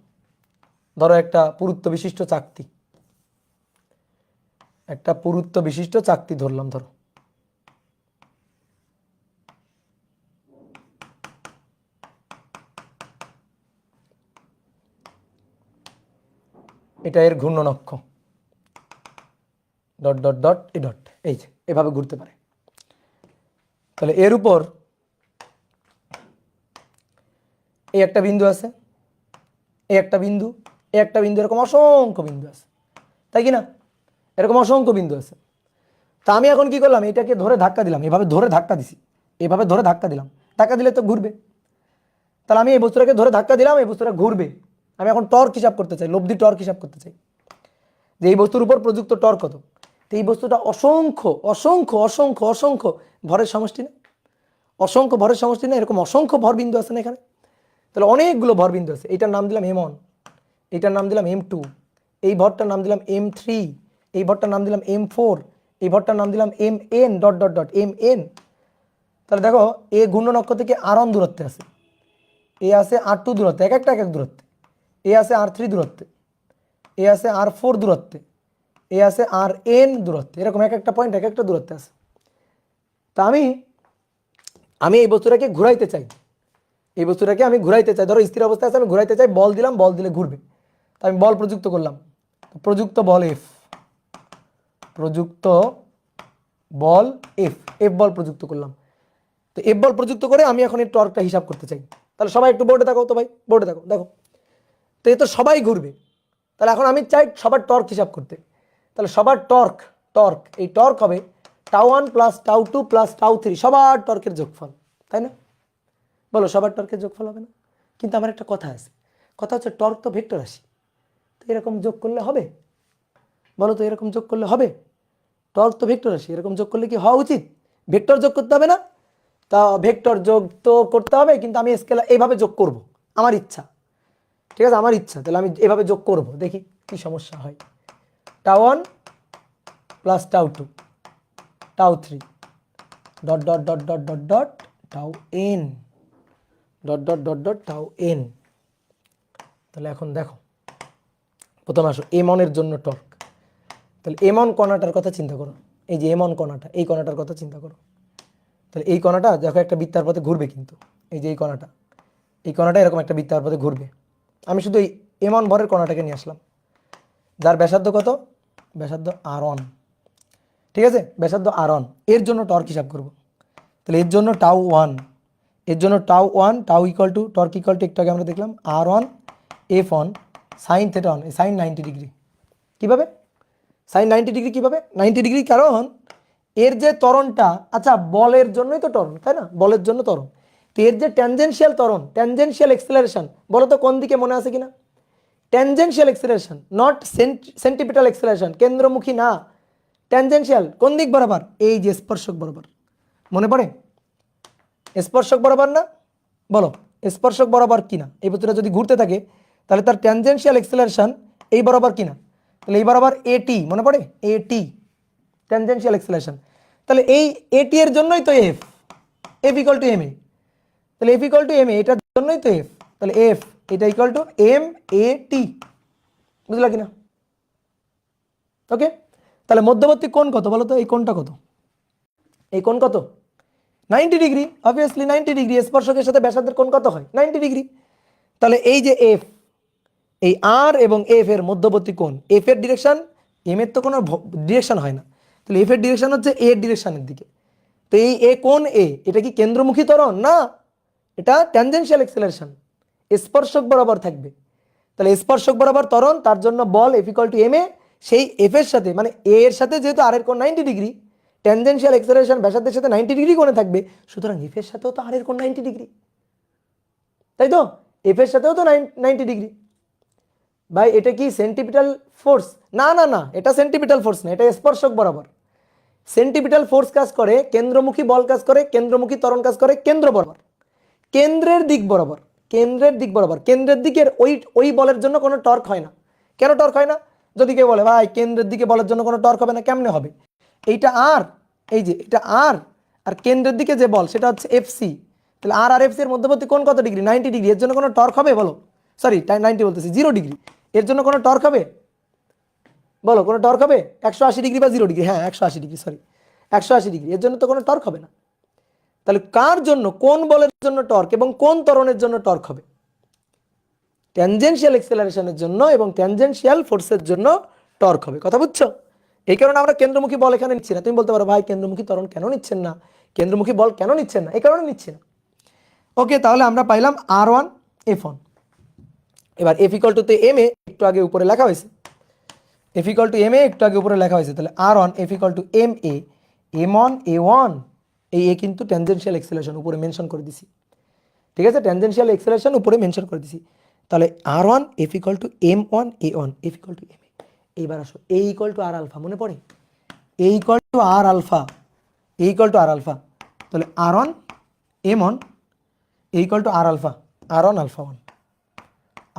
ধরো একটা পুরুত্ব বিশিষ্ট চাকতি, একটা পুরুত্ব বিশিষ্ট চাকতি ধরলাম, ধরো এটা এর ঘূর্ণন অক্ষ, dot dot dot A dot, এই যে এভাবে ঘুরতে পারে। তাহলে এর উপর এই একটা বিন্দু আছে, এই একটা বিন্দু, এই একটা বিন্দু, এরকম অসংখ্য বিন্দু আছে, তাই কি না? এরকম অসংখ্য বিন্দু আছে। তা আমি এখন কি করলাম, এটাকে ধরে ধাক্কা দিলাম, এভাবে ধরে ধাক্কা দিছি, এভাবে ধরে ধাক্কা দিলাম, ধাক্কা দিলে তো ঘুরবে। তাহলে আমি এই বস্তুটাকে ধরে ধাক্কা দিলাম, এই বস্তুটা ঘুরবে। আমি এখন টর্ক হিসাব করতে চাই, লব্ধি টর্ক হিসাব করতে চাই যে এই বস্তুর উপর প্রযুক্ত টর্ক কত। তো এই বস্তুটা অসংখ্য অসংখ্য অসংখ্য অসংখ্য ভরের সমষ্টি না, অসংখ্য ভরের সমষ্টি না, এরকম অসংখ্য ভর বিন্দু আছে না এখানে। তাহলে অনেকগুলো ভর বিন্দু আছে। এইটার নাম দিলাম M1, এইটার নাম দিলাম M2, এই ভরটার নাম দিলাম M3, এই ভরটার নাম দিলাম M4, এই ভরটার নাম দিলাম Mn dot dot dot Mn। তাহলে দেখো এ ঘূর্ণন অক্ষ থেকে R1 দূরত্বে আছে, এ আছে R2 দূরত্বে, এক একটা এক এক দূরত্বে, এ আছে R3 দূরত্বে, এ আছে R4 দূরত্বে, এ আছে Rn দূরত্বে, এরকম এক একটা পয়েন্ট এক একটা দূরত্বে আছে। তা আমি এই বস্তুটাকে ঘুরাইতে চাই, এই বস্তুটাকে আমি ঘুরাইতে চাই, ধরো স্থির অবস্থায় আছে, আমি ঘুরাইতে চাই, বল দিলাম, বল দিলে ঘুরবে। তা আমি বল প্রযুক্ত করলাম, প্রযুক্ত বল F, প্রযুক্ত বল F, F বল প্রযুক্ত করলাম। তো F বল প্রযুক্ত করে আমি এখন এই টর্কটা হিসাব করতে চাই। তাহলে সবাই একটু বোর্ডে থাকো তো ভাই, বোর্ডে থাকো, দেখো তো এ তো সবাই ঘুরবে। তাহলে এখন আমি চাই সবার টর্ক হিসাব করতে। তাহলে সবার টর্ক, এই টর্ক হবে τ1 প্লাস τ2 প্লাস τ3, সবার টর্কের যোগফল, তাই না? বলো সবার টর্কের যোগফল হবে না? কিন্তু আমার একটা কথা আছে, কথা হচ্ছে টর্ক তো ভেক্টর রাশি, তো এরকম যোগ করলে হবে? বলো তো এরকম যোগ করলে হবে? টর্ক তো ভেক্টর রাশি, এরকম যোগ করলে কি হওয়া উচিত? ভেক্টর যোগ করতে হবে না? তা ভেক্টর যোগ তো করতে হবে, কিন্তু আমি স্কেলার এইভাবে যোগ করব, আমার ইচ্ছা, ঠিক আছে, আমার ইচ্ছা। তাহলে আমি এভাবে যোগ করব, দেখি কি সমস্যা হয়। τ1 plus τ2 τ3 dot dot dot dot dot dot τn dot dot dot dot τn। তাহলে এখন দেখো, প্রথমে আসো M1 এর জন্য টর্ক। তাহলে M1 কণাটার কথা চিন্তা করো, এই যে M1 কণাটা, এই কণাটার কথা চিন্তা করো। তাহলে এই কণাটা দেখো একটা বৃত্তার পথে ঘুরবে, কিন্তু এই যে এই কণাটা এরকম একটা বৃত্তার পথে ঘুরবে। আমি শুধু এই M1 ভরের কণাটাকে নিয়ে আসলাম, যার ব্যাসার্ধ কত? ব্যাসার্ধ R1, ঠিক আছে, ব্যাসার্ধ R1, এর জন্য টর্ক হিসাব করব। তাহলে এর জন্য τ1, এর জন্য τ1, τ equal to torque equal to একটু আগে আমরা দেখলাম R1 F1 sine theta 1, sine 90 degree. কীভাবে সাইন 90 ডিগ্রি? কীভাবে 90 ডিগ্রি? কারণ এর যে ত্বরণটা, আচ্ছা বলের জন্যই তো ত্বরণ, তাই না? বলের জন্য ত্বরণ। তো এর যে ট্যানজেনশিয়াল ত্বরণ, ট্যানজেনশিয়াল এক্সেলারেশন, বলো তো কোন দিকে, মনে আছে কিনা? ট্যানজেনশিয়াল এক্সেলারেশন, নট সেন্টিপিটাল এক্সেলারেশন, কেন্দ্রমুখী না, ট্যানজেনশিয়াল। কোন দিক বরাবর? এই যে স্পর্শক বরাবর, মনে পড়ে? স্পর্শক বরাবর না? বলো স্পর্শক বরাবর কিনা? এই বস্তুটা যদি ঘুরতে থাকে তাহলে তার ট্যানজেনশিয়াল এক্সেলারেশন এই বরাবর কিনা? তাহলে এই বরাবর এটি, মনে পড়ে? এটি ট্যানজেনশিয়াল এক্সেলারেশন। তাহলে এই এটি এর জন্যই তো F, F equal to M A. তাহলে F equal to M A, এটার জন্যই তো এফ। তাহলে এফ এটা equal to M A T, বুঝলা কিনা? ওকে, তাহলে মধ্যবর্তী কোণ কত বলো তো? এই কোণটা কত? এই কোণ কত? 90 ডিগ্রি, অবভিয়াসলি 90 ডিগ্রি। স্পর্শকের সাথে ব্যাসার্ধের কোণ কত হয়? 90 ডিগ্রি। তাহলে এই যে এফ, এই আর এবং এফ এর মধ্যবর্তী কোণ, এফ এর ডিরেকশন, এম এর তো কোনো ডিরেকশন হয় না, তাহলে এফ এর ডিরেকশন হচ্ছে এ এর ডিরেকশনের দিকে। তো এই এ কোণ এ, এটা কি কেন্দ্রমুখী ত্বরণ? না, এটা ট্যানজেনশিয়াল এক্সেলারেশন, স্পর্শক বরাবর থাকবে। তাহলে স্পর্শক বরাবর ত্বরণ, তার জন্য বল এফ ইকুয়াল টু এম এ। সেই এফ এর সাথে, মানে এ এর সাথে যেহেতু আর এর কোণ 90 ডিগ্রি, ট্যানজেনশিয়াল এক্সেলারেশন ব্যাসার্ধের সাথে 90 ডিগ্রি কোণে থাকবে, সুতরাং এফ এর সাথেও তো আর এর কোণ 90 ডিগ্রি, তাই তো? এফ এর সাথেও তো 90 ডিগ্রি। ভাই এটা কি সেন্টিপিটাল ফোর্স? না না না, এটা সেন্টিপিটাল ফোর্স না, এটা স্পর্শক বরাবর। সেন্টিপিটাল ফোর্স কাজ করে, কেন্দ্রমুখী বল কাজ করে, কেন্দ্রমুখী ত্বরণ কাজ করে কেন্দ্র বরাবর, কেন্দ্রের দিক বরাবর, কেন্দ্রের দিক বরাবর। কেন্দ্রের দিকের ওই বলের জন্য কোনো টর্ক হয় না। কেন টর্ক হয় না? যদি কেউ বলে ভাই কেন্দ্রের দিকে বলের জন্য কোনো টর্ক হবে না, কেমনে হবে? এইটা আর, এই যে এটা আর, আর কেন্দ্রের দিকে যে বল সেটা হচ্ছে এফসি। তাহলে আর এফসি এর মধ্যবর্তী কোণ কত ডিগ্রি? 90 ডিগ্রি। এর জন্য কোনো টর্ক হবে? বলো, সরি 90 বলতেছি, 0 ডিগ্রি। এর জন্য কোনো টর্ক হবে? বলো কোনো টর্ক হবে? 180 ডিগ্রি বা 0 ডিগ্রি? হ্যাঁ 180 ডিগ্রি, সরি 180 ডিগ্রি। এর জন্য তো কোনো টর্ক হবে না। তাহলে কার জন্য, কোন বলের জন্য টর্ক এবং কোন ত্বরণের জন্য টর্ক হবে? ট্যানজেনশিয়াল এক্সেলারেশনের জন্য এবং ট্যানজেনশিয়াল ফোর্সের জন্য টর্ক হবে। কথা বুঝছো? এই কারণে আমরা কেন্দ্রমুখী বল এখানে নিচ্ছি না। তুমি বলতে পারো ভাই কেন্দ্রমুখী ত্বরণ কেন নিচ্ছেন না, কেন্দ্রমুখী বল কেন নিচ্ছেন না? এই কারণে নিচ্ছি না। ওকে, তাহলে আমরা পাইলাম R1 F1, এবার এফ ইকুয়াল টু তে এম এ একটু আগে উপরে লেখা হয়েছে, F equal to M A একটু আগে উপরে লেখা হয়েছে, তাহলে R one F equal to M A, M one A one, এই এ কিন্তু ট্যানজেনশিয়াল এক্সেলারেশন উপরে মেনশন করে দিছি, ঠিক আছে, ট্যানজেনশিয়াল এক্সেলারেশন উপরে মেনশন করে দিছি। তাহলে R one F equal to M one A one F equal to M A. এইবার আসো A equal to R alpha, মনে পড়ে A equal to R alpha, A equal to R alpha, তাহলে R one M one A equal to R alpha, R one alpha one,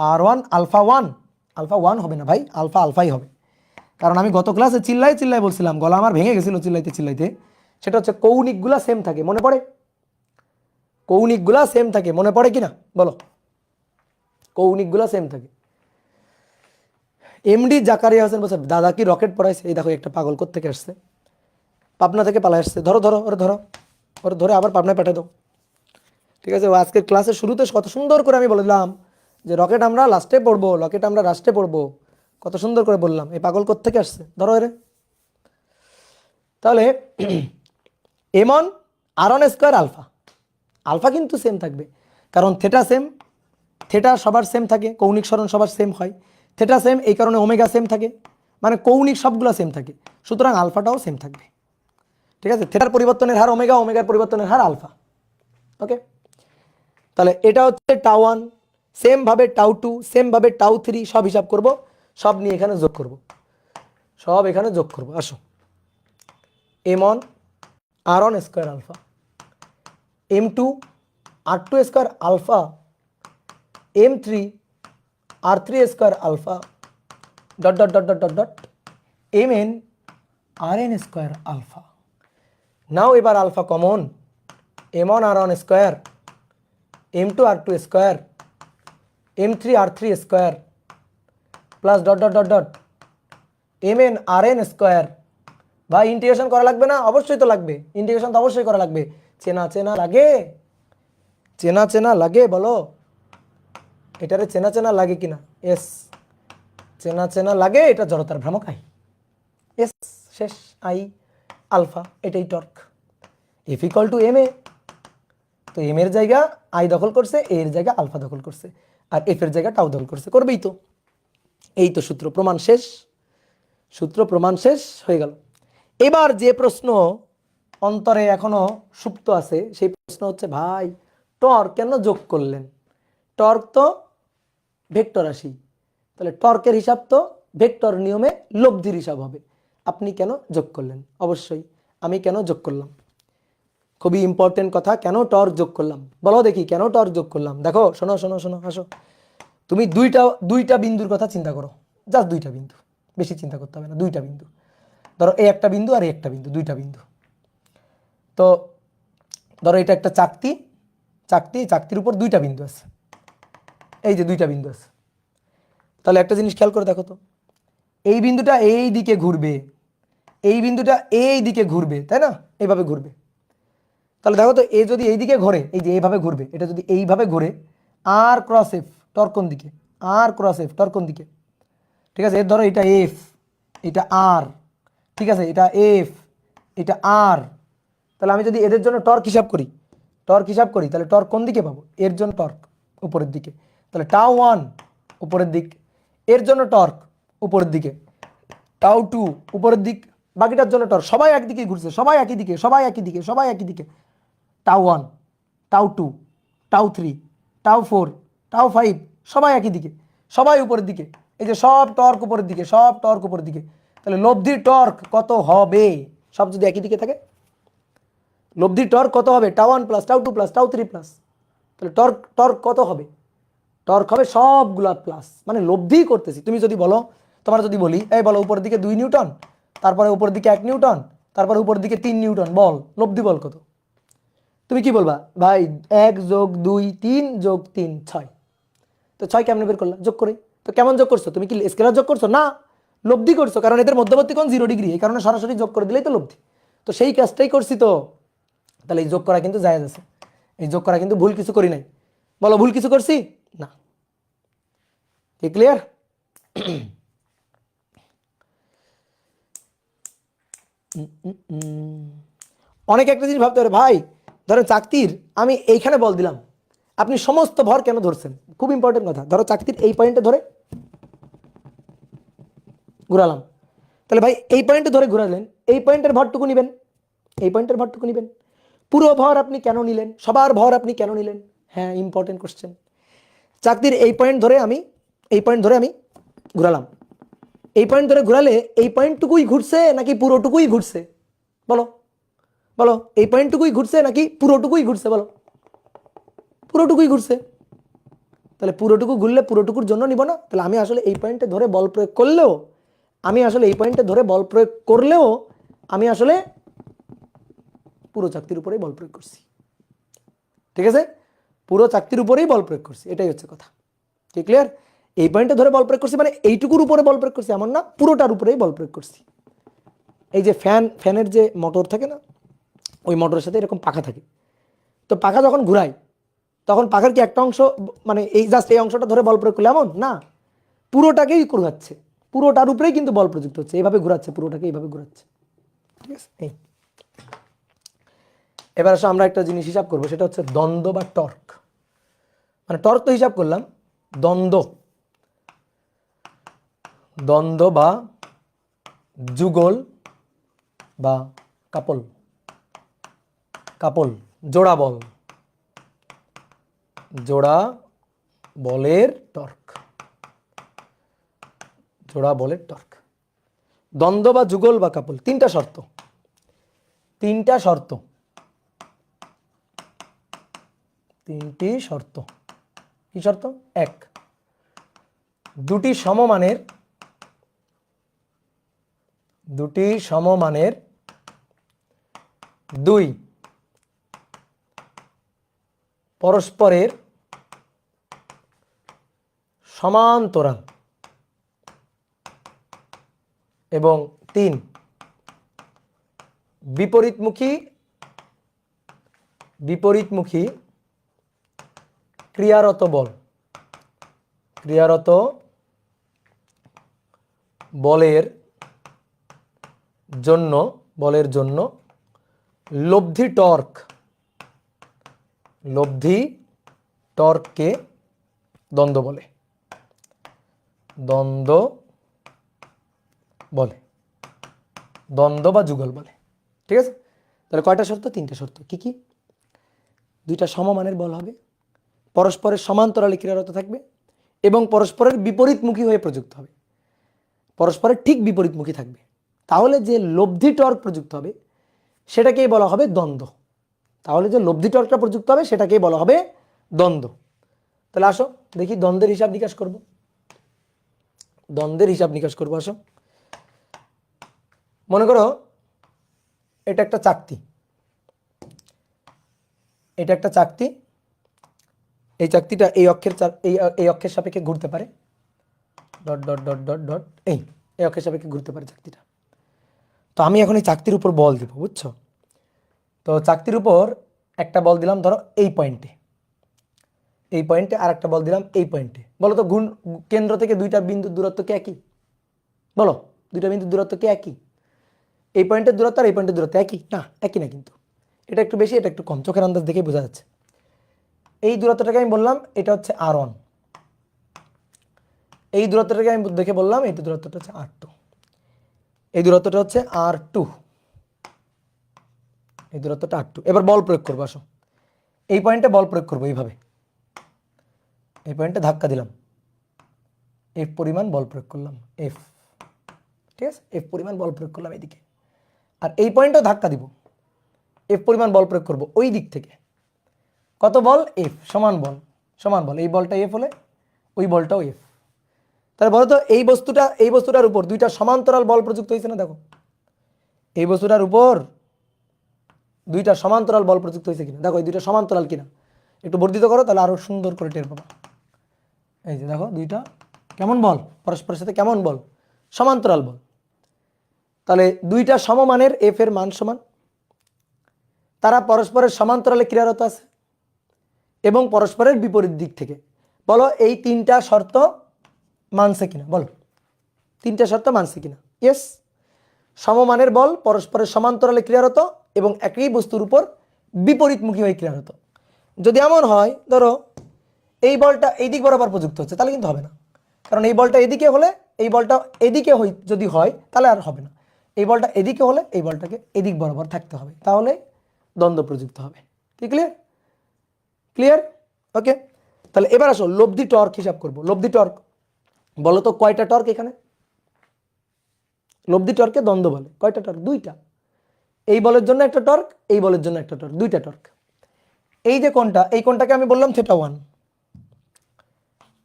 R one alpha one, alpha one হবে না ভাই, alpha আলফাই হবে। কারণ আমি গত ক্লাসে চিল্লাই চিল্লাই বলছিলাম, গলা আমার ভেঙে গেছিল চিল্লাইতে চিল্লাইতে, সেটা হচ্ছে কৌণিকগুলা সেম থাকে, মনে পড়ে কৌণিকগুলা সেম থাকে, মনে পড়ে কি না বলো, কৌণিকগুলা সেম থাকে। এমডি জাকারিয়া হোসেন বলছে দাদা কি রকেট পড়াইছে, এই দেখো একটা পাগল কোত্থেকে আসছে, পাবনা থেকে পালা আসছে, ধরো ধরো ওরে ধরো, ওরে ধরে আবার পাবনায় পাঠিয়ে দাও, ঠিক আছে। ও আজকের ক্লাসের শুরুতে কত সুন্দর করে আমি বললাম যে রকেট আমরা লাস্টে পড়বো, রকেট আমরা লাস্টে পড়বো, কত সুন্দর করে বললাম, এই পাগল কোত্থেকে আসছে, ধরো এরে। তাহলে এম অন আর অন স্কোয়ার আলফা, আলফা কিন্তু সেম থাকবে, কারণ থেটা সেম, থেটা সবার সেম থাকে, কৌণিক সরণ সবার সেম হয়, থেটা সেম, এই কারণে ওমেগা সেম থাকে, মানে কৌণিক সবগুলো সেম থাকে, সুতরাং আলফাটাও সেম থাকবে, ঠিক আছে। থেটার পরিবর্তনের হার ওমেগা, ওমেগার পরিবর্তনের হার আলফা, ওকে। তাহলে এটা হচ্ছে টাউ ওয়ান, সেম ভাবে টাউ টু, সেম ভাবে টাউ থ্রি, সব হিসাব করব, সব নিয়ে এখানে যোগ করব, সব এখানে যোগ করব। আসো এম অন আর one square alpha, M two R two square alpha, M three R three square alpha, dot dot dot dot dot dot M N R N square alpha. Now এবার আলফা কমন, এম অন আর one square, M two R two square, M three R three square, plus dot dot dot dot M N R N square. ভাই integration করা লাগবে না? অবশ্যই তো লাগবে, integration তো অবশ্যই করা লাগবে। চেনা চেনা লাগে, চেনা চেনা লাগে, বলো এটারে চেনা চেনা লাগে কিনা? এস, চেনা চেনা লাগে, এটা জড়তার ভ্রামক আই, এস শেষ, আই আলফা, এটাই torque. F equal to M A, তো এম এর জায়গা আই দখল করছে, এ এর জায়গা আলফা দখল করছে, আর এফ এর জায়গা টাউ দখল করছে, করবেই তো। এই তো সূত্র প্রমাণ শেষ, সূত্র প্রমাণ শেষ হয়ে গেল। এবার যে প্রশ্ন অন্তরে এখনো সুপ্ত আছে, সেই প্রশ্ন হচ্ছে ভাই টর্ক কেন যোগ করলেন? টর্ক তো ভেক্টর রাশি, তাহলে টর্কের হিসাব তো ভেক্টর নিয়মে লব্ধির হিসাব হবে, আপনি কেন যোগ করলেন? অবশ্যই আমি কেন যোগ করলাম, খুবই ইম্পর্টেন্ট কথা, কেন টর্ক যোগ করলাম বলো দেখি, কেন টর্ক যোগ করলাম? দেখো শোনো শোনো শোনো, আসো তুমি দুইটা বিন্দুর কথা চিন্তা করো, জাস্ট দুইটা বিন্দু, বেশি চিন্তা করতে হবে না, দুইটা বিন্দু ধরো, এই একটা বিন্দু আর এই একটা বিন্দু, দুইটা বিন্দু। তো ধরো এটা একটা চাকতি, চাকতির উপর দুইটা বিন্দু আছে, এই যে দুইটা বিন্দু আছে। তাহলে একটা জিনিস খেয়াল করে দেখো তো, এই বিন্দুটা এই দিকে ঘুরবে, এই বিন্দুটা এই দিকে ঘুরবে, তাই না? এইভাবে ঘুরবে। তাহলে দেখো তো এ যদি এই দিকে ঘোরে, এই যে এইভাবে ঘুরবে, এটা যদি এইভাবে ঘুরে, আর ক্রস এফ টর্ক কোন দিকে, আর ক্রস এফ টর্ক কোন দিকে, ঠিক আছে। এর ধরো এটা এফ, এটা আর, ঠিক আছে, এটা এফ, এটা আর। তাহলে আমি যদি এদের জন্য টর্ক হিসাব করি, তাহলে টর্ক কোন দিকে পাবো? এর জন্য টর্ক উপরের দিকে, তাহলে টাউ ওয়ান উপরের দিক, এর জন্য টর্ক উপরের দিকে, টাউ টু উপরের দিক, বাকিটার জন্য টর্ক, সবাই একদিকে ঘুরছে, সবাই একই দিকে, সবাই একই দিকে, সবাই একই দিকে। Tau one, tau two, tau three, tau four, tau five, সবাই একই দিকে, সবাই উপরের দিকে, এই যে সব টর্ক উপরের দিকে, সব টর্ক উপরের দিকে। তাহলে লব্ধির টর্ক কত হবে? সব যদি একই দিকে থাকে, লব্ধির টর্ক কত হবে? Tau one plus tau two plus tau three plus, তাহলে টর্ক কত হবে? টর্ক হবে সবগুলা প্লাস, মানে লব্ধি করতেছি। তুমি যদি বলো, তোমার যদি বলি এই বলো উপরের দিকে 2 নিউটন, তারপরে উপরের দিকে 1 নিউটন, তারপরে উপরের দিকে 3 নিউটন, বল লব্ধি বল কত? তুমি কি বলবা? ভাই 1 যোগ 2 3 যোগ 3 6। তো 6 কেমনে বের করলা? যোগ করে। তো কেমন যোগ করছো? তুমি কি স্কেলার যোগ করছো? না, লব্ধি করছো, কারণ এদের মধ্যবর্তী কোণ 0 ডিগ্রি, এই কারণে সরাসরি যোগ করে দিলেই তো লব্ধি। তো সেই কাজটাই করছি তো। তাহলে এই যোগ করা কিন্তু জায়েজ আছে, এই যোগ করা কিন্তু ভুল কিছু করি নাই। বলো ভুল কিছু করছি? না। কি ক্লিয়ার? অনেকে একটা জিনিস ভাবতে পারে, ভাই ধরেন চাকতির আমি এইখানে বল দিলাম, আপনি সমস্ত ভর কেন ধরছেন, খুব ইম্পর্টেন্ট কথা। ধরো চাকতির এই পয়েন্টে ধরে ঘুরালাম, তাহলে ভাই এই পয়েন্টে ধরে ঘুরালেন, এই পয়েন্টের ভরটুকু নেবেন, এই পয়েন্টের ভরটুকু নেবেন। পুরো ভর আপনি কেন নিলেন, সবার ভর আপনি কেন নিলেন? হ্যাঁ, ইম্পর্টেন্ট কোশ্চেন। চাকতির এই পয়েন্ট ধরে আমি ঘুরালাম, এই পয়েন্ট ধরে ঘুরালে এই পয়েন্টটুকুই ঘুরছে নাকি পুরোটুকুই ঘুরছে? বলো বলো, এই পয়েন্টটুকুই ঘুরছে নাকি পুরোটুকুই ঘুরছে? বলো, পুরোটুকুই ঘুরছে। তাহলে পুরোটুকু ঘুরলে পুরোটুকুর জন্য নিব না? তাহলে আমি আসলে এই পয়েন্টে ধরে বল প্রয়োগ করলেও, আমি আসলে এই পয়েন্টে ধরে বল প্রয়োগ করলেও আমি আসলে পুরো চাকতির উপরেই বল প্রয়োগ করছি। ঠিক আছে, পুরো চাকতির উপরেই বল প্রয়োগ করছি, এটাই হচ্ছে কথা। কি ক্লিয়ার? এই পয়েন্টে ধরে বল প্রয়োগ করছি মানে এইটুকুর উপরে বল প্রয়োগ করছি এমন না, পুরোটার উপরেই বল প্রয়োগ করছি। এই যে ফ্যানের যে মোটর থাকে না, ওই মোটরের সাথে এরকম পাখা থাকে, তো পাখা যখন ঘুরায় তখন পাখার কি একটা অংশ, মানে এই জাস্ট এই অংশটা ধরে বল প্রয়োগ করলে এমন না, পুরোটাকেই ঘুরাচ্ছে, পুরোটার উপরেই কিন্তু বল প্রযুক্ত হচ্ছে, এইভাবে ঘুরাচ্ছে, পুরোটাকে এইভাবে ঘুরাচ্ছে। ঠিক আছে, এই এবার আসলে আমরা একটা জিনিস হিসাব করবো, সেটা হচ্ছে দ্বন্দ্ব বা টর্ক। মানে টর্ক তো হিসাব করলাম, দ্বন্দ্ব বা যুগল বা কাপল জোড়া বলের টর্ক, দ্বন্দ্ব বা যুগল বা কাপল, তিনটি শর্ত। কি শর্ত? এক, দুটি সমমানের দুই পরস্পরের সমান্তরাল, এবং তিন, বিপরীতমুখী ক্রিয়ারত বলের জন্য লব্ধি টর্ককে দ্বন্দ্ব বলে। দ্বন্দ্ব বা যুগল বলে। ঠিক আছে, তাহলে কয়টা শর্ত? তিনটা শর্ত। কি কি? দুইটা সমমানের বল হবে, পরস্পরের সমান্তরালে ক্রিয়ারত থাকবে, এবং পরস্পরের বিপরীতমুখী হয়ে প্রযুক্ত হবে, পরস্পরের ঠিক বিপরীতমুখী থাকবে। তাহলে যে লব্ধি টর্ক প্রযুক্ত হবে সেটাকেই বলা হবে দ্বন্দ্ব। তাহলে যে লব্ধি টর্কটা প্রযুক্ত হবে সেটাকেই বলা হবে দ্বন্দ্ব। তাহলে আসো দেখি দ্বন্দ্বের হিসাব নিকাশ করব। আসো, মনে করো এটা একটা চাকতি, এই চাকতিটা এই অক্ষের সাপেক্ষে ঘুরতে পারে, এই অক্ষের সাপেক্ষে ঘুরতে পারে চাকতিটা। তো আমি এখন এই চাকতির উপর বল দিব, বুঝছো? তো চাকতির উপর একটা বল দিলাম ধরো এই পয়েন্টে, আর একটা বল দিলাম এই পয়েন্টে। বলো তো কেন্দ্র থেকে দুইটা বিন্দুর দূরত্ব কি একই? বলো, দুইটা বিন্দুর দূরত্ব কি একই? এই পয়েন্টের দূরত্ব আর এই পয়েন্টের দূরত্ব একই না? একই না, কিন্তু এটা একটু বেশি, এটা একটু কম, চোখের আন্দাজ দেখেই বোঝা যাচ্ছে। এই দূরত্বটাকে আমি বললাম এটা হচ্ছে R1, এই দূরত্বটাকে আমি দেখে বললাম এই দূরত্বটা হচ্ছে R2, এই দূরত্বটা হচ্ছে R2, এই দূরত্বটা R2। এবার বল প্রয়োগ করবো। আসো, এই পয়েন্টে বল প্রয়োগ করবো, এইভাবে এই পয়েন্টে ধাক্কা দিলাম, F পরিমাণ বল প্রয়োগ করলাম, F। ঠিক আছে, F পরিমাণ বল প্রয়োগ করলাম এদিকে, আর এই পয়েন্টেও ধাক্কা দিব, F পরিমাণ বল প্রয়োগ করব ওই দিক থেকে। কত বল? F, সমান বল। এই বলটা F হলে ওই বলটাও F। তাহলে বলো তো এই বস্তুটার উপর দুইটা সমান্তরাল বল প্রযুক্ত হয়েছে না? দেখো, এই বস্তুটার উপর দুইটা সমান্তরাল বল প্রযুক্ত হয়েছে কিনা দেখো, এই দুইটা সমান্তরাল কিনা একটু বর্ধিত করো, তাহলে আরো সুন্দর করে টের পাবা। এই যে দেখো, দুইটা কেমন বল, পরস্পরের সাথে কেমন বল? সমান্তরাল বল। তাহলে দুইটা সমমানের F এর মান সমান, তারা পরস্পরের সমান্তরালে ক্রিয়ারত আছে এবং পরস্পরের বিপরীত দিক থেকে। বলো এই তিনটা শর্ত মানছে কিনা? বলো, তিনটা শর্ত মানছে কিনা? ইয়েস, সমমানের বল, পরস্পরের সমান্তরালে ক্রিয়ারত এবং একই বস্তুর উপর বিপরীতমুখী হয়ে ক্রিয়ারত। যদি এমন হয় ধরো এই বলটা এই দিক বরাবর প্রযুক্ত হচ্ছে, তাহলে কিন্তু হবে না, কারণ এই বলটা এদিকে হলে এই বলটা এদিকে যদি হয় তাহলে আর হবে না। এই বলটা এদিকে হলে এই বলটাকে এদিক বরাবর থাকতে হবে, তাহলে দ্বন্দ্ব প্রযুক্ত হবে। কি ক্লিয়ার? ক্লিয়ার? ওকে, তাহলে এবার আসো লব্ধি টর্ক হিসাব করব। লব্ধি টর্ক বলো তো কয়টা টর্ক এখানে? লব্ধি টর্কে দ্বন্দ্ব বলে। কয়টা টর্ক? দুইটা। এই বলের জন্য একটা টর্ক, এই বলের জন্য একটা টর্ক, দুইটা টর্ক। এই যে কোণটা, এই কোণটাকে আমি বললাম θ1,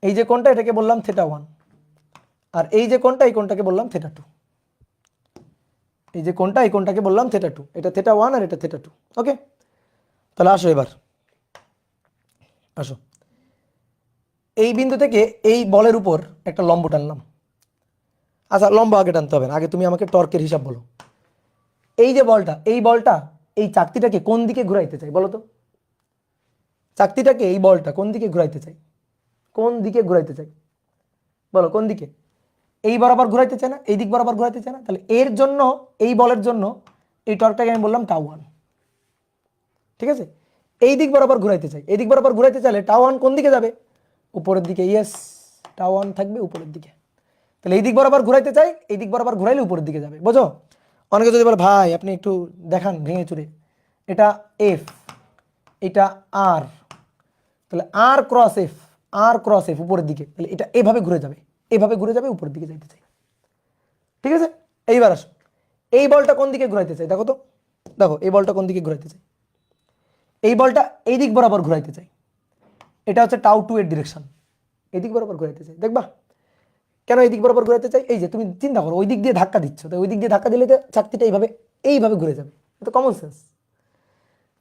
এই যে কোণটা এটাকে বললাম θ1, আর এই যে কোণটা এই কোণটাকে বললাম θ2। এই যে কোণটা এই কোণটাকে বললাম θ2, এটা θ1 আর এটা θ2। ওকে, তাহলে আসো এবার আসো, এই বিন্দু থেকে এই বলের উপর একটা লম্ব টানলাম। আচ্ছা লম্ব আগে টানতে হবে না, আগে তুমি আমাকে টর্কের হিসাব বলো। এই যে বলটা, এই বলটা এই চাকতিটাকে কোন দিকে ঘুরাইতে চাই বলো তো? চাকতিটাকে এই বলটা কোন দিকে ঘুরাইতে চাই? কোন দিকে ঘুরাইতে চাই বলো? কোন দিকে? এই বরাবর ঘুরাইতে চায় না, এই দিক বরাবর ঘুরাইতে চায় না, তাহলে এর জন্য এই বলের জন্য এই টর্কটাকে আমি বললাম τ1। ঠিক আছে, এই দিক বরাবর ঘুরাইতে চাই, এই দিক বরাবর ঘুরাইতে চাইলে τ1 কোন দিকে যাবে? উপরের দিকে। ইয়েস, τ1 থাকবে উপরের দিকে। তাহলে এই দিক বরাবর ঘুরাইতে চাই, এই দিক বরাবর ঘুরাইলে উপরের দিকে যাবে। বুঝো? অনেকে যদি বলে ভাই আপনি একটু দেখান ভেঙে চুরে, এটা এফ, এটা আর, তাহলে আর ক্রস এফ, আর ক্রস এফ উপরের দিকে, তাহলে এটা এভাবে ঘুরে যাবে, এভাবে ঘুরে যাবে, উপরের দিকে যাইতে চাই। ঠিক আছে, এইবার আসো এই বলটা কোন দিকে ঘুরাইতে চাই দেখো তো। দেখো এই বলটা কোন দিকে ঘুরাইতে চাই? এই বলটা এই দিক বরাবর ঘুরাইতে চাই, এটা হচ্ছে τ2 এর ডিরেকশন, এই দিক বরাবর ঘুরাইতে চাই। দেখবা কেন এই দিক বরাবর ঘুরাইতে চাই? এই যে তুমি চিন্তা করো ওই দিক দিয়ে ধাক্কা দিচ্ছ, তো ওই দিক দিয়ে ধাক্কা দিলে তো চাকতিটা এইভাবে এইভাবে ঘুরে যাবে, এটা কমন সেন্স।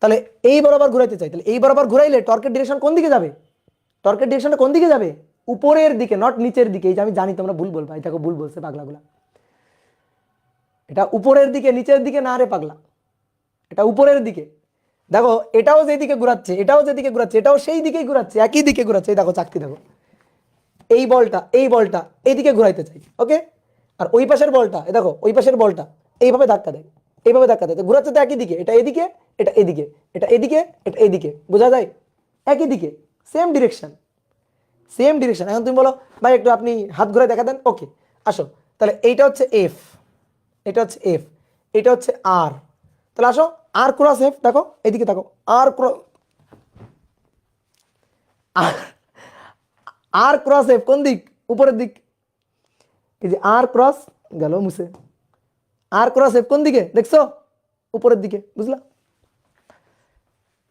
তাহলে এই বরাবর ঘুরাইতে চাই, তাহলে এই বরাবর ঘুরাইলে টর্কের ডিরেকশন কোন দিকে যাবে? টর্কের ডিরেকশনটা কোন দিকে যাবে? উপরের দিকে, নট নিচের দিকে। এই যে আমি জানি তোমরা ভুল বলবা, এটাকে ভুল বলছে পাগলাগুলা, এটা উপরের দিকে, নিচের দিকে না রে পাগলা, এটা উপরের দিকে। দেখো এটাও যেদিকে ঘুরাচ্ছে, এটাও যেদিকে ঘুরাচ্ছে, এটাও সেই দিকেই ঘুরাচ্ছে, একই দিকে ঘুরাচ্ছে। এই দেখো চাকতি দেখো, এই বলটা এইদিকে ঘুরাইতে চাই। ওকে, আর ওই পাশের বলটা এ দেখো, ওই পাশের বলটা এইভাবে ধাক্কা দেয়, এইভাবে ধাক্কা দেয়, ঘুরাচ্ছে তো একই দিকে। এটা এদিকে, এটা এদিকে, এটা এদিকে, এটা এদিকে, বোঝা যায়? একই দিকে, সেম ডিরেকশন, সেম ডিরেকশন। এখন তুমি বলো ভাই একটু আপনি হাত ঘুরে দেখা দেন। ওকে, আসো তাহলে এইটা হচ্ছে এফ, এটা হচ্ছে এফ, এটা হচ্ছে আর, তাহলে আসো আর ক্রস এফ, দেখো এদিকে দেখো, আর ক্রস, আর ক্রস এফ কোন দিক? উপরের দিক। এই যে আর ক্রস গেল মুছে, আর ক্রস এফ কোন দিকে দেখছো? উপরের দিকে। বুঝলা?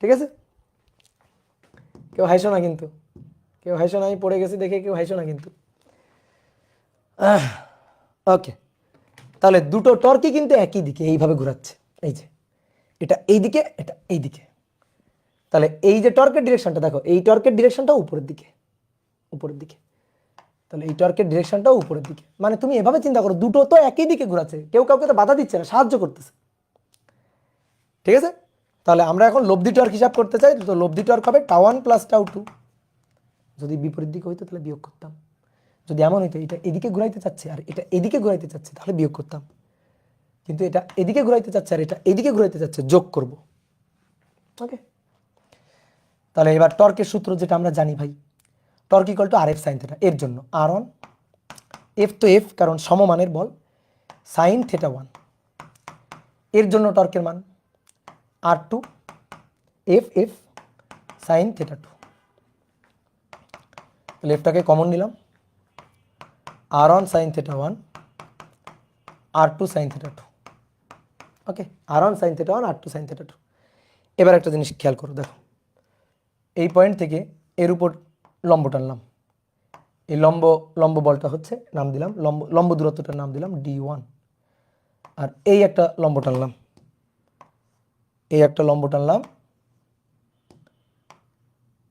ঠিক আছে, কেউ হাইসো না কিন্তু, কেউ হাইসো না, আমি পড়ে গেছি দেখে কেউ হাইসো না কিন্তু। ওকে, তাহলে দুটো টর্কই কিন্তু একই দিকে এইভাবে ঘোরাচ্ছে। এই যে এটা এইদিকে, এটা এইদিকে, তাহলে এই যে টর্কের ডিরেকশনটা দেখো, এই টর্কের ডিরেকশনটা উপরের দিকে, উপরের দিকে। তাহলে এই টর্কের ডিরেকশনটাও উপরের দিকে। মানে তুমি এভাবে চিন্তা করো, দুটো তো একই দিকে ঘোরাচ্ছে, কেউ কাউকে তো বাধা দিচ্ছে না, সাহায্য করতেছে। ঠিক আছে, তাহলে আমরা এখন লব্ধি টর্ক হিসাব করতে চাই, তো লব্ধি টর্ক হবে τ1 + τ2। যদি বিপরীত দিকে হইতো তাহলে বিয়োগ করতাম, যদি এমন হইতো এটা এদিকে ঘুরাইতে চাচ্ছে আর এটা এদিকে ঘুরাইতে চাচ্ছে তাহলে বিয়োগ করতাম, কিন্তু এটা এদিকে ঘুরাইতে চাচ্ছে আর এটা এদিকে ঘুরাইতে চাচ্ছে, যোগ করব। ওকে, তাহলে এবার টর্কের সূত্র যেটা আমরা জানি ভাই, torque equal two RF sin θ। এর জন্য R1 F তো F কারণ সমমানের বল, sin θ1। এর জন্য টর্কের মান R2 F F sin θ2। তাহলে এফটাকে কমন নিলাম, R1 sin θ1 R2 sin θ2। ওকে, R1 sin θ1 R2 sin θ2। এবার একটা জিনিস খেয়াল করো, দেখো এই পয়েন্ট থেকে এর উপর লম্ব টানলাম, এই লম্ব বলটা হচ্ছে নাম দিলাম লম্ব দূরত্বটার নাম দিলাম D1, আর এই একটা লম্ব টানলাম, এই একটা লম্ব টানলাম,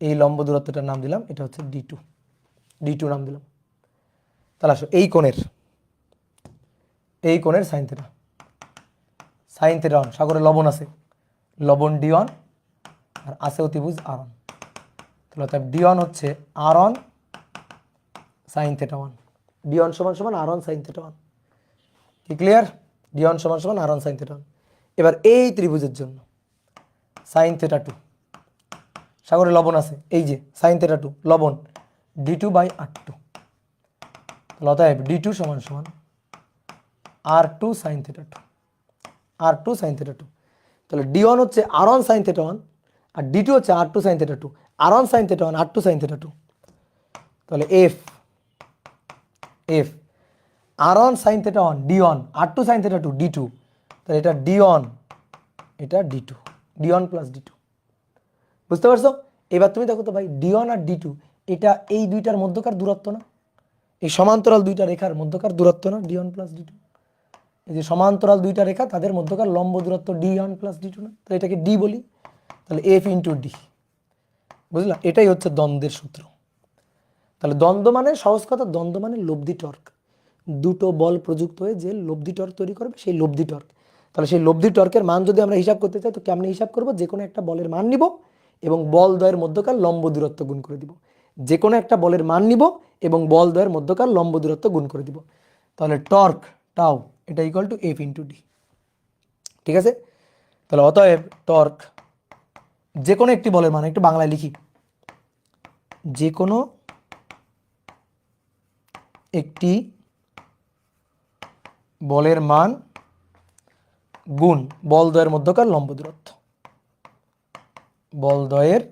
এই লম্ব দূরত্বটার নাম দিলাম এটা হচ্ছে D2 নাম দিলাম। তাহলে আসো এই কোণের sin θ, sin θ1, সাগরে লবণ আছে, লবণ D1 আর আছে অতিভুজ R1, তাহলে অর্থাৎ D1 হচ্ছে R1 sin θ1, D1 = R1 sin θ1। কি ক্লিয়ার? D1 = R1 sin θ1। এবার এই ত্রিভুজের জন্য sin θ2 সাগরে লবণ আছে, এই যে সাইন থেটা 2 লবণ d2/r2, তাহলে অতএব d2 সমান সমান r2 sin θ 2, r2 sin θ 2। তাহলে d1 হচ্ছে r1 sin θ 1 আর d2 হচ্ছে r2 sin θ 2, r1 sin θ 1 r2 sin θ 2। তাহলে f r1 sin θ 1 d1 r2 sin θ 2 d2, তাহলে এটা d1 এটা d2, d1 প্লাস d2। বুঝতে পারছো? এবার তুমি দেখো তো ভাই d1 আর d2 এটা এই দুইটার মধ্যকার দূরত্ব না, এই সমান্তরাল দুইটা রেখার মধ্যকার দূরত্ব না d1 প্লাস d2, এই যে সমান্তরাল দুইটা রেখা তাদের মধ্যকার লম্ব দূরত্ব d1 প্লাস d2 না, তাহলে এটাকে d বলি, তাহলে f ইন্টু d। বুঝলা? এটাই হচ্ছে দ্বন্দ্বের সূত্র। তাহলে দ্বন্দ্ব মানে সহজ কথা, দ্বন্দ্ব মানে লব্ধি টর্ক, দুটো বল প্রযুক্ত হয়ে যে লব্ধি টর্ক তৈরি করবে সেই লব্ধি টর্ক। তাহলে সেই লব্ধি টর্কের মান যদি আমরা হিসাব করতে চাই তো কেমনে হিসাব করব? যে কোনো একটা বলের মান নিব এবং বল দ্বয়ের মধ্যকার লম্ব দূরত্ব গুণ করে দিব। যে কোনো একটা বলের মান নিব এবং বল দ্বয়ের মধ্যকার লম্ব দূরত্ব গুণ করে দিব। তাহলে টর্ক টাউ এটা equal two F into D. ঠিক আছে? তাহলে অতএব টর্ক যে কোনো একটি বলের মান, একটু বাংলায় লিখি, যে কোনো একটি বলের মান গুণ বলদ্বয়ের মধ্যকার লম্ব দূরত্ব, বলদ্বয়ের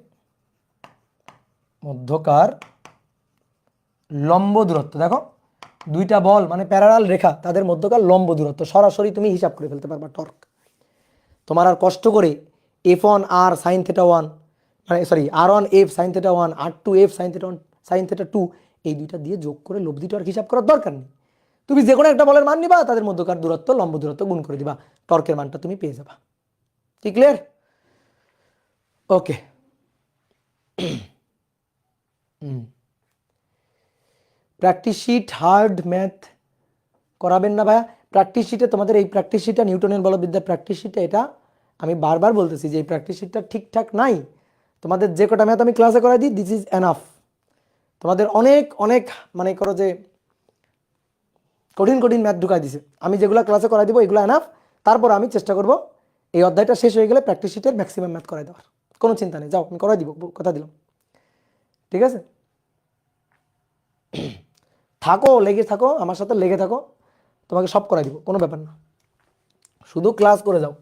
মধ্যকার লম্ব দূরত্ব। দেখো দুইটা বল মানে প্যারালাল রেখা তাদের মধ্যকার লম্ব দূরত্ব সরাসরি তুমি হিসাব করে ফেলতে পারবা টর্ক। তোমার আর কষ্ট করে f1 r sin θ 1 মানে sorry r1 f sin θ 1 r2 f sin θ 1 sin θ 2 এই দুইটা দিয়ে যোগ করে লব্ধি টর্ক হিসাব করার দরকার নেই। তুমি যে কোনো একটা বলের মান নিবা, তাদের মধ্যকার দূরত্ব লম্ব দূরত্ব গুণ করে দিবা, টর্কের মানটা তুমি পেয়ে যাবা। কি ক্লিয়ার? ওকে। প্র্যাকটিস শিট হার্ড ম্যাথ করাবেন না ভাইয়া? প্র্যাকটিস শিটে তোমাদের এই প্র্যাকটিস শিটটা নিউটনের বলবিদ্যার প্র্যাকটিস শিটটা, এটা আমি বারবার বলতেছি যে এই প্র্যাকটিস শিটটা ঠিকঠাক নাই। তোমাদের যে কটা ম্যাথ আমি ক্লাসে করাই দিই দিস ইজ এনাফ। তোমাদের অনেক অনেক মানে করো যে কঠিন কঠিন ম্যাথ ঢুকাই দিছে, আমি যেগুলো ক্লাসে করাই দিব এগুলো এনাফ। তারপর আমি চেষ্টা করব এই অধ্যায়টা শেষ হয়ে গেলে প্র্যাকটিস শিটের ম্যাক্সিমাম ম্যাথ করাই দেওয়ার, কোনো চিন্তা নেই। যাও আমি করাই দিব, কথা দিলাম। ঠিক আছে? থাকো, লেগে থাকো, আমার সাথে লেগে থাকো, তোমাকে সব করাই দিব, কোনো ব্যাপার না। শুধু ক্লাস করে যাও,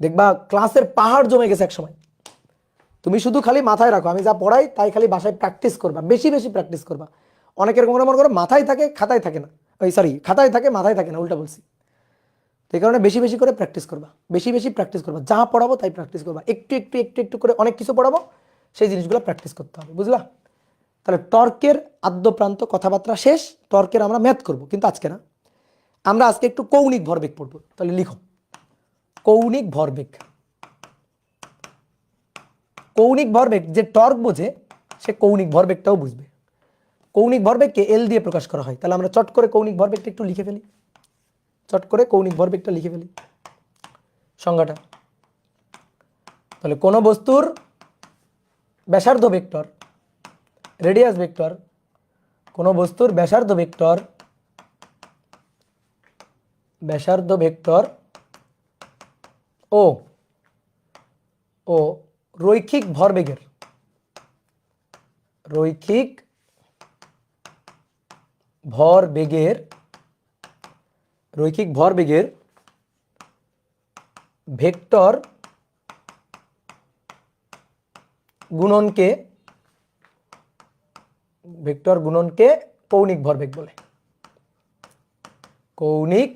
দেখবা ক্লাসের পাহাড় জমে গেছে এক সময়। তুমি শুধু খালি মাথায় রাখো আমি যা পড়াই তাই খালি বাসায় প্র্যাকটিস করবা, বেশি বেশি প্র্যাকটিস করবা। অনেকের মনে মনে করো মাথায় থাকে খাতায় থাকে না, ওই সরি খাতায় থাকে মাথায় থাকে না, উল্টা বলছি। তো এই কারণে বেশি বেশি করে প্র্যাকটিস করবা, বেশি বেশি প্র্যাকটিস করবা, যা পড়াবো তাই প্র্যাকটিস করবা, একটু একটু একটু একটু করে অনেক কিছু পড়াবো, সেই জিনিসগুলো প্র্যাকটিস করতে হবে। বুঝলা? তাহলে টর্কের আদ্যপ্রান্ত কথাবার্তা শেষ, টর্কের আমরা ম্যাথ করব, কিন্তু আজকে না। আমরা আজকে একটু কৌণিক ভরবেগ পড়বো। তাহলে লিখো কৌণিক ভরবেগ। কৌণিক ভরবেগ যে টর্ক বোঝে সে কৌণিক ভরবেগটাও বুঝবে। কৌণিক ভরবেগকে এল দিয়ে প্রকাশ করা হয়। তাহলে আমরা চট করে কৌণিক ভরবেগটা একটু লিখে ফেলি, চট করে কৌণিক ভরবেগটা লিখে ফেলি সংজ্ঞাটা। তাহলে কোনো বস্তুর ব্যাসার্ধ ভেক্টর, রেডিয়াস ভেক্টর, কোনো বস্তুর ব্যাসার্ধ ভেক্টর, ব্যাসার্ধ ভেক্টর ও ও রৈখিক ভরবেগের, রৈখিক ভরবেগের, রৈখিক ভরবেগের ভেক্টর গুণনকে, ভেক্টর গুণনকে কৌণিক ভরবেগ বলে। কৌণিক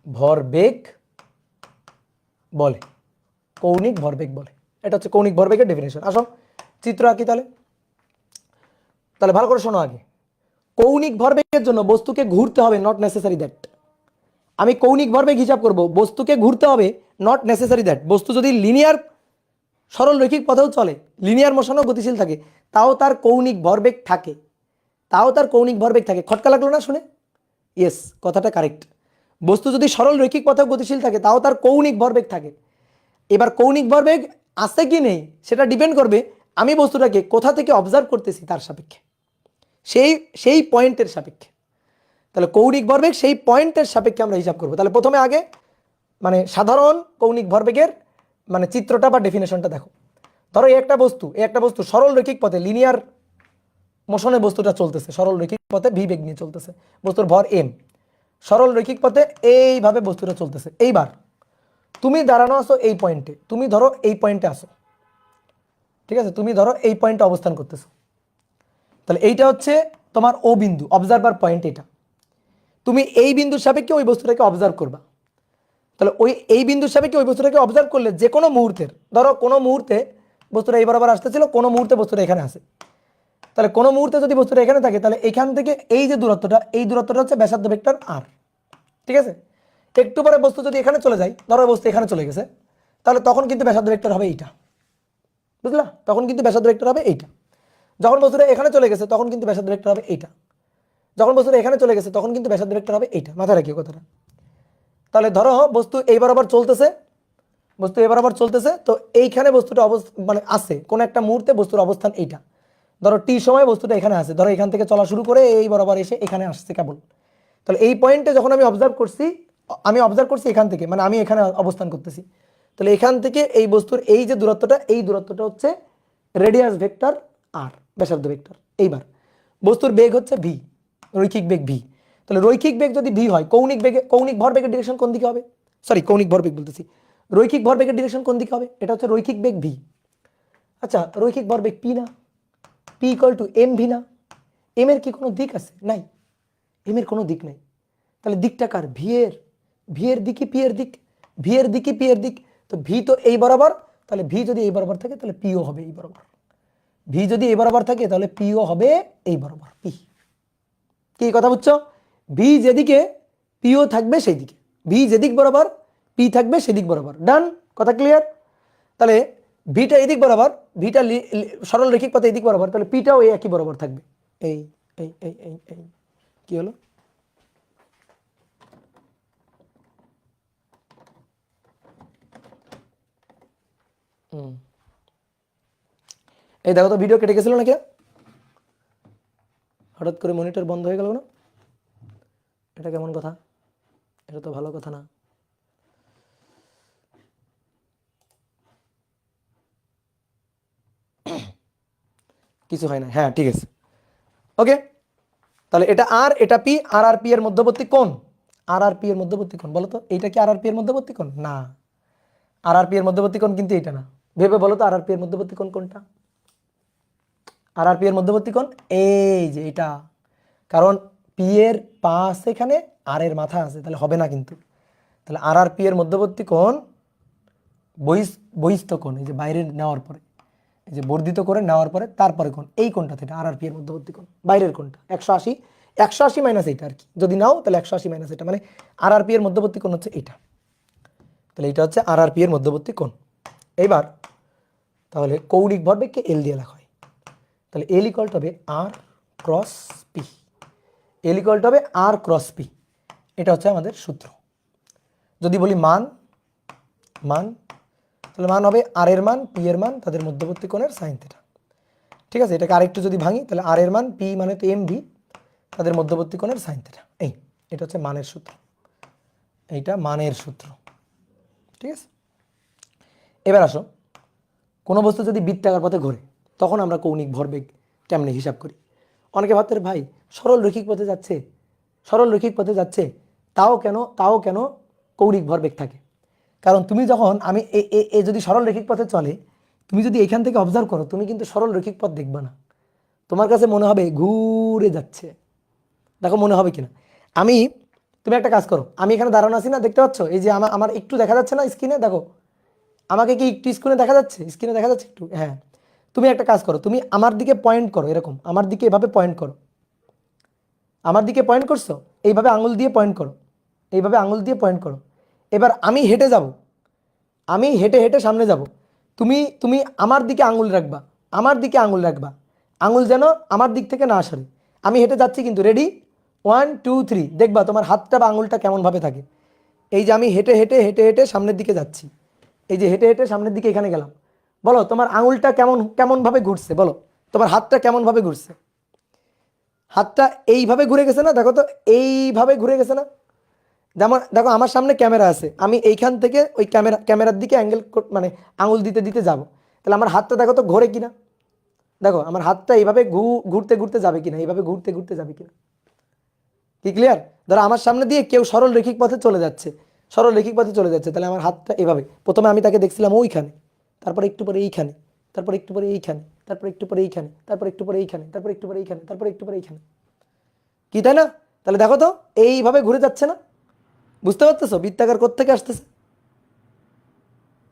ভরবেগ বলে, কৌণিক ভরবেগ বলে। এটা হচ্ছে কৌণিক ভরবেগের ডেফিনেশন। আসো চিত্র আঁকি তাহলে। তাহলে ভালো করে শোনো আগে, কৌণিক ভরবেগের জন্য বস্তুকে ঘুরতে হবে, নট নেসেসারি দ্যাট। আমি কৌণিক ভরবেগ হিসাব করব, বস্তুকে ঘুরতে হবে, নট নেসেসারি দ্যাট। বস্তু যদি লিনিয়ার সরল রৈখিক পথেও চলে, লিনিয়ার মোশনও গতিশীল থাকে, তাও তার কৌণিক ভরবেগ থাকে, তাও তার কৌণিক ভরবেগ থাকে। খটকা লাগলো না শুনে? ইয়েস, কথাটা কারেক্ট। বস্তু যদি সরল রৈখিক পথেও গতিশীল থাকে তাও তার কৌণিক ভরবেগ থাকে। এবার কৌণিক ভরবেগ আছে কি নেই সেটা ডিপেন্ড করবে আমি বস্তুটাকে কোথা থেকে অবজার্ভ করতেছি তার সাপেক্ষে, সেই পয়েন্টের সাপেক্ষে। তাহলে কৌণিক ভরবেগ সেই পয়েন্টের সাপেক্ষে আমরা হিসাব করব। তাহলে প্রথমে আগে মানে সাধারণ কৌণিক ভরবেগের মানে চিত্রটা বা ডেফিনেশনটা দেখো। ধরো এই একটা বস্তু সরল রৈখিক পথে লিনিয়ার মোশনে বস্তুটা চলতেছে, সরল রৈখিক পথে ভি বেগ নিয়ে চলতেছে, বস্তুর ভর এম, সরল রৈখিক পথে এইভাবে বস্তুটা চলতেছে। এইবার তুমি দাঁড়ানো আসো এই পয়েন্টে, তুমি ধরো এই পয়েন্টে আসো, ঠিক আছে, তুমি ধরো এই পয়েন্টে অবস্থান করতেছো, তাহলে এইটা হচ্ছে তোমার ও বিন্দু, অবজারভার পয়েন্ট এটা। তুমি এই বিন্দুর সাপেক্ষে ওই বস্তুটাকে অবজার্ভ করবা, তাহলে ওই এই বিন্দুর সাপেক্ষে ওই বস্তুটাকে অবজার্ভ করলে যে কোনো মুহূর্তের, ধরো কোনো মুহূর্তে বস্তুটা এই বরাবর আসতেছিল, কোনো মুহূর্তে বস্তুটা এখানে আসে, তাহলে কোনো মুহূর্তে যদি বস্তুটা এখানে থাকে তাহলে এখান থেকে এই যে দূরত্বটা, এই দূরত্বটা হচ্ছে ব্যাসার্ধ ভেক্টর আর, ঠিক আছে। একটু পরে বস্তু যদি এখানে চলে যায়, ধরো বস্তু এখানে চলে গেছে, তাহলে তখন কিন্তু ব্যাসার্ধ ভেক্টর হবে এইটা, বুঝলা, তখন কিন্তু ব্যাসার্ধ ভেক্টর হবে এইটা। যখন বস্তুটা এখানে চলে গেছে তখন কিন্তু ব্যাসার্ধ ভেক্টর হবে এইটা, যখন বস্তুটা এখানে চলে গেছে তখন কিন্তু ব্যাসার্ধ ভেক্টর হবে এইটা, মাথায় রাখিও কথাটা। তাহলে ধরো বস্তু এই বরাবর চলতেছে, বস্তু এই বরাবর চলতেছে, তো এইখানে বস্তুটা মানে আছে কোন একটা মুহূর্তে বস্তুর অবস্থান এইটা, ধরো টি সময় বস্তুটা এখানে আছে, ধরো এখান থেকে চলা শুরু করে এই বরাবর এসে এখানে আসছে কেবল। তাহলে এই পয়েন্টে যখন আমি অবজার্ভ করছি এখান থেকে, মানে আমি এখানে অবস্থান করতেছি, তাহলে এখান থেকে এই বস্তুর এই যে দূরত্বটা, এই দূরত্বটা হচ্ছে রেডিয়াস ভেক্টর আর, ব্যাসার্ধ ভেক্টর। এইবার বস্তুর বেগ হচ্ছে ভি, রৈখিক বেগ ভি। তাহলে রৈখিক বেগ যদি ভি হয়, কৌণিক ভর বেগের ডিরেকশন কোন দিকে হবে? সরি, কৌণিক ভর বেগ বলতেছি, রৈখিক ভর বেগের ডিরেকশন কোন দিকে হবে? এটা হচ্ছে রৈখিক বেগ ভি। আচ্ছা, রৈখিক ভর বেগ পি না, p equal to M V না? এম এর কি কোনো দিক আছে? নাই, এম এর কোনো দিক নাই। তাহলে দিকটা কার? ভি এর। ভি এর দিকই পি এর দিক, ভি এর দিকই পি এর দিক। তো ভি তো এই বরাবর, তাহলে ভি যদি এই বরাবর থাকে তাহলে পিও হবে এই বরাবর। ভি যদি এই বরাবর থাকে তাহলে পিও হবে এই বরাবর, পি। কি কথা বুঝছো? ভি যেদিকে পিও থাকবে সেই দিকে, ভি যেদিক বরাবর পি থাকবে সেদিক বরাবর। ডান, কথা ক্লিয়ার? তাহলে ভিটা এদিক বরাবর, ভিটা সরল রৈখিক পথে এদিক বরাবর, তাহলে পিটাও এই একই বরাবর থাকবে। এই এই এই এই এই কি হলো? এই দেখো তো, ভিডিও কেটে গেছিল নাকি? হঠাৎ করে মনিটর বন্ধ হয়ে গেল না, এটা কেমন কথা? এটা তো ভালো কথা না। কিছু হয় না, হ্যাঁ ঠিক আছে, ওকে। তাহলে এটা আর, এটা পি, আর আর পি এর মধ্যবর্তী কোণ, আর আর পি এর মধ্যবর্তী কোণ, বলো তো এইটা কি আর আর পি এর মধ্যবর্তী কোণ? না, আর আর পি এর মধ্যবর্তী কোণ কিন্তু এটা না। ভেবে বলো তো আর আর পি এর মধ্যবর্তী কোণ কোনটা? আর আর পি এর মধ্যবর্তী কোণ এই যে এটা, কারণ পি এর পা আছে এখানে, আর এর মাথা আছে, তাহলে হবে না কিন্তু। তাহলে আর আর পি এর মধ্যবর্তী কোণ বহিস্থ কোণ, এই যে বাইরে নেওয়ার পরে, এই যে বর্ধিত করে নেওয়ার পরে তারপরে কোণ, এই কোণটা থেকে আর আর পি এর মধ্যবর্তী কোণ, বাইরের কোণটা 180, 180 মাইনাস এইটা আর কি, যদি নাও তাহলে 180 মাইনাস এটা, মানে আর আর পি এর মধ্যবর্তী কোণ হচ্ছে এটা। তাহলে এটা হচ্ছে আর আর পি এর মধ্যবর্তী কোণ। এইবার তাহলে কৌণিক ভরবেগকে এল দিয়ে লেখা হয়, তাহলে এল ইকুয়াল হবে আর ক্রস পি, এল ইকুয়াল হবে আর ক্রস পি, এটা হচ্ছে আমাদের সূত্র। যদি বলি মান, তাহলে মান হবে আর এর মান, পি এর মান, তাদের মধ্যবর্তী কোণের সাইন থিটা। ঠিক আছে, এটাকে আরেকটু যদি ভাঙি, তাহলে আর এর মান, পি মানে তো এম ভি, তাদের মধ্যবর্তী কোণের সাইন থিটা। এটা হচ্ছে মানের সূত্র, এইটা মানের সূত্র। ঠিক আছে, এবার আসো, কোনো বস্তু যদি বৃত্তাকার পথে ঘোরে তখন আমরা কৌণিক ভরবেগ কেমনে হিসাব করি? অনেকে ভাবতে ভাই সরল রৈখিক পথে যাচ্ছে, সরল রৈখিক পথে যাচ্ছে, তাও কেন কৌণিক ভরবেগ থাকে? কারণ তুমি যখন এ যদি সরল রৈখিক পথে চলে, তুমি যদি এখান থেকে অবজার্ভ করো, তুমি কিন্তু সরল রৈখিক পথ দেখবে না, তোমার কাছে মনে হবে ঘুরে যাচ্ছে। দেখো মনে হবে কিনা, তুমি একটা কাজ করো, আমি এখানে দাঁড়ানো আছি না, দেখতে পাচ্ছ এই যে আমার একটু দেখা যাচ্ছে না স্ক্রিনে? দেখো আমাকে কি একটু স্ক্রিনে দেখা যাচ্ছে? স্ক্রিনে দেখা যাচ্ছে একটু, হ্যাঁ। তুমি একটা কাজ করো, তুমি আমার দিকে পয়েন্ট করো, এরকম আমার দিকে এভাবে পয়েন্ট করো, আমার দিকে পয়েন্ট করছো, এইভাবে আঙুল দিয়ে পয়েন্ট করো, এইভাবে আঙুল দিয়ে পয়েন্ট করো। এবার আমি হেঁটে যাব, আমি হেঁটে হেঁটে সামনে যাব, তুমি তুমি আমার দিকে আঙুল রাখবা, আমার দিকে আঙুল রাখবা, আঙুল যেন আমার দিক থেকে না সরে। আমি হেঁটে যাচ্ছি কিন্তু, রেডি, 1 2 3, দেখবা তোমার হাতটা বা আঙুলটা কেমনভাবে থাকে। এই যে আমি হেঁটে হেঁটে হেঁটে হেঁটে সামনের দিকে যাচ্ছি, এই যে হেঁটে হেঁটে সামনের দিকে এখানে গেলাম, বলো তোমার আঙুলটা কেমনভাবে ঘুরছে, বলো তোমার হাতটা কেমনভাবে ঘুরছে? হাতটা এইভাবে ঘুরে গেছে না? দেখো তো এইভাবে ঘুরে গেছে না? যেমন দেখো আমার সামনে ক্যামেরা আছে, আমি এইখান থেকে ওই ক্যামেরার দিকে অ্যাঙ্গেল মানে আঙুল দিতে দিতে যাব, তাহলে আমার হাতটা দেখো তো ঘোরে কিনা, দেখো আমার হাতটা এইভাবে ঘুরতে ঘুরতে যাবে কিনা, এইভাবে ঘুরতে ঘুরতে যাবে কিনা। কি ক্লিয়ার? ধরো আমার সামনে দিয়ে কেউ সরল রৈখিক পথে চলে যাচ্ছে, সরল রৈখিক পথে চলে যাচ্ছে, তাহলে আমার হাতটা এভাবে, প্রথমে আমি তাকে দেখছিলাম ওইখানে, তারপর একটু পরে এইখানে, তারপর একটু পরে এইখানে, তারপর একটু পরে এইখানে, তারপর একটু পরে এইখানে, তারপর একটু পরে এইখানে, তারপর একটু পরে এইখানে। কি তাই না? তাহলে দেখো তো এইভাবে ঘুরে যাচ্ছে না? বুঝতে পারতেছো বৃত্তাকার কোত্থেকে আসতেছে?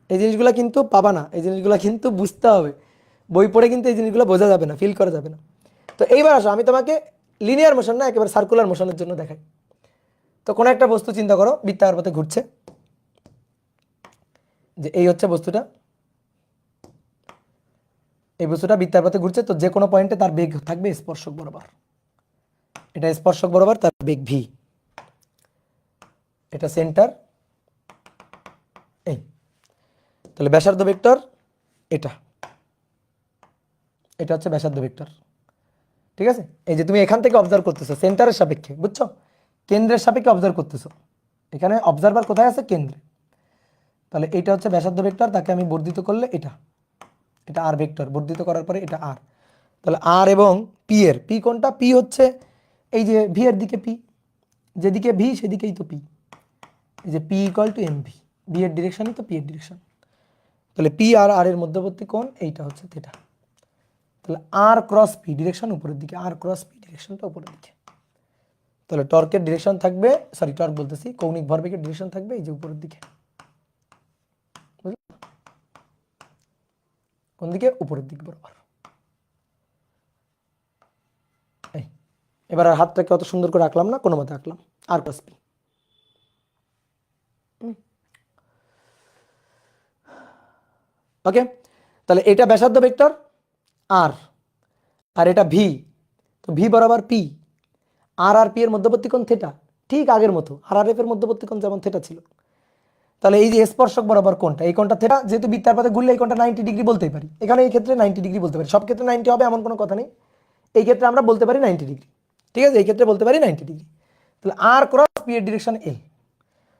এই জিনিসগুলো কিন্তু পাবা না, এই জিনিসগুলো কিন্তু বুঝতে হবে, বই পড়ে কিন্তু এই জিনিসগুলো বোঝা যাবে না, ফিল করা যাবে না। তো এইবার আসো, আমি তোমাকে লিনিয়ার মোশন না একেবারে সার্কুলার মোশনের জন্য দেখাই। তো কোনো একটা বস্তু চিন্তা করো বৃত্তাকার পথে ঘুরছে, যে এই হচ্ছে বস্তুটা, এই বস্তুটা বৃত্তাকার পথে ঘুরছে, তো যে কোনো পয়েন্টে তার বেগ থাকবে স্পর্শক বরাবর, এটা স্পর্শক বরাবর তার বেগ ভি, এটা সেন্টার এই, তাহলে ব্যাসার্ধ ভেক্টর এটা, এটা হচ্ছে ব্যাসার্ধ ভেক্টর। ঠিক আছে, এই যে তুমি এখান থেকে অবজার্ভ করতেছো সেন্টারের সাপেক্ষে, বুঝছো, কেন্দ্রের সাপেক্ষে অবজার্ভ করতেছো, এখানে অবজারভার কোথায় আছে? কেন্দ্রে। তাহলে এটা হচ্ছে ব্যাসার্ধ ভেক্টর, তাকে আমি বর্ধিত করলে এটা, এটা আর ভেক্টর, বর্ধিত করার পরে এটা আর, তাহলে আর এবং পি এর, পি কোনটা? পি হচ্ছে এই যে ভি এর দিকে পি, যেদিকে ভি সেদিকেই তো পি, এই যে p equal to M v, v এর ডিরেকশনই তো পি এর ডিরেকশন, তাহলে পি আর আর এর মধ্যবর্তী কোণ এইটা হচ্ছে থিটা, তাহলে আর ক্রস পি ডিরেকশন উপরের দিকে, আর ক্রস পি ডিরেকশনটা উপরের দিকে, তাহলে টর্কের ডিরেকশন থাকবে, সরি টর্ক বলতেছি, কৌণিক ভরবেগের ডিরেকশন থাকবে এই যে উপরের দিকে, কোন দিকে? উপরের দিক বরাবর। এই এবার আর হাতটাকে অত সুন্দর করে আঁকলাম না, কোনো মতে আঁকলাম, আর ক্রস পি। ওকে, তাহলে এটা ব্যাসার্ধ ভেক্টর আর, আর এটা ভি, তো ভি বরাবর পি, আর আর পি এর মধ্যবর্তী কোণ থিটা, ঠিক আগের মতো আর আর এফ এর মধ্যবর্তী কোণ যেমন থিটা ছিল। তাহলে এই যে স্পর্শক বরাবর কোণটা, এই কোণটা থিটা, যেহেতু বৃত্তার পথে ঘুরলে এই কোণটা 90 ডিগ্রি বলতেই পারি, এখানে এই ক্ষেত্রে 90 ডিগ্রি বলতে পারি, সব ক্ষেত্রে 90 হবে এমন কোনো কথা নেই, এই ক্ষেত্রে আমরা বলতে পারি 90 ডিগ্রি। ঠিক আছে, এই ক্ষেত্রে বলতে পারি 90 ডিগ্রি। তাহলে আর ক্রস পি এর ডিরেকশন এ,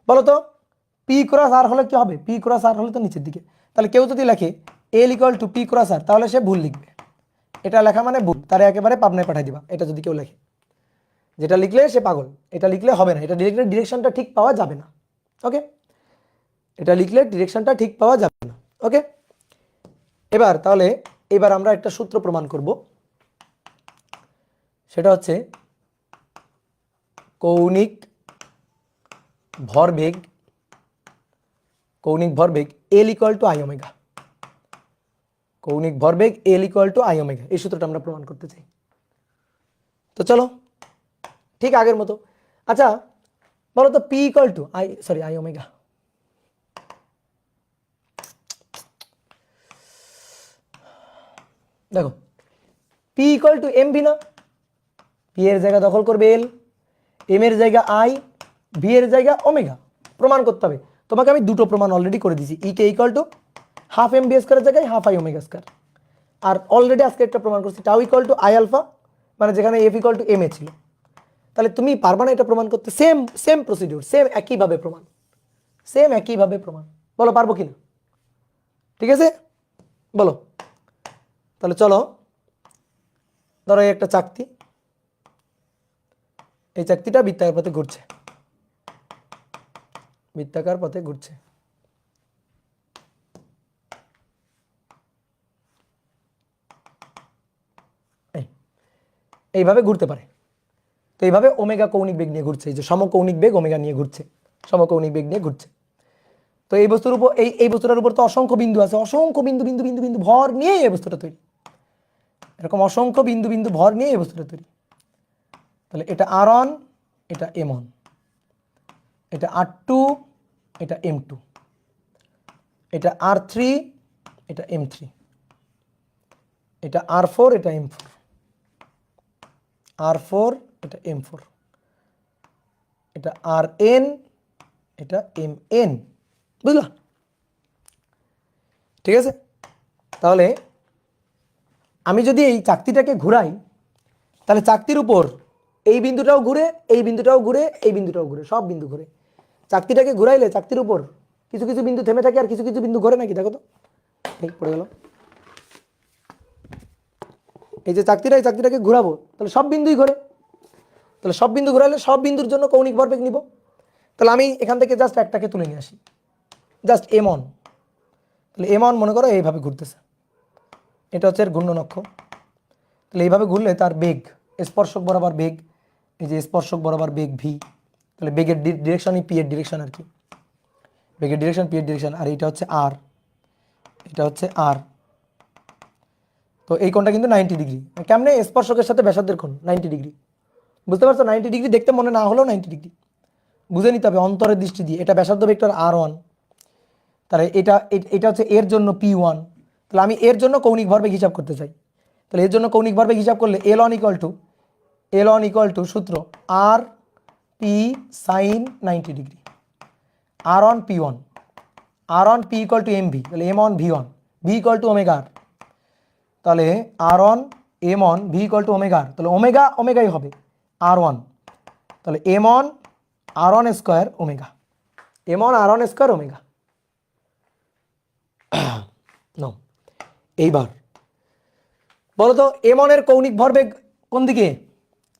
বলো তো পি ক্রস আর হলে কি হবে? পি ক্রস আর হলে তো নিচের দিকে, তাহলে কেউ যদি লেখে L equal to P cross আর, তাহলে সে ভুল লিখবে, এটা লেখা মানে ভুল, তারা একেবারে পাবনায় পাঠাই দিবা, এটা যদি কেউ লেখে, যেটা লিখলে সে পাগল, এটা লিখলে হবে না, এটা লিখলে ডিরেকশনটা ঠিক পাওয়া যাবে না। ওকে, এটা লিখলে ডিরেকশনটা ঠিক পাওয়া যাবে না। ওকে, এবার তাহলে এবার আমরা একটা সূত্র প্রমাণ করব, সেটা হচ্ছে কৌণিক ভরবেগ, কৌণিক ভরবেগ L equal to I omega, কৌণিক ভরবেগ L equal to I omega, এই সূত্রটা আমরা প্রমাণ করতে চাই। তো চলো ঠিক আগের মতো, আচ্ছা বলো তো P equal to I, sorry I omega, দেখো P equal to M V না, পি এর জায়গা দখল করবে এল, এম এর জায়গা আই, ভি এর জায়গা ওমেগা, প্রমাণ করতে হবে। তোমাকে আমি দুটো প্রমাণ অলরেডি করে দিয়েছি, E K equal to half M V স্কোয়ারের জায়গায় হাফ আই ওমেগা স্কোয়ার, আর অলরেডি আজকে একটা প্রমাণ করছি tau equal to I alpha, মানে যেখানে F equal to M A ছিল। তাহলে তুমি পারবা না এটা প্রমাণ করতে? সেম সেম প্রসিডিউর, সেম একইভাবে প্রমাণ, সেম একইভাবে প্রমাণ, বলো পারবো কিনা? ঠিক আছে বলো, তাহলে চলো ধরো এই একটা চাকতি, এই চাকতিটা বৃত্তাকার পথে ঘুরছে, বৃত্তাকার পথে ঘুরছে, এইভাবে ঘুরতে পারে, তো এইভাবে ওমেগা কৌণিক বেগ নিয়ে ঘুরছে, এই যে সমকৌণিক বেগ ওমেগা নিয়ে ঘুরছে, সমকৌণিক বেগ নিয়ে ঘুরছে। তো এই বস্তুর উপর, এই বস্তুটার উপর তো অসংখ্য বিন্দু আছে, অসংখ্য বিন্দু বিন্দু বিন্দু বিন্দু ভর নিয়ে এই বস্তুটা তৈরি, এরকম অসংখ্য বিন্দু বিন্দু ভর নিয়ে এই বস্তুটা তৈরি। তাহলে এটা আর ওয়ান, এটা এম ওয়ান, এটা আর টু, এটা এম টু, এটা আর থ্রি, এটা এম থ্রি, এটা আর ফোর, এটা এম ফোর, আর ফোর, এটা এম ফোর, এটা আর এন, এটা এম এন, বুঝলা? ঠিক আছে, তাহলে আমি যদি এই চাকতিটাকে ঘুরাই, তাহলে চাকতির উপর এই বিন্দুটাও ঘুরে, এই বিন্দুটাও ঘুরে, এই বিন্দুটাও ঘুরে, সব বিন্দু ঘুরে। চাকতিটাকে ঘুরাইলে চাকতির উপর কিছু কিছু বিন্দু থেমে থাকে আর কিছু কিছু বিন্দু ঘুরে নাকি, দেখো তো, এই পড়ে গেল, এই যে চাকতিটা, এই চাকতিটাকে ঘোরাবো, তাহলে সব বিন্দুই ঘোরে। তাহলে সব বিন্দু ঘোরালে সব বিন্দুর জন্য কৌণিক ভরবেগ নিব। তাহলে আমি এখান থেকে জাস্ট একটাকে তুলে নিয়ে আসি, জাস্ট m1। তাহলে m1 মনে করো এইভাবে ঘুরতেছে, এটা হচ্ছে এর ঘূর্ণন অক্ষ। তাহলে এইভাবে ঘুরলে তার বেগ, স্পর্শক বরাবর বেগ, এই যে স্পর্শক বরাবর বেগ v, তাহলে বেগের ডিরেকশনই p এর ডিরেকশন আর কি, বেগের ডিরেকশন p এর ডিরেকশন। আর এটা হচ্ছে r, এটা হচ্ছে r। তো এই কোণটা কিন্তু 90 ডিগ্রি। কেমনে? স্পর্শকের সাথে ব্যাসার্ধের কোণ 90 ডিগ্রি। বুঝতে পারছো? 90 ডিগ্রি দেখতে মনে না হলেও 90 ডিগ্রি বুঝে নিতে হবে অন্তরের দৃষ্টি দিয়ে। এটা ব্যাসার্ধ ভেক্টর r1, তাহলে এটা হচ্ছে এর জন্য p1। তাহলে আমি এর জন্য কৌণিক ভরবেগ হিসাব করতে চাই। তাহলে এর জন্য কৌণিক ভরবেগ হিসাব করলে L1 ইকুয়াল টু সূত্র r p sin 90 degree, r1 p1, r1 p equal to mv, তাহলে m1 v1, v equal to omega r। তাহলে r1 m1 v equal to omega r, তাহলে ওমেগা ওমেগাই হবে r1, তাহলে m1 r1 square omega, m1 r1 square omega. No, এইবার বলো তো m1 এর কৌণিক ভরবেগ কোন দিকে?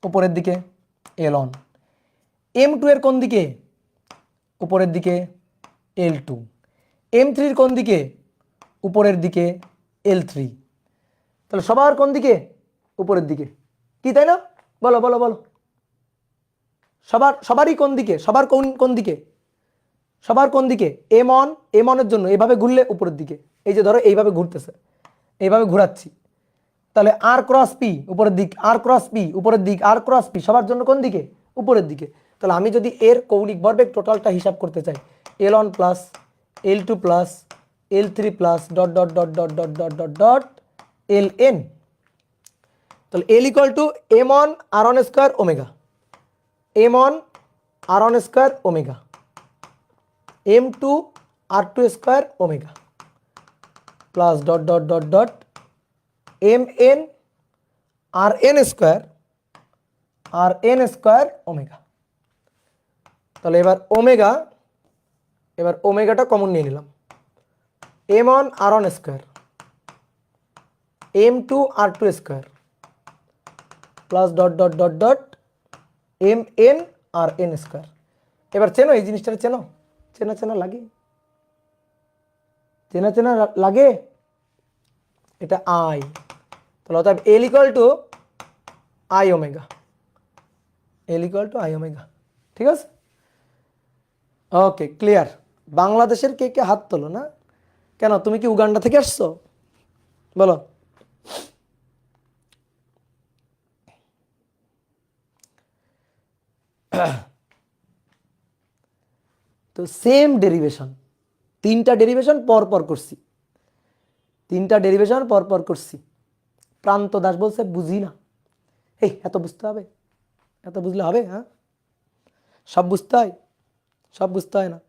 উপরের দিকে L1। m2 এর কোন দিকে? উপরের দিকে L2। m3 এর কোন দিকে? উপরের দিকে L3। তাহলে সবার কোন দিকে? উপরের দিকে, কি তাই না? বলো বলো বলো, সবারই কোন দিকে? সবার কোন দিকে? সবার কোন দিকে? m1 এর জন্য এভাবে ঘুরলে উপরের দিকে, এই যে ধরো এইভাবে ঘুরতেছে, এইভাবে ঘোরাচ্ছি, তাহলে r ক্রস p উপরের দিক, r ক্রস p উপরের দিক, r ক্রস p সবার জন্য কোন দিকে? উপরের দিকে। তাহলে আমি যদি এর কৌণিক ভরবেগ টোটালটা হিসাব করতে চাই, L1 plus L2 plus L3 plus dot dot dot dot dot dot dot dot Ln, তাহলে L equal to m1 r1 square omega, m1 r1 square omega, m2 r2 square omega plus dot dot dot dot mn rn square omega. তাহলে এবার ওমেগাটা common নিয়ে নিলাম, m1 r1 square, m2 r2 square plus dot dot dot dot mn rn square. এবার চেনো এই জিনিসটা, চেনো? চেনা চেনা লাগে, চেনা চেনা লাগে, এটা i। তাহলে অর্থাৎ L equal to i omega, L equal to i omega. ঠিক আছে, ওকে, ক্লিয়ার। বাংলাদেশের কে কে হাত তোলো না? কেন, তুমি কি উগান্ডা থেকে আসছো? বলো। তো সেম ডেরিভেশন, তিনটা ডেরিভেশন পর পর করছি, তিনটা ডেরিভেশন পর পর করছি। প্রান্ত দাস বলছে বুঝি না। এই এত বুঝতে হবে? এত বুঝলে হবে? হ্যাঁ, সব বুঝতে হয়? সব বুঝতে হয় না।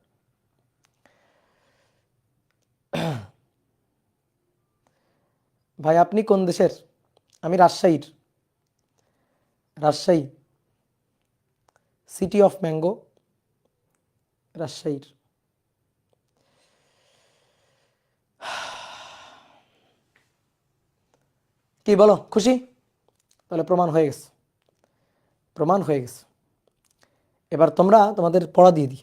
ভাই আপনি কোন দেশের? আমি রাজশাহীর, রাজশাহী, সিটি অফ ম্যাঙ্গো, রাজশাহীর। কি বলো, খুশি? তাহলে প্রমাণ হয়ে গেছে, প্রমাণ হয়ে গেছে। এবার তোমরা তোমাদের পড়া দিয়ে দিই,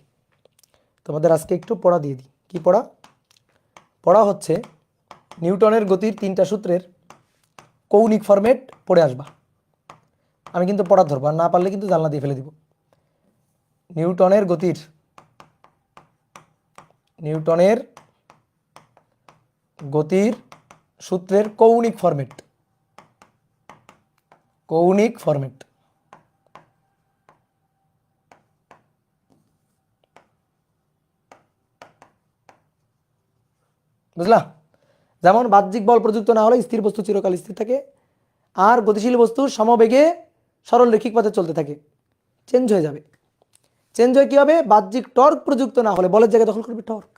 তোমাদের আজকে একটু পড়া দিয়ে দিই। কি পড়া? পড়া হচ্ছে নিউটনের গতির তিনটা সূত্রের কৌণিক ফরম্যাট পড়ে আসবা। আমি কিন্তু পড়া ধরবো, আর না পারলে কিন্তু জানলা দিয়ে ফেলে দিব। নিউটনের গতির সূত্রের কৌণিক ফরম্যাট, কৌণিক ফরম্যাট। বুঝলা? যেমন বাহ্যিক বল প্রযুক্ত না হলে স্থির বস্তু চিরকাল স্থির থাকে, আর গতিশীল বস্তু সমবেগে সরল রৈখিক পথে চলতে থাকে। চেঞ্জ হয়ে যাবে, চেঞ্জ হয়ে কি হবে? বাহ্যিক টর্ক প্রযুক্ত না হলে বলের জায়গায় দখল করবে টর্ক।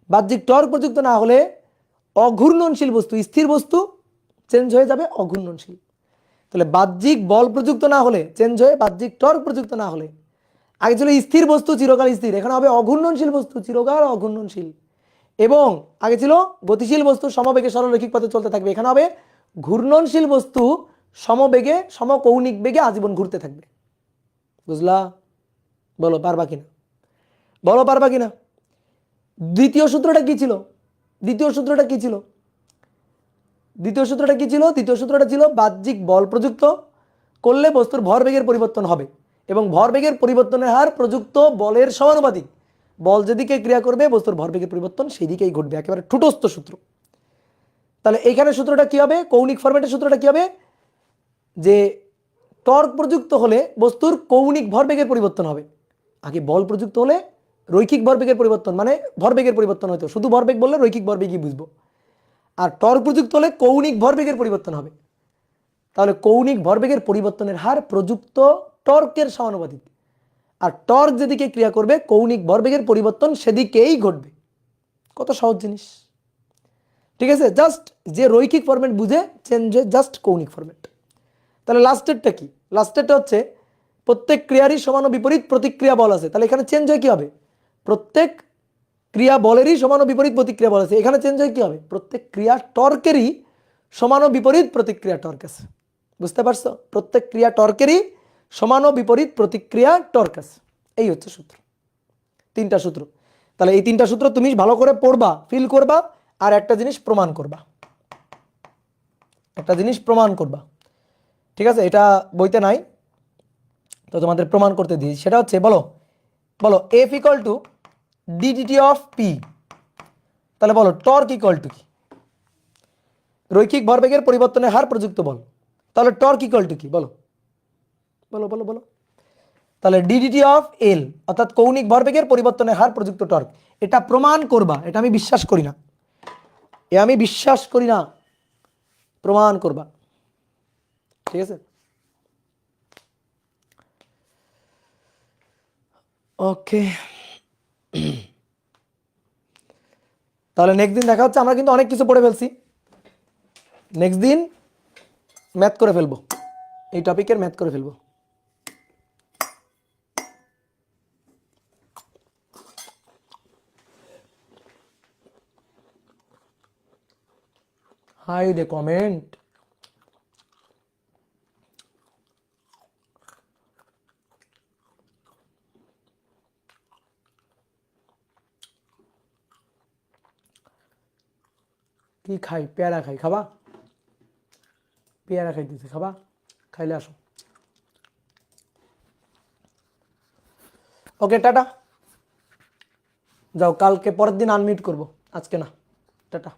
বাহ্যিক টর্ক প্রযুক্ত না হলে অঘূর্ণনশীল বস্তু, স্থির বস্তু চেঞ্জ হয়ে যাবে অঘূর্ণনশীল। তাহলে বাহ্যিক বল প্রযুক্ত না হলে চেঞ্জ হয়ে বাহ্যিক টর্ক প্রযুক্ত না হলে, আগে ছিল স্থির বস্তু চিরকাল স্থির, এখানে হবে অঘূর্ণনশীল বস্তু চিরকাল অঘূর্ণনশীল। এবং আগে ছিল গতিশীল বস্তু সমবেগে সরলরৈখিক পথে চলতে থাকবে, এখানে হবে ঘূর্ণনশীল বস্তু সমবেগে সমকৌণিক বেগে আজীবন ঘুরতে থাকবে। বুঝলা? বলো পারবা কিনা, বলো পারবা কিনা। দ্বিতীয় সূত্রটা কি ছিল? দ্বিতীয় সূত্রটা কি ছিল? দ্বিতীয় সূত্রটা কি ছিল? দ্বিতীয় সূত্রটা ছিল বাহ্যিক বল প্রযুক্ত করলে বস্তুর ভরবেগের পরিবর্তন হবে এবং ভরবেগের পরিবর্তনের হার প্রযুক্ত বলের সমানুপাতিক। বল যেদিকে ক্রিয়া করবে বস্তুর ভরবেগের পরিবর্তন সেই দিকেই ঘটবে। একেবারে ঠুটস্থ সূত্র। তাহলে এখানে সূত্রটা কি হবে? কৌণিক ফরম্যাটের সূত্রটা কি হবে? যে টর্ক প্রযুক্ত হলে বস্তুর কৌণিক ভরবেগের পরিবর্তন হবে। আগে বল প্রযুক্ত হলে রৈখিক ভরবেগের পরিবর্তন, মানে ভরবেগের পরিবর্তন হতো। শুধু ভরবেগ বললে রৈখিক ভরবেগই বুঝবো। আর টর্ক প্রযুক্ত হলে কৌণিক ভরবেগের পরিবর্তন হবে। তাহলে কৌণিক ভরবেগের পরিবর্তনের হার প্রযুক্ত টর্কের সমানুপাতিক। আর টর্ক যেদিকে ক্রিয়া করবে কৌণিক ভরবেগের পরিবর্তন সেদিকেই ঘটবে। কত সহজ জিনিস, ঠিক আছে? জাস্ট যে রৈখিক ফরম্যাট বুঝে চেঞ্জ হয় জাস্ট কৌণিক ফরম্যাট। তাহলে লাস্টেরটা কি? লাস্টেরটা হচ্ছে প্রত্যেক ক্রিয়ারই সমান ও বিপরীত প্রতিক্রিয়া বল আছে। তাহলে এখানে চেঞ্জ হয় কি হবে? প্রত্যেক ক্রিয়া বলেরই সমান ও বিপরীত প্রতিক্রিয়া বল আছে। এখানে চেঞ্জ হয় কি হবে? প্রত্যেক ক্রিয়া টর্কেরই সমান ও বিপরীত প্রতিক্রিয়া টর্ক আছে। বুঝতে পারছো? প্রত্যেক ক্রিয়া টর্কেরই সমান ও বিপরীত প্রতিক্রিয়া টর্ক আছে। এই হচ্ছে সূত্র, তিনটা সূত্র। তাহলে এই তিনটা সূত্র তুমি ভালো করে পড়বা, ফিল করবা, আর একটা জিনিস প্রমাণ করবা। একটা জিনিস প্রমাণ করবা, ঠিক আছে? এটা বইতে নাই, তো তোমাদের প্রমাণ করতে দিই। সেটা হচ্ছে বলো, বলো F equal two DDT of P. তাহলে বলো টর্ক ইকুয়াল টু কি? রৈখিক ভরবেগের পরিবর্তনের হার প্রযুক্ত বল। তাহলে টর্ক ইকুয়াল টু কি? বলো বলো বলো বলো। তাহলে ডিডিটি অফ এল অর্থাৎ কৌণিক ভরবেগের পরিবর্তনের হার প্রযুক্ত টর্ক। এটা প্রমাণ করবা। এটা আমি বিশ্বাস করি না, আমি বিশ্বাস করি না, প্রমাণ করবা, ঠিক আছে? ওকে, তাহলে নেক্সট দিন দেখা হচ্ছে। আমরা কিন্তু অনেক কিছু পড়ে ফেলছি। নেক্সট দিন ম্যাথ করে ফেলবো, এই টপিকের ম্যাথ করে ফেলবো। হাই দে কমেন্ট। কি খাই? পেয়ারা খাই, খাবা? পেয়ারা খাইতেছে, খাবা? খাইলে আসো। ওকে, টাটা। যাও, কালকে পরের দিন আনমিউট করবো, আজকে না। টাটা।